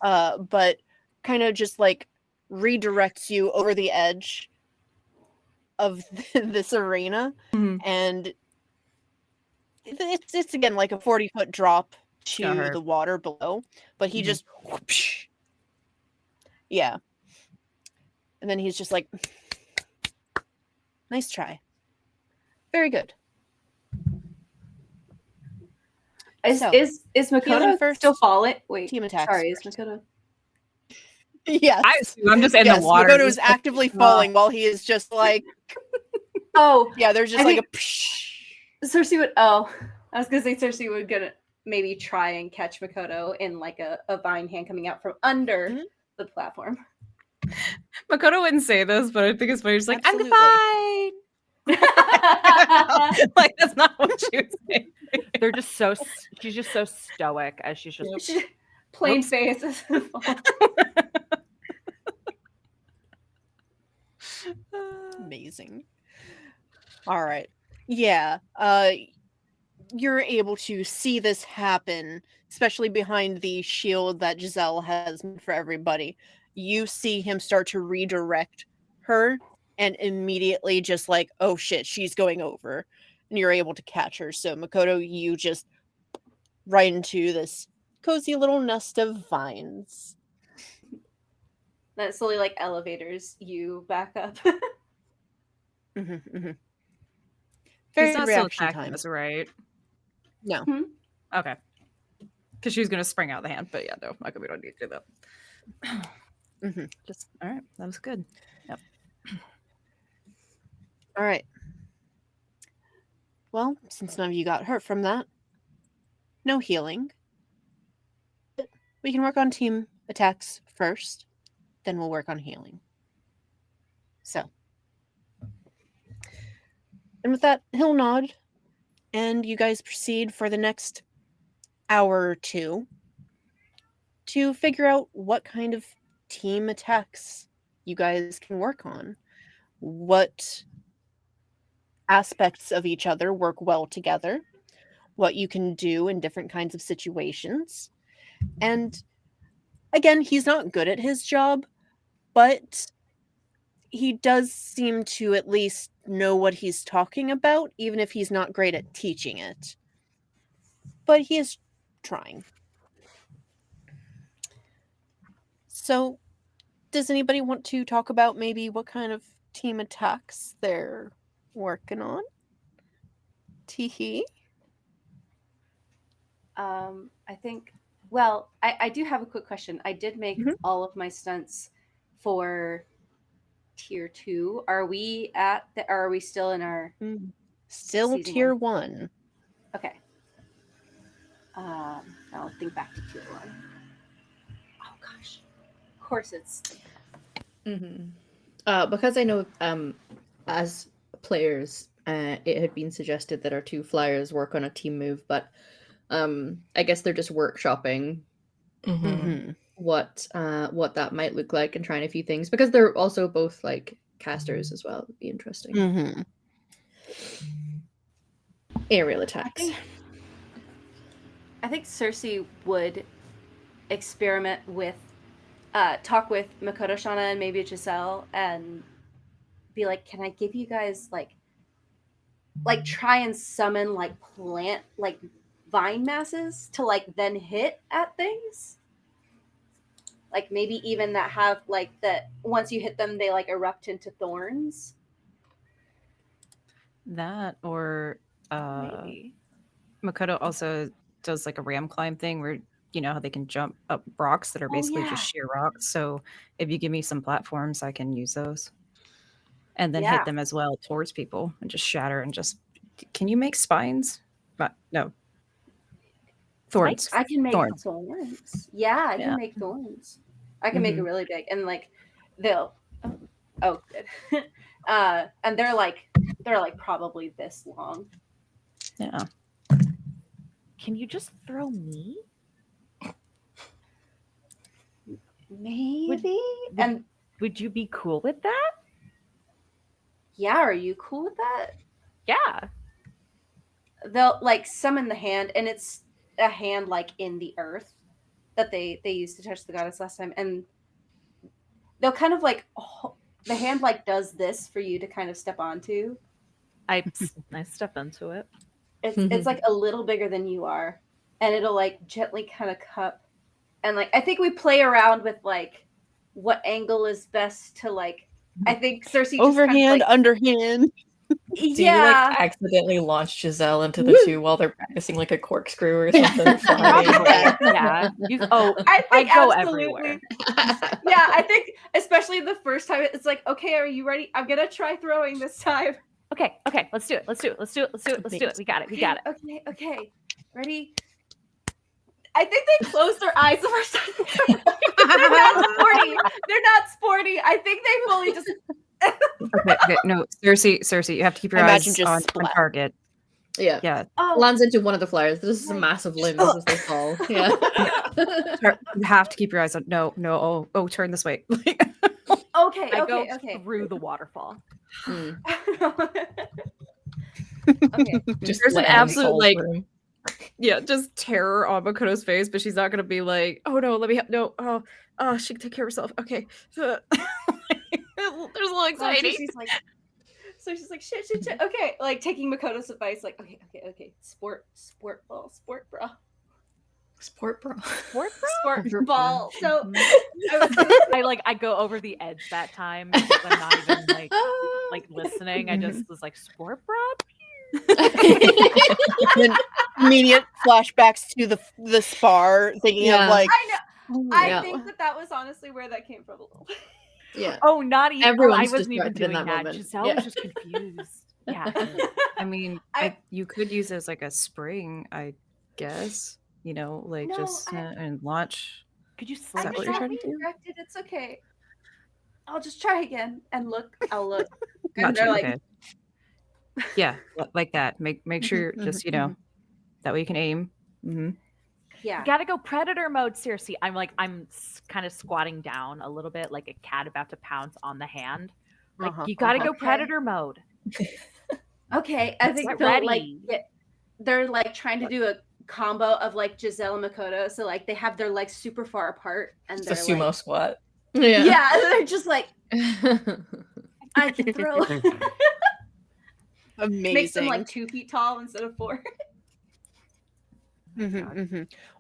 But kind of just like redirects you over the edge of this arena and it's again like a 40-foot drop gonna to hurt. the water below, but he Mhm. just whoopsh. Yeah. And then he's just like, nice try. Very good. Is So, is healing Makoto first, still falling? Wait, team attacks sorry, is first. Makoto? Yes. I assume I'm just in Yes, the water. Makoto is actively falling while he is just like, Oh, yeah, there's just I like think a psh. Cersei would. Oh, I was gonna say Cersei would gonna maybe try and catch Makoto in like a vine hand coming out from under Mhm. the platform. Makoto wouldn't say this, but I think it's funny. She's like, Absolutely. I'm fine. Like, that's not what she was saying. They're just so she's just so stoic as she's just Plain Whoops. face. Amazing. All right. Yeah. You're able to see this happen, especially behind the shield that Giselle has made for everybody. You see him start to redirect her and immediately just like, oh shit, she's going over. And you're able to catch her. So Makoto, you just right into this cozy little nest of vines. That slowly like elevators you back up. Mhm, mhm. He's Very not still reaction attacking time. us, right? No. Okay. Because she was going to spring out the hand, but yeah, no, we don't need to do that. Mhm. Just, all right, that was good. Yep. All right. Well, since none of you got hurt from that, no healing. We can work on team attacks first, then we'll work on healing. So. And with that, he'll nod, and you guys proceed for the next hour or two to figure out what kind of team attacks you guys can work on. What aspects of each other work well together, what you can do in different kinds of situations. And again, he's not good at his job, but he does seem to at least know what he's talking about, even if he's not great at teaching it. But he is trying. So, does anybody want to talk about maybe what kind of team attacks they're working on? Teehee. I think. Well, I do have a quick question. I did make Mhm. all of my stunts for tier 2. Are we at the? Or are we still in our? Still Season tier 1. 1. Okay. I'll think back to tier 1. Oh gosh. Of course it's. Because I know as players, it had been suggested that our two flyers work on a team move, but I guess they're just workshopping Mm-hmm. what that might look like and trying a few things because they're also both like casters as well. It'd be interesting. Mm-hmm. Aerial attacks. I think Cersei would experiment with, talk with Makoto Shana and maybe Giselle and be like, can I give you guys like try and summon like plant like vine masses to like then hit at things? Like maybe even that have like that once you hit them they like erupt into thorns. That or maybe. Makoto also does like a ram climb thing where you know how they can jump up rocks that are basically yeah. just sheer rocks. So if you give me some platforms, I can use those. And then Yeah. hit them as well towards people and just shatter and just can you make spines? But no. Thorns. I can make Thorns. thorns. Yeah, I Yeah. can make thorns. I can make it Mhm. really big and like they'll oh good. And they're like probably this long. Yeah. Can you just throw me? Maybe. And Would you be cool with that? yeah, are you cool with that? Yeah. They'll like summon the hand and it's a hand like in the earth that they used to touch the goddess last time, and they'll kind of like the hand like does this for you to kind of step onto. I step into it. It's like a little bigger than you are, and it'll like gently kind of cup, and like I think we play around with like what angle is best to like. I think Cersei just Overhand, kind of, underhand. Do you yeah. like accidentally launch Giselle into the Woo! two while they're practicing like a corkscrew or something? Probably. Flying? Yeah. I think go absolutely. everywhere. Yeah, I think especially the first time it's like, okay, are you ready? I'm gonna try throwing this time. Okay, let's do it. Let's do it. We got it. Okay. Ready? I think they closed their eyes the first time. They're not sporty. I think they fully just. Okay, no, Cersei, you have to keep your Imagine eyes just on splat. target. Yeah. Yeah, Oh, Lands into one of the flyers. This is a massive limbs as they fall. Yeah. you have to keep your eyes on. No. Oh, turn this way. okay. I go Okay. through the waterfall. Mm. Okay. Just There's an land absolute, falls like- for him. Yeah, just terror on Makoto's face, but she's not gonna be like, oh no, let me no, oh, she can take care of herself. Okay. There's a little anxiety. So she's like, shit. Okay, like taking Makoto's advice, like, okay. Sport ball, sport bra. Sport bra. Sport ball. So I go over the edge that time because I'm not even like listening. I just was like, sport bra? Then immediate flashbacks to the spar, thinking of like, I know. I Yeah. think that was honestly where that came from a little bit. Yeah. Oh, not even. Everyone's I wasn't even distracted in doing that that. moment. Giselle Yeah. was just confused. Yeah. I mean, you could use it as like a spring, I guess. You know, like No, just and launch. Could you Is slam that it? what you're trying to do? Corrected. It's okay. I'll just try again and look. I'll look. And Gotcha, they're like, okay. Yeah, like that. Make sure you're just that way you can aim. Mm-hmm. yeah. You gotta go predator mode, seriously. I'm kind of squatting down a little bit, like a cat about to pounce on the hand. Like you gotta go Okay. predator mode. Okay, I think Get they'll like ready. they're like trying to do a combo of like Giselle and Makoto, so like they have their legs super far apart and It's a they're sumo like, squat. yeah, and they're just like, I can throw. amazing. Makes them like 2 feet tall instead of 4.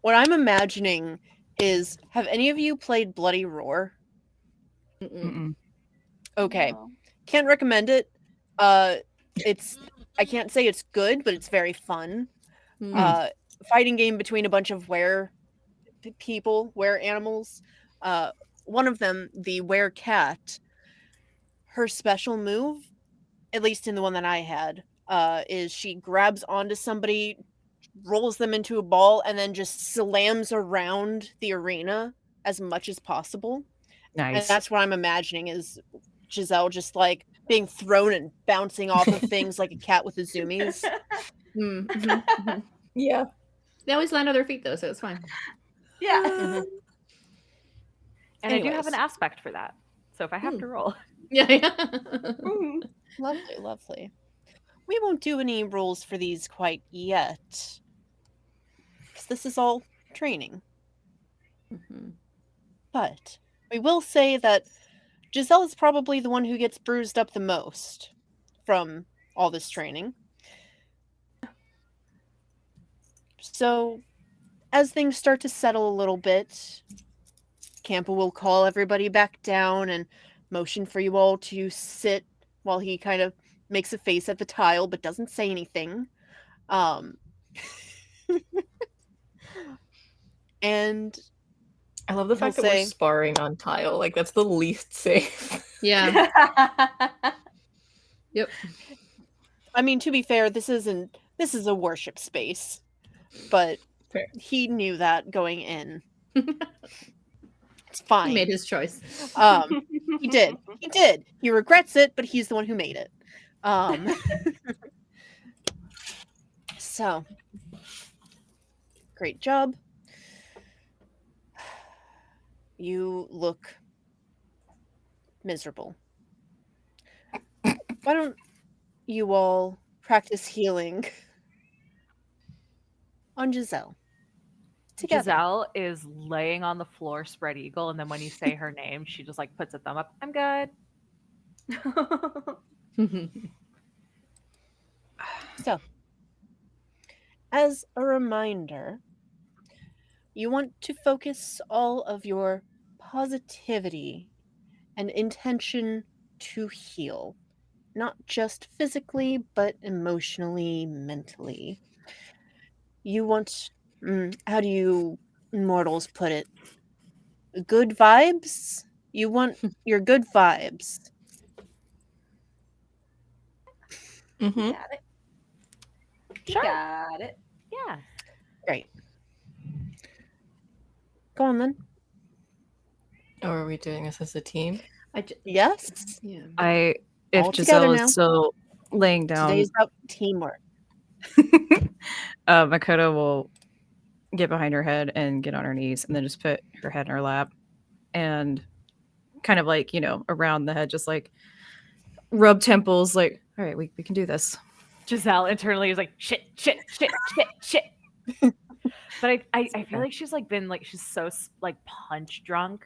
What I'm imagining is, have any of you played Bloody Roar? Mm-mm. Okay, No. can't recommend it. It's I can't say it's good, but it's very fun. Fighting game between a bunch of were animals. One of them, the were cat, her special move, at least in the one that I had, is she grabs onto somebody, rolls them into a ball, and then just slams around the arena as much as possible. And Nice. that's what I'm imagining is Giselle just like being thrown and bouncing off of things like a cat with the zoomies. Yeah. They always land on their feet though, so it's fine. Yeah. And I do have Anyways. an aspect for that. So if I have to roll. Yeah. Lovely. We won't do any rolls for these quite yet, because this is all training. But we will say that Giselle is probably the one who gets bruised up the most from all this training. So, as things start to settle a little bit, Campa will call everybody back down and motion for you all to sit while he kind of makes a face at the tile but doesn't say anything. And I love the fact that we're sparring on tile. Like, that's the least safe. Yeah. Yep. I mean, to be fair, this is a worship space, but Fair. he knew that going in. It's fine. He made his choice. He did. He regrets it, but he's the one who made it. So, great job. You look miserable. Why don't you all practice healing on Giselle? Together. Giselle is laying on the floor, spread eagle, and then when you say her name, she just like puts a thumb up. I'm good. So, as a reminder, you want to focus all of your positivity and intention to heal, not just physically, but emotionally, mentally. You want, how do you mortals put it? Good vibes? You want your good vibes. Mm-hmm. Got it. Sure. Got it. Yeah. Great. Go on then. Or are we doing this as a team? Yes. Yeah. If All Giselle together is now. still laying down, Today's about teamwork. Makoto will get behind her head and get on her knees and then just put her head in her lap and kind of like, around the head, just like rub temples, like, all right, we can do this. Giselle internally is like, shit, shit, shit, shit, shit. But I feel like she's like been like she's so like punch drunk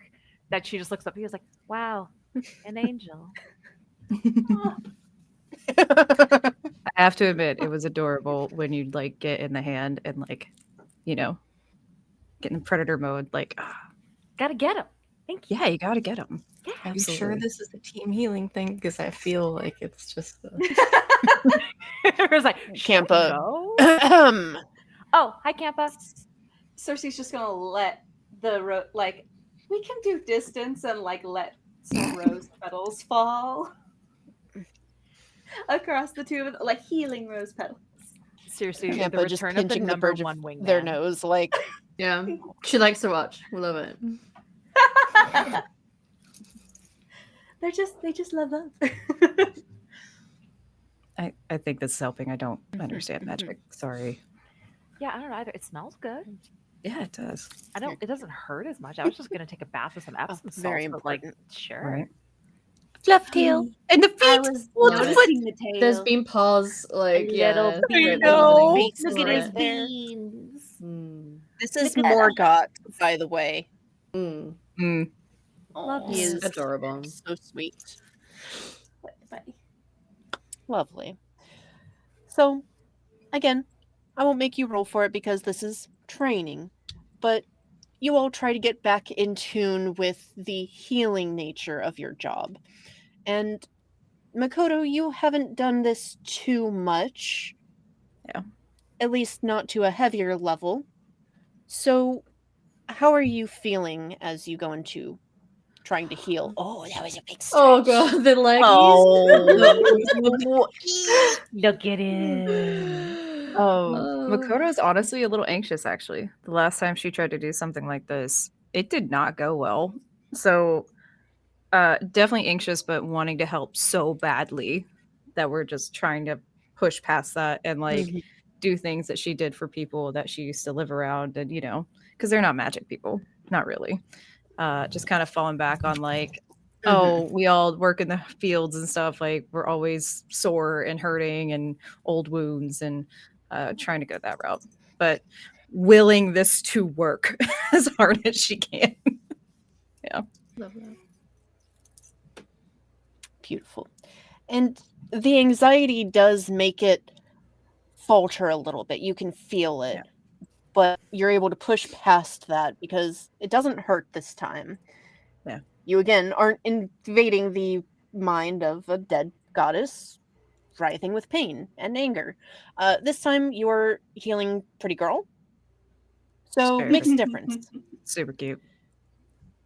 that she just looks up and is like, wow, an angel. I have to admit, it was adorable when you'd like get in the hand and like, get in predator mode. Like, Gotta get him. Thank you. yeah, you gotta get them. Yeah. Are you sure this is a team healing thing? Because I feel like it's just. It was like, Campa. go? Ahem. Oh, hi, Campa. Cersei's just gonna let the we can do distance and like let some rose petals fall across the two of them, like healing rose petals. Seriously, the Campa just return of the pinching the number bridge of one wingman. their nose, like Yeah. She likes to watch. We love it. they just love love. I think this is helping. I don't understand mhm. magic. Sorry. Yeah, I don't know either. It smells good. Yeah, it does. I don't. It doesn't hurt as much. I was just gonna take a bath with some Epsom salts, very but like, important. sure. Right. Fluff tail and the feet. I was noticing the tail. There's been paws, like, little yeah. bean. know. Look at his there. beans. Mm. This is Look at that. Morgott, by the way. Mm. Mm. Love He him. is Adorable. so sweet. Buddy. Lovely. So, again, I won't make you roll for it because this is training, but you all try to get back in tune with the healing nature of your job. And Makoto, you haven't done this too much. Yeah. At least not to a heavier level. So, how are you feeling as you go into trying to heal? Oh, that was a big stretch. Oh god, the leggies. Oh. Look at him. Makoto is honestly a little anxious, actually. The last time she tried to do something like this, it did not go well. So, definitely anxious, but wanting to help so badly that we're just trying to push past that and like Mhm. do things that she did for people that she used to live around and, because they're not magic people, not really. Just kind of falling back on like, oh, we all work in the fields and stuff. Like we're always sore and hurting and old wounds and trying to go that route. But willing this to work as hard as she can. Yeah. Love that. Beautiful. And the anxiety does make it falter a little bit. You can feel it. Yeah. But you're able to push past that because it doesn't hurt this time. Yeah. You again aren't invading the mind of a dead goddess writhing with pain and anger. This time you're healing pretty girl. So Very makes a pretty. difference. Super cute.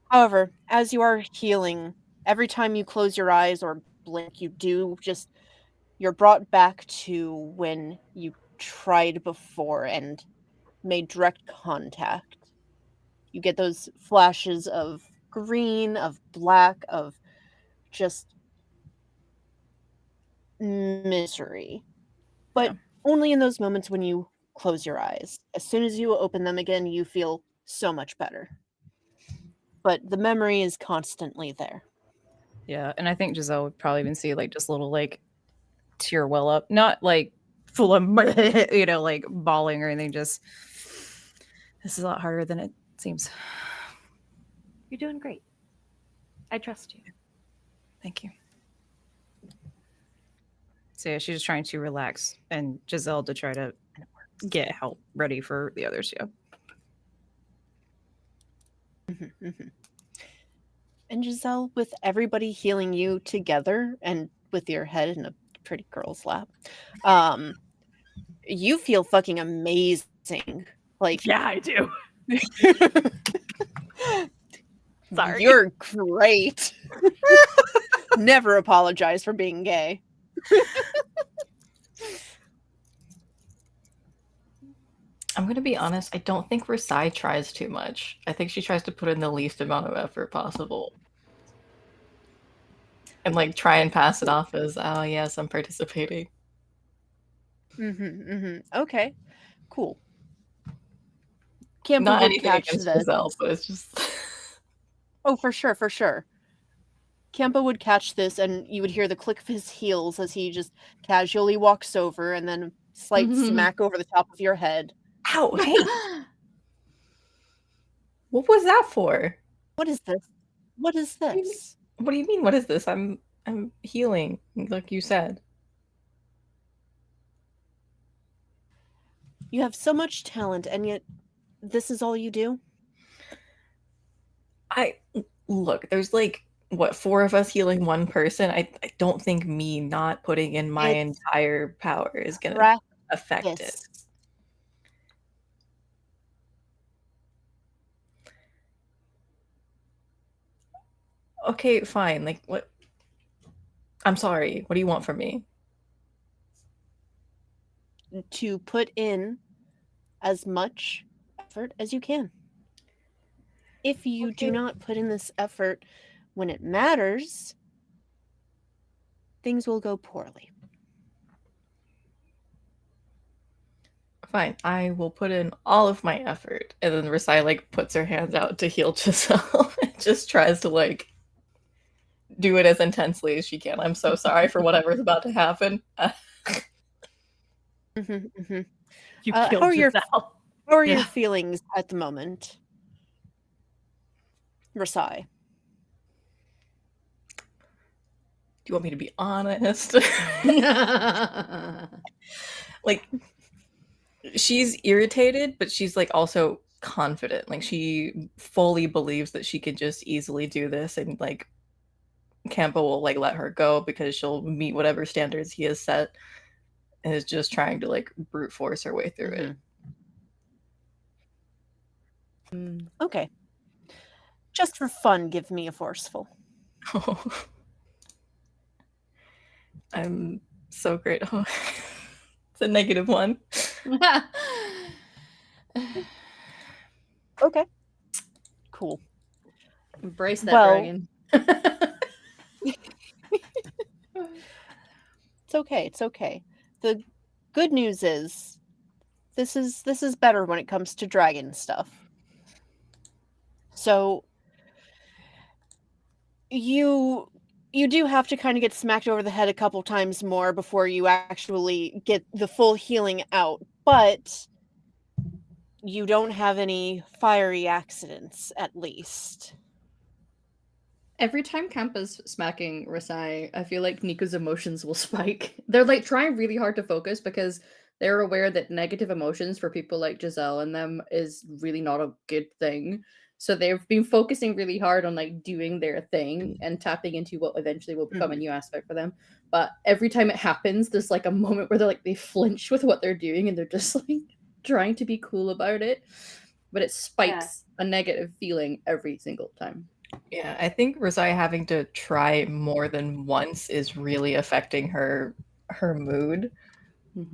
However, as you are healing, every time you close your eyes or blink, you're brought back to when you tried before and made direct contact. You get those flashes of green, of black, of just misery. But only in those moments when you close your eyes. As soon as you open them again, you feel so much better. But the memory is constantly there. Yeah, and I think Giselle would probably even see like just little like tear well up, not like full of like bawling or anything. Just this is a lot harder than it seems. You're doing great. I trust you. Thank you. So yeah, she's just trying to relax, and Giselle to try to get help ready for the others. Yeah. And Giselle, with everybody healing you together and with your head in a pretty girl's lap, you feel fucking amazing. Like, Yeah, I do. Sorry. You're great. Never apologize for being gay. I'm going to be honest, I don't think Versailles tries too much. I think she tries to put in the least amount of effort possible. And like try and pass it off as, oh yes, I'm participating. Okay, cool. Campa Not would anything catch against this. Giselle, but it's just... Oh, for sure, for sure. Campa would catch this, and you would hear the click of his heels as he just casually walks over, and then slight smack over the top of your head. Ow, hey! What was that for? What is this? What is this? What do you mean, what is this? I'm healing, like you said. You have so much talent, and yet this is all you do? Look, there's like, what, 4 of us healing one person? I don't think me not putting in my It's entire power is gonna affect it. practice. Okay, fine. Like, what? I'm sorry. What do you want from me? To put in as much effort as you can. If you do not put in this effort when it matters, things will go poorly. Fine, I will put in all of my effort. And then Versailles like puts her hands out to heal Giselle and just tries to like do it as intensely as she can. I'm so sorry for whatever's about to happen. You How killed are your Giselle. How are your feelings at the moment? Versailles. Do you want me to be honest? Like, she's irritated, but she's like also confident. Like, she fully believes that she can just easily do this, and like Campa will like let her go because she'll meet whatever standards he has set, and is just trying to like brute force her way through it. Okay. Just for fun, give me a forceful. I'm so grateful. It's a -1. Okay. Cool. Embrace that Well- dragon. It's okay. It's okay. The good news is this is better when it comes to dragon stuff. So you do have to kind of get smacked over the head a couple times more before you actually get the full healing out, but you don't have any fiery accidents, at least. Every time Campa's smacking Rasai, I feel like Nico's emotions will spike. They're like trying really hard to focus because they're aware that negative emotions for people like Giselle and them is really not a good thing. So they've been focusing really hard on like doing their thing and tapping into what eventually will become a new aspect for them. But every time it happens, there's like a moment where they flinch with what they're doing and they're just like trying to be cool about it. But it spikes a negative feeling every single time. Yeah, I think Rosai having to try more than once is really affecting her mood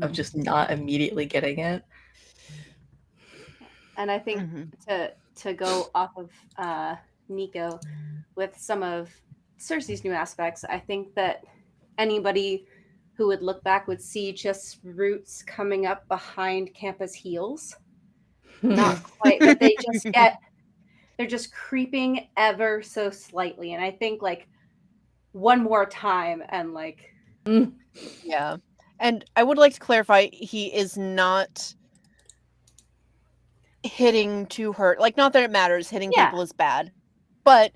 of just not immediately getting it. And I think to go off of Nico with some of Cersei's new aspects, I think that anybody who would look back would see just roots coming up behind Campa's heels. Not quite, but they're just creeping ever so slightly. And I think like one more time and like Yeah. And I would like to clarify, he is not hitting to hurt. Like, not that it matters, hitting people is bad. But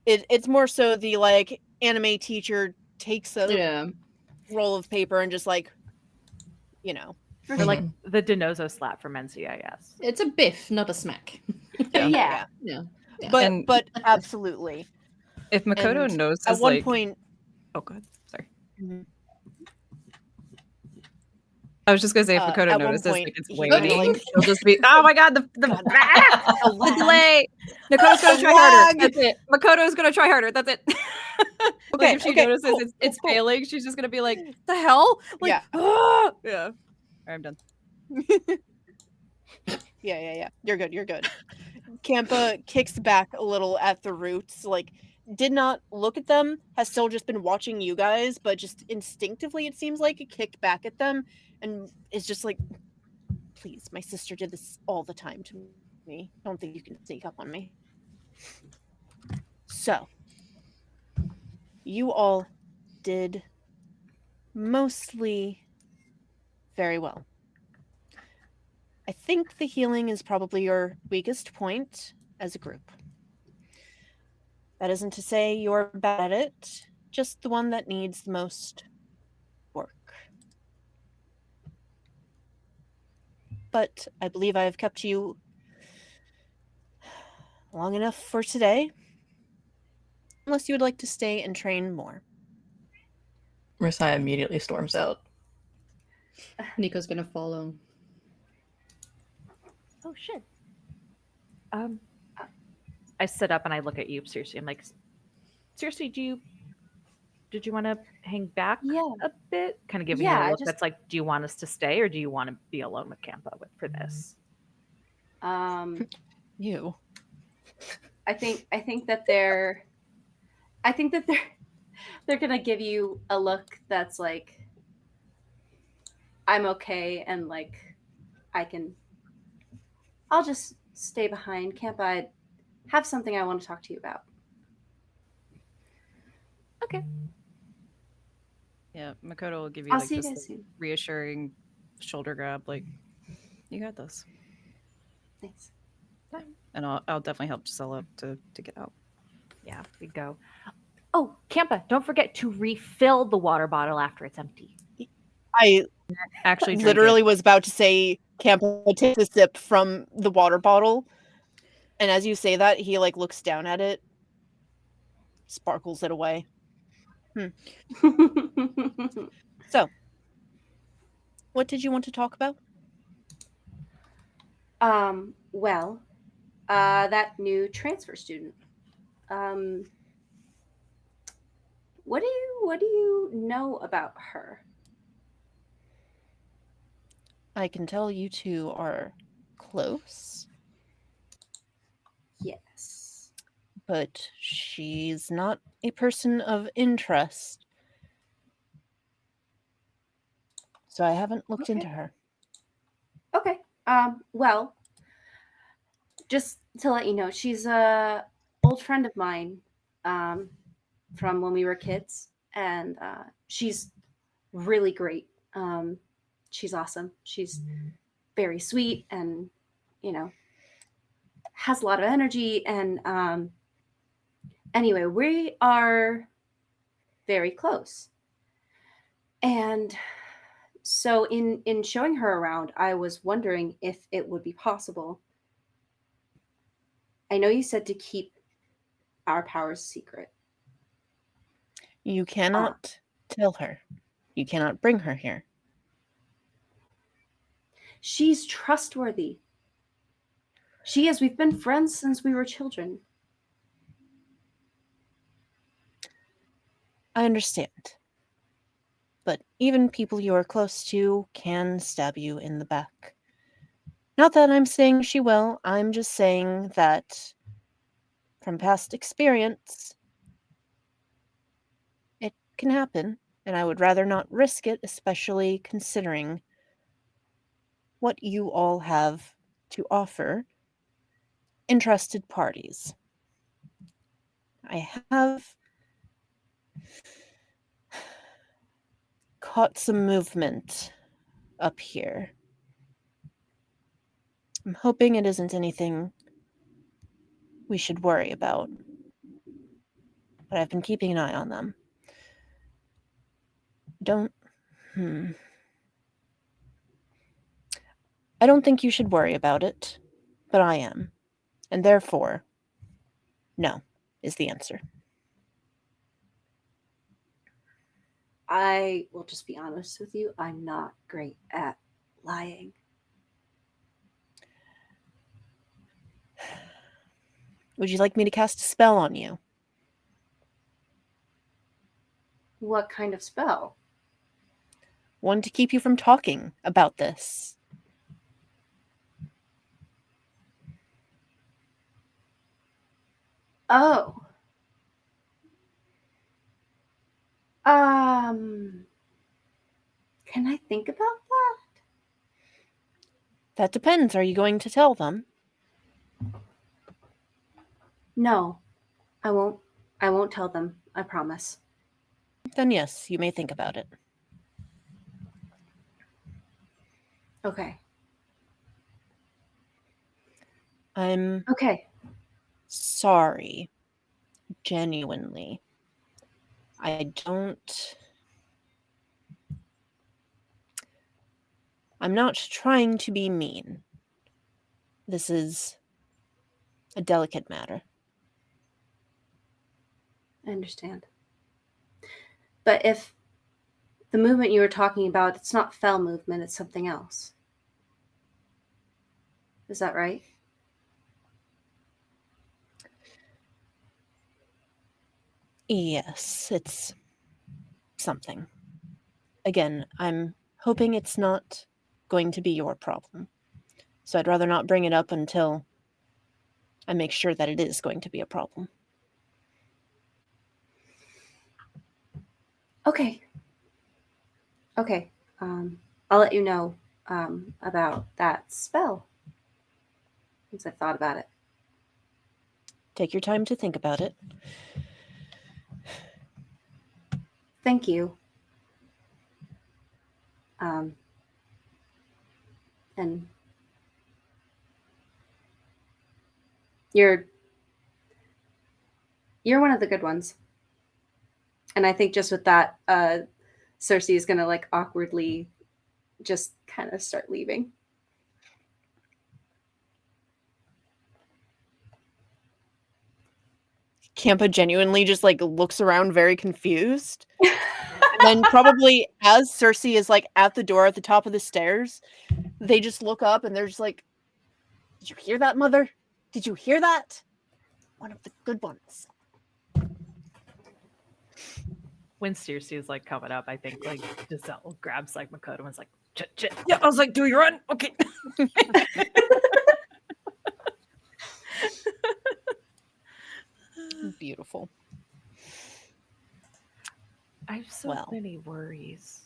it's more so the like anime teacher takes a roll of paper and just like, For like the Denozo slap from NCIS. It's a biff, not a smack. Yeah. Yeah. But absolutely. If Makoto And knows at his, one like, point, oh god, sorry. Mhm. I was just gonna say if Makoto at one notices point, like it's he kinda, waning, like, he'll just be, oh my god, the God, the lag. delay. Makoto's gonna The try harder. lag. That's it. Makoto's gonna try harder. That's it. Like if she notices cool, it's cool. failing, she's just gonna be like, the hell? Like, Yeah. ah! Yeah. All right, I'm done. Yeah. You're good. Kampa kicks back a little at the roots, like, did not look at them, has still just been watching you guys, but just instinctively, it seems like, it kicked back at them, and is just like, please, my sister did this all the time to me. I don't think you can sneak up on me. So, you all did mostly very well. I think the healing is probably your weakest point as a group. That isn't to say you're bad at it, just the one that needs the most work. But I believe I have kept you long enough for today, unless you would like to stay and train more. Risai immediately storms out. Nico's gonna follow. Oh shit. I sit up and I look at you seriously. I'm like, seriously, did you want to hang back a bit? Kind of giving you a look that's like, do you want us to stay or do you want to be alone with Kampa for this? You. I think that they're gonna give you a look that's like, I'm okay, and like I'll just stay behind. Camp, I have something I want to talk to you about. Okay. Yeah, Makoto will give you I'll like see you this guys soon. reassuring shoulder grab, like, you got this. Thanks. And I'll definitely help Gisela to get out. Yeah, we go. Oh, Kampa, don't forget to refill the water bottle after it's empty. I Actually drink literally it. was about to say Kampa takes a sip from the water bottle, and as you say that, he like looks down at it, sparkles it away. So, what did you want to talk about? Well, that new transfer student. What do you know about her? I can tell you two are close, Yes. but she's not a person of interest. So I haven't looked into her. Okay. Well, just to let you know, she's a old friend of mine, from when we were kids, and she's really great. She's awesome. She's very sweet, and has a lot of energy. And anyway, we are very close. And so in showing her around, I was wondering if it would be possible. I know you said to keep our powers secret. You cannot tell her. You cannot bring her here. She's trustworthy. She is. We've been friends since we were children. I understand. But even people you are close to can stab you in the back. Not that I'm saying she will, I'm just saying that from past experience, it can happen, and I would rather not risk it, especially considering what you all have to offer interested parties. I have caught some movement up here. I'm hoping it isn't anything we should worry about, but I've been keeping an eye on them. Don't... I don't think you should worry about it, but I am. And therefore, no is the answer. I will just be honest with you. I'm not great at lying. Would you like me to cast a spell on you? What kind of spell? One to keep you from talking about this. Oh. Can I think about that? That depends. Are you going to tell them? No, I won't. I won't tell them. I promise. Then yes, you may think about it. Okay. I'm Okay. sorry. Genuinely. I'm not trying to be mean. This is a delicate matter. I understand. But if the movement you were talking about, it's not fell movement, it's something else. Is that right? Yes, it's something. Again, I'm hoping it's not going to be your problem. So I'd rather not bring it up until I make sure that it is going to be a problem. Okay. Okay. I'll let you know about that spell once I've thought about it. Take your time to think about it. Thank you. And you're one of the good ones. And I think just with that, Cersei is gonna like awkwardly just kind of start leaving. Campa genuinely just like looks around very confused. And then probably as Cersei is like at the door at the top of the stairs, they just look up and they're just like, "Did you hear that, mother? Did you hear that? One of the good ones." When Cersei is like coming up, I think like Giselle grabs like Makoto and is like, chit. Yeah, I was like, do you run? Okay. Beautiful. I have so Well. many worries.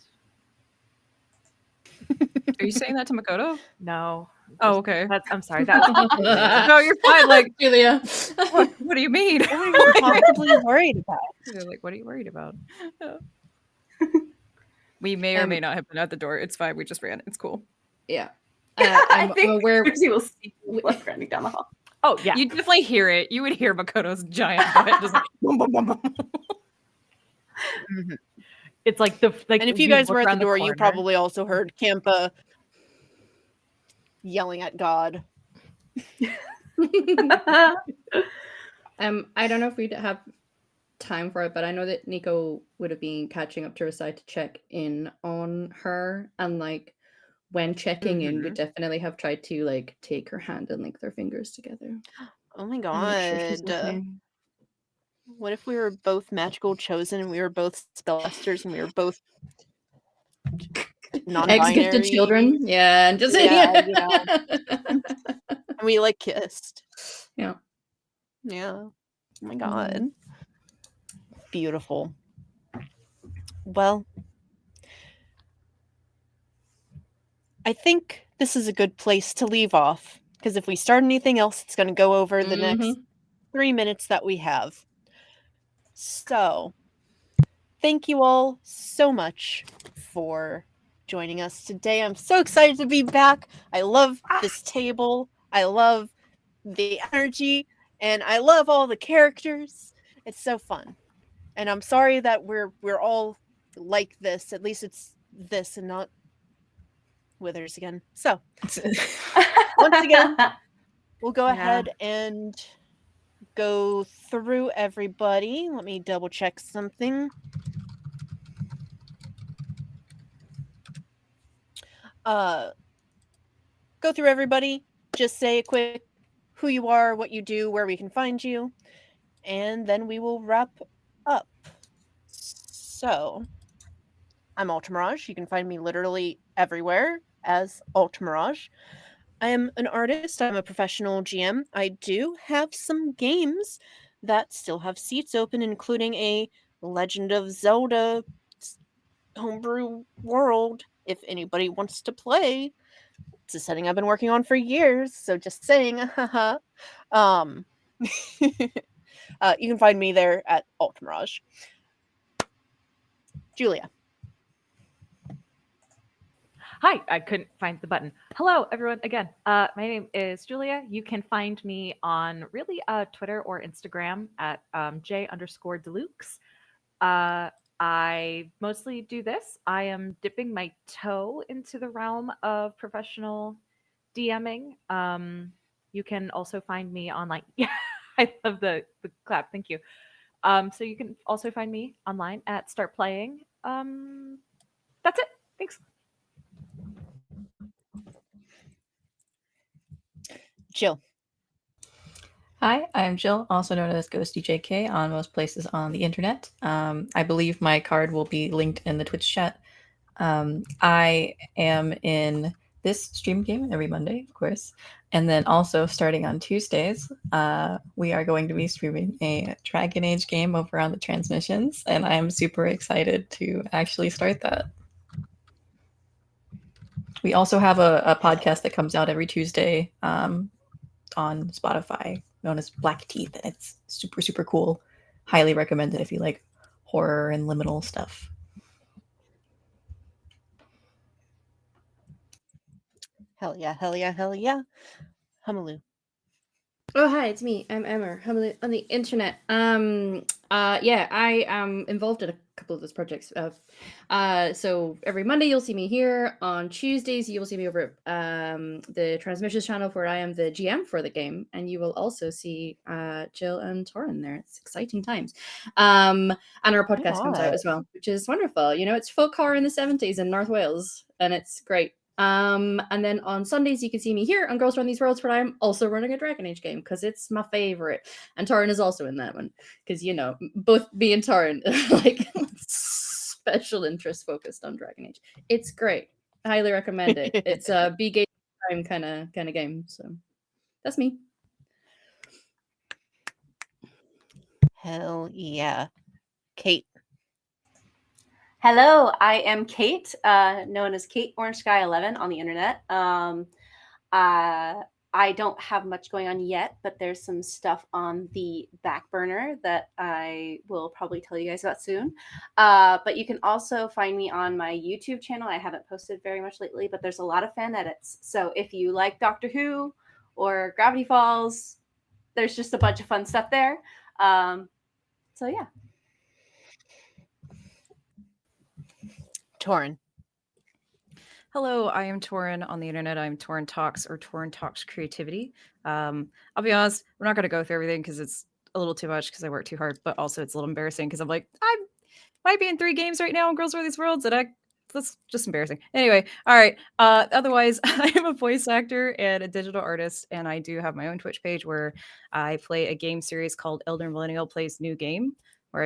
Are you saying that to Makoto? No. Oh, okay. I'm sorry. That's No, you're fine. Like, Julia. what do you mean? What are you possibly worried about? You're like, what are you worried about? We may or may not have been at the door. It's fine. We just ran. It's cool. Yeah. I think I'm aware. Cersei will see you like running down the hall. Oh yeah. You definitely hear it. You would hear Makoto's giant butt just like boom, boom, boom, boom. Mm-hmm. It's like the like. And if you guys were at the door, you probably also heard Campa yelling at God. I don't know if we'd have time for it, but I know that Nico would have been catching up to her side to check in on her, and like when checking in, would definitely have tried to like take her hand and link their fingers together. Oh my and make sure she's god. okay. What if we were both magical chosen and we were both spellcasters and we were both non-binary? Ex-gifted children? Yeah, and just Yeah, you know. And we like kissed. Yeah. Yeah. Oh my god. Beautiful. Well, I think this is a good place to leave off, because if we start anything else, it's going to go over the next 3 minutes that we have. So, thank you all so much for joining us today. I'm so excited to be back. I love this table. I love the energy, and I love all the characters. It's so fun. And I'm sorry that we're all like this. At least it's this and not withers again. So, once again, we'll go Yeah. ahead and go through everybody. Let me double check something. Go through everybody. Just say a quick who you are, what you do, where we can find you, and then we will wrap up. So, I'm Ultramirage. You can find me literally everywhere as Ultramirage. I am an artist. I'm a professional GM. I do have some games that still have seats open, including a Legend of Zelda homebrew world. If anybody wants to play, it's a setting I've been working on for years. So just saying, you can find me there at Ultramirage. Julia. Hi, I couldn't find the button. Hello, everyone. Again, my name is Julia. You can find me on really Twitter or Instagram at J_Deluxe. I mostly do this. I am dipping my toe into the realm of professional DMing. You can also find me online. Yeah, I love the clap. Thank you. So you can also find me online at Start Playing. That's it. Thanks. Jill. Hi, I'm Jill, also known as Ghosty JK on most places on the internet. I believe my card will be linked in the Twitch chat. I am in this stream game every Monday, of course. And then also starting on Tuesdays, we are going to be streaming a Dragon Age game over on the transmissions. And I'm super excited to actually start that. We also have a podcast that comes out every Tuesday on Spotify known as Black Teeth. And it's super, super cool. Highly recommend it if you like horror and liminal stuff. Hell yeah, hell yeah, hell yeah. Humaloo. Oh hi, it's me. I'm Emma. I'm on the internet. Yeah, I am involved in a couple of those projects. So every Monday you'll see me here. On Tuesdays you'll see me over at the transmissions channel where I am the GM for the game, and you will also see Jill and Torin there. It's exciting times. And our podcast comes out as well, which is wonderful. You know, it's folk horror in the 70s in North Wales, and it's great. And then on Sundays you can see me here on Girls Run These Worlds, where I'm also running a Dragon Age game because it's my favorite, and Torin is also in that one because you know both me and Torin like special interest focused on Dragon Age. It's great. I highly recommend it. It's a B game time kind of game. So that's me. Hell yeah. Kate. Hello, I am Kate, known as Kate Orange Sky 11 on the internet. I don't have much going on yet, but there's some stuff on the back burner that I will probably tell you guys about soon. But you can also find me on my YouTube channel. I haven't posted very much lately, but there's a lot of fan edits. So if you like Doctor Who or Gravity Falls, there's just a bunch of fun stuff there. So yeah. Torin. Hello, I am Torin on the internet. I'm Torin Talks or Torin Talks Creativity. I'll be honest, we're not going to go through everything because it's a little too much because I work too hard, but also it's a little embarrassing because I'm like, I might be in 3 games right now in Girls Run These Worlds, and that's just embarrassing. Anyway, all right. Otherwise, I am a voice actor and a digital artist, and I do have my own Twitch page where I play a game series called Elder Millennial Plays New Game, where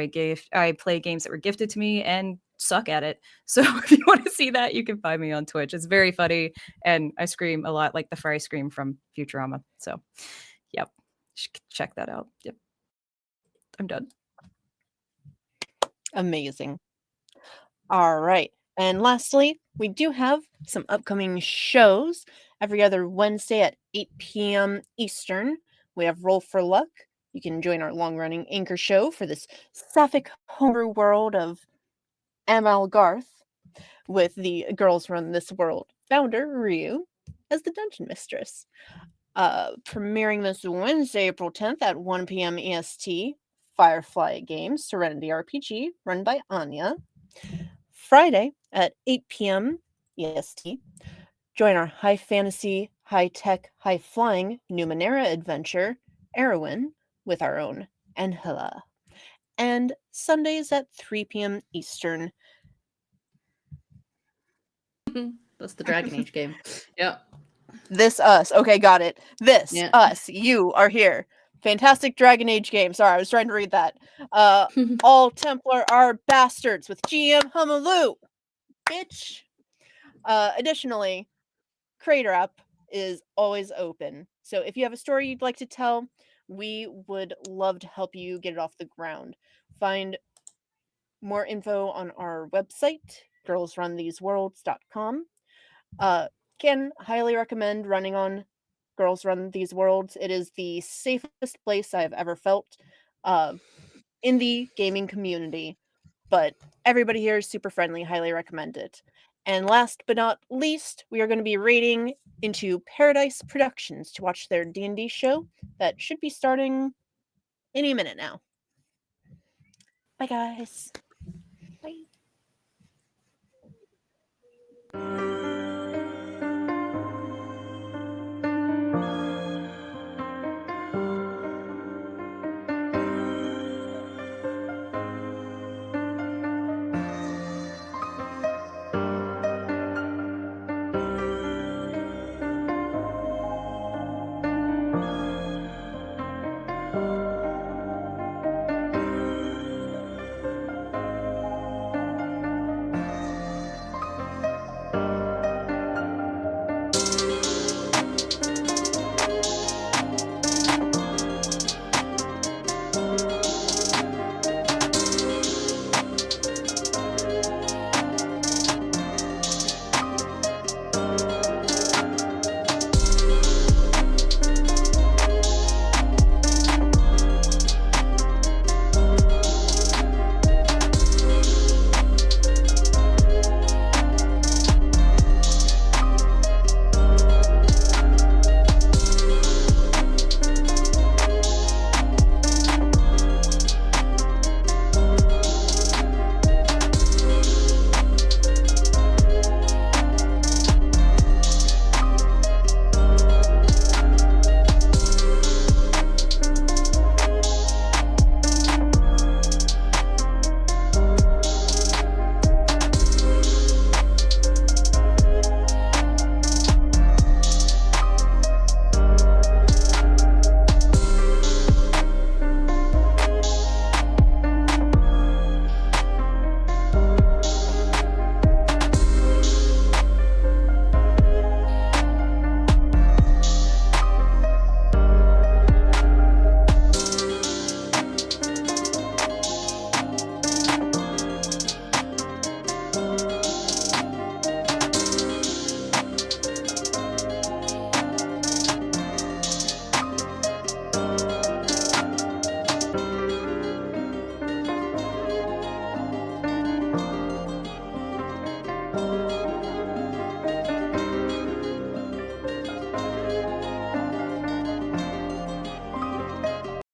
I play games that were gifted to me and suck at it. So if you want to see that, you can find me on Twitch. It's very funny, and I scream a lot like the Fry scream from Futurama. So, yep, check that out. Yep, I'm done. Amazing. All right. And lastly, we do have some upcoming shows every other Wednesday at 8 p.m. Eastern. We have Roll for Luck. You can join our long-running anchor show for this sapphic homebrew world of ML Garth with the Girls Run This World founder, Ryu, as the Dungeon Mistress. Premiering this Wednesday, April 10th at 1 p.m. EST, Firefly Games Serenity RPG, run by Anya. Friday at 8 p.m. EST, Join our high fantasy, high tech, high flying Numenera adventure, Erwin, with our own Angela. And Sundays at 3 p.m. Eastern. That's the Dragon Age game. Yeah. This Us. Okay, got it. This Yeah. Us. You are here. Fantastic Dragon Age game. Sorry, I was trying to read that. All Templar are bastards with GM Humaloo. Bitch. Additionally, Crater Up is always open. So if you have a story you'd like to tell, we would love to help you get it off the ground. Find more info on our website, girlsruntheseworlds.com. Can highly recommend running on Girls Run These Worlds. It is the safest place I've ever felt in the gaming community. But everybody here is super friendly. Highly recommend it. And last but not least, we are going to be raiding into Paradise Productions to watch their D&D show that should be starting any minute now. Bye, guys. Bye.